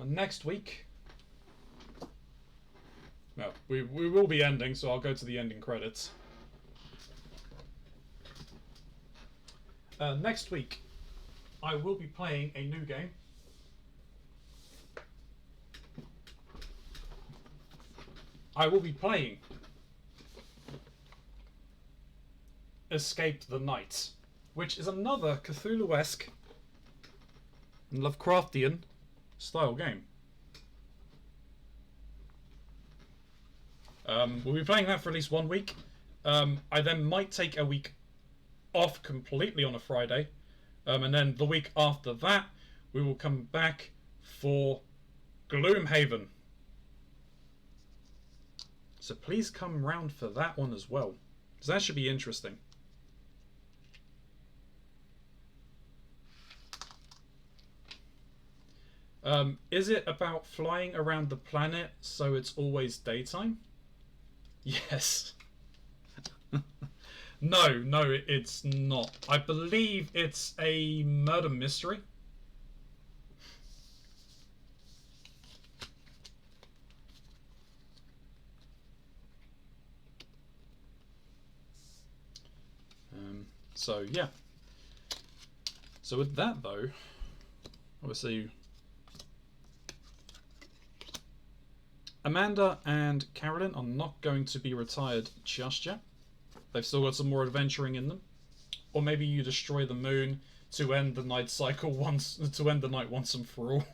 next week, well, we will be ending, so I'll go to the ending credits. Next week, I will be playing a new game. I will be playing Escape the Night, which is another Cthulhu-esque and Lovecraftian style game. We'll be playing that for at least 1 week. I then might take a week off completely on a Friday, and then the week after that we will come back for Gloomhaven. So please come round for that one as well, because that should be interesting. Is it about flying around the planet so it's always daytime? Yes. No, it's not. I believe it's a murder mystery. So yeah. So with that though, obviously Amanda and Carolyn are not going to be retired just yet. They've still got some more adventuring in them. Or maybe you destroy the moon to end the night cycle once, to end the night once and for all.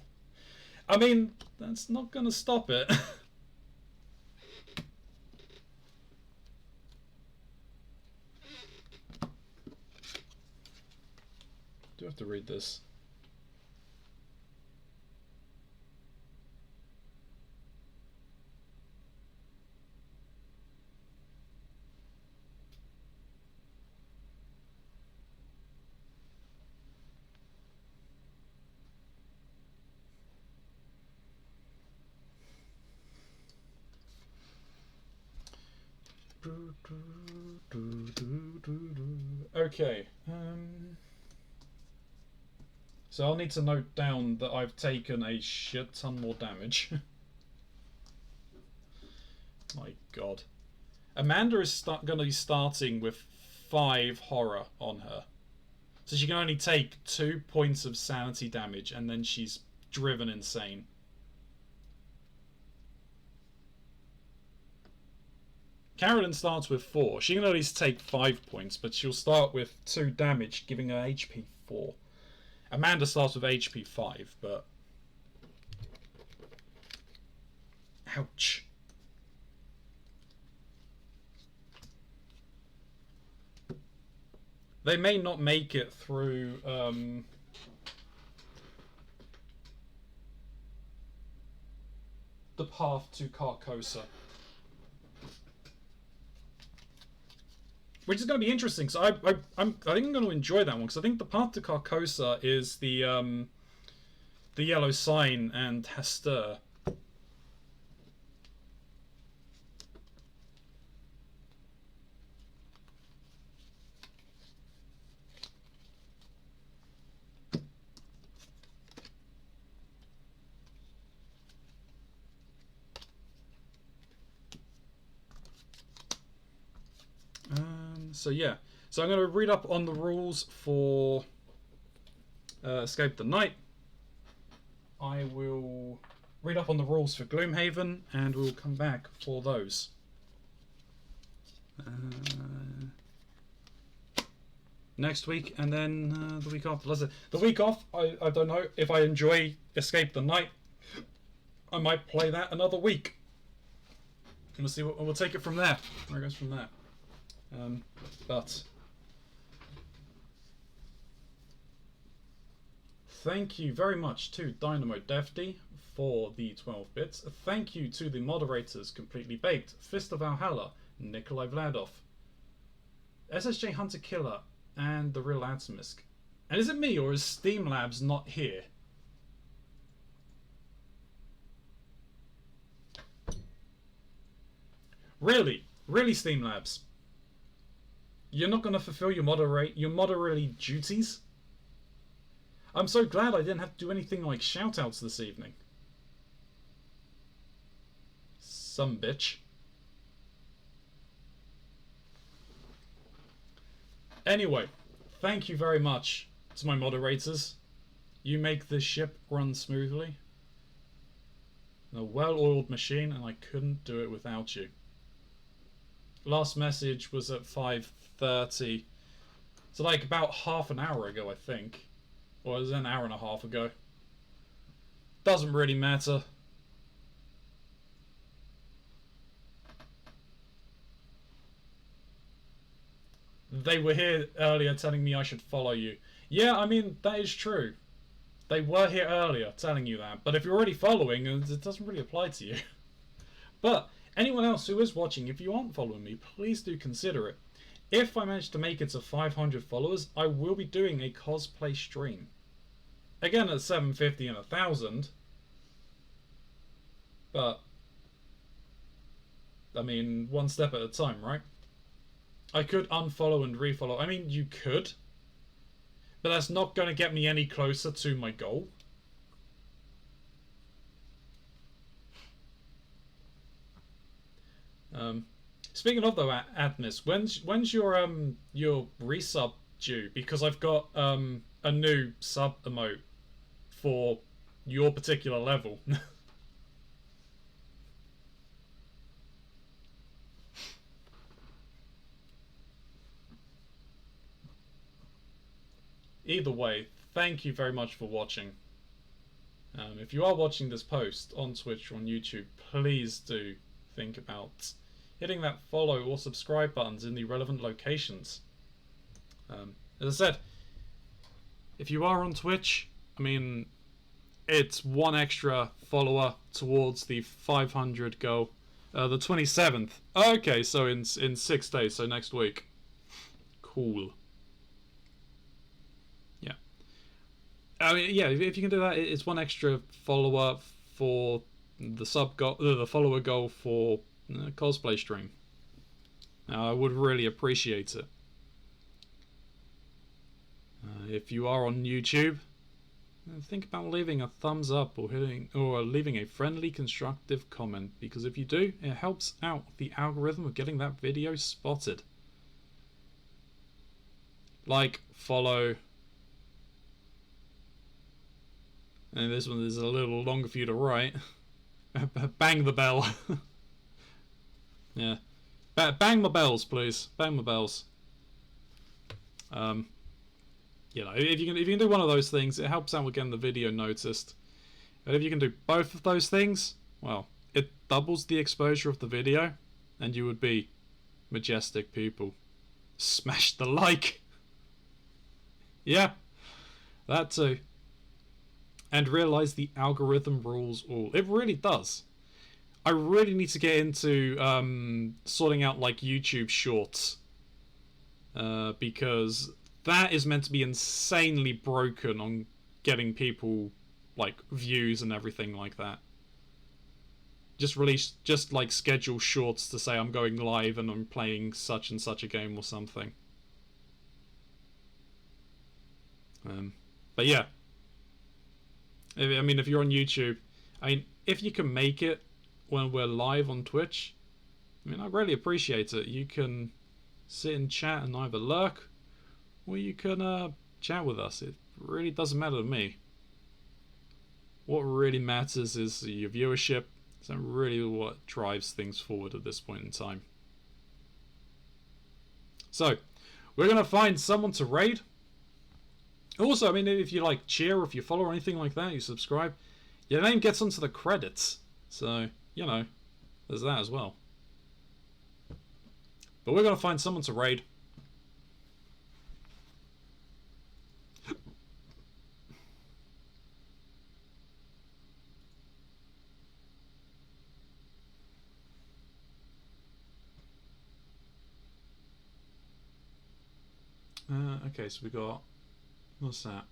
I mean, that's not going to stop it. Do have to read this. Okay. So I'll need to note down that I've taken a shit ton more damage. My god. Amanda is going to be starting with 5 horror on her. So she can only take 2 points of sanity damage and then she's driven insane. Carolyn starts with 4. She can at least take 5 points, but she'll start with 2 damage, giving her HP 4. Amanda starts with HP 5, but... ouch. They may not make it through... the path to Carcosa. Which is going to be interesting, so I think I'm going to enjoy that one, because I think the path to Carcosa is the yellow sign and Hester. So yeah, so I'm going to read up on the rules for Escape the Night. I will read up on the rules for Gloomhaven, and we'll come back for those. Next week, and then the week after. Listen, the week off, I don't know if I enjoy Escape the Night. I might play that another week. And we'll see what we'll take it from there. Where it goes from there. But thank you very much to Dynamo Defty for the 12 bits. Thank you to the moderators Completely Baked, Fist of Valhalla, Nikolai Vladov, SSJ Hunter Killer, and The Real Adsmisk. And is it me, or is Steam Labs not here? Really? Really, Steam Labs? You're not going to fulfill your moderately duties? I'm so glad I didn't have to do anything like shoutouts this evening. Some bitch. Anyway, thank you very much to my moderators. You make this ship run smoothly. A well-oiled machine, and I couldn't do it without you. Last message was at 5:30. So like about half an hour ago, I think. Or it was an hour and a half ago. Doesn't really matter. They were here earlier telling me I should follow you. Yeah, I mean, that is true. They were here earlier telling you that. But if you're already following, it doesn't really apply to you. But anyone else who is watching, if you aren't following me, please do consider it. If I manage to make it to 500 followers, I will be doing a cosplay stream. Again at 750 and 1,000. But, I mean, one step at a time, right? I could unfollow and refollow. I mean, you could, but that's not going to get me any closer to my goal. Speaking of though, Admis, when's your resub due? Because I've got a new sub emote for your particular level. Either way, thank you very much for watching. If you are watching this post on Twitch or on YouTube, please do think about hitting that follow or subscribe buttons in the relevant locations. As I said, if you are on Twitch, I mean, it's one extra follower towards the 500 goal. The 27th. Okay, so in 6 days, so next week. Cool. Yeah. I mean, yeah, if you can do that, it's one extra follower for the the follower goal for cosplay stream. I would really appreciate it. If you are on YouTube, think about leaving a thumbs up or leaving a friendly, constructive comment, because if you do, it helps out the algorithm of getting that video spotted. Like, follow, and this one is a little longer for you to write. Bang the bell. Yeah, bang my bells, please. Bang my bells. You know, if you can do one of those things, it helps out with getting the video noticed. But if you can do both of those things, well, it doubles the exposure of the video, and you would be majestic people. Smash the like. Yeah, that too. And realize the algorithm rules all. It really does. I really need to get into sorting out like YouTube shorts, because that is meant to be insanely broken on getting people like views and everything like that. Just like schedule shorts to say I'm going live and I'm playing such and such a game or something. But yeah, I mean, if you're on YouTube, I mean, if you can make it when we're live on Twitch, I mean, I really appreciate it. You can sit and chat and either lurk, or you can chat with us. It really doesn't matter to me. What really matters is your viewership. It's really what drives things forward at this point in time. So, we're going to find someone to raid. Also, I mean, if you like cheer, or if you follow or anything like that, you subscribe, your name gets onto the credits. So, you know, there's that as well. But we're going to find someone to raid. Okay, so we got... What's that?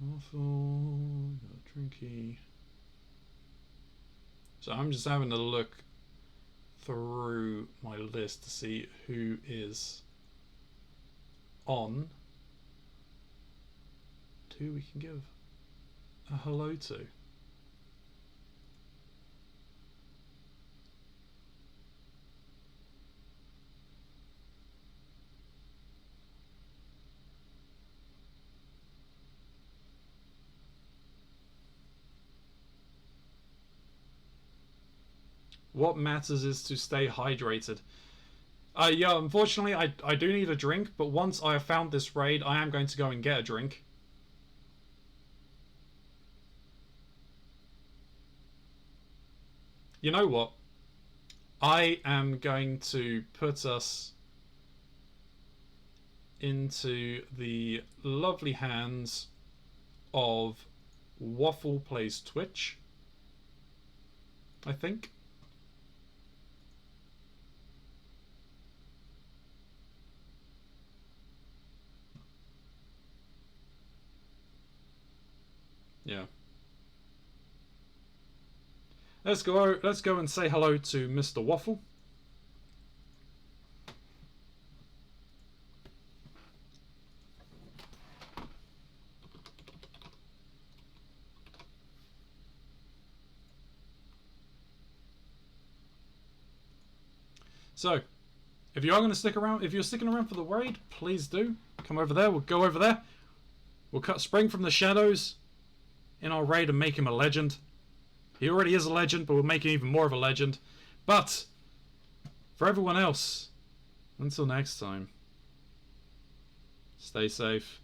Waffle, got drinky. So I'm just having a look through my list to see who is on. Who we can give a hello to. What matters is to stay hydrated. Yeah, unfortunately, I do need a drink, but once I have found this raid, I am going to go and get a drink. You know what? I am going to put us into the lovely hands of Waffle Plays Twitch, I think. Yeah. Let's go and say hello to Mr. Waffle. So, if you are going to stick around, if you're sticking around for the raid, please do. Come over there, we'll go over there. We'll cut Spring from the shadows in our raid and make him a legend. He already is a legend, but we'll make him even more of a legend. But, for everyone else, until next time, stay safe.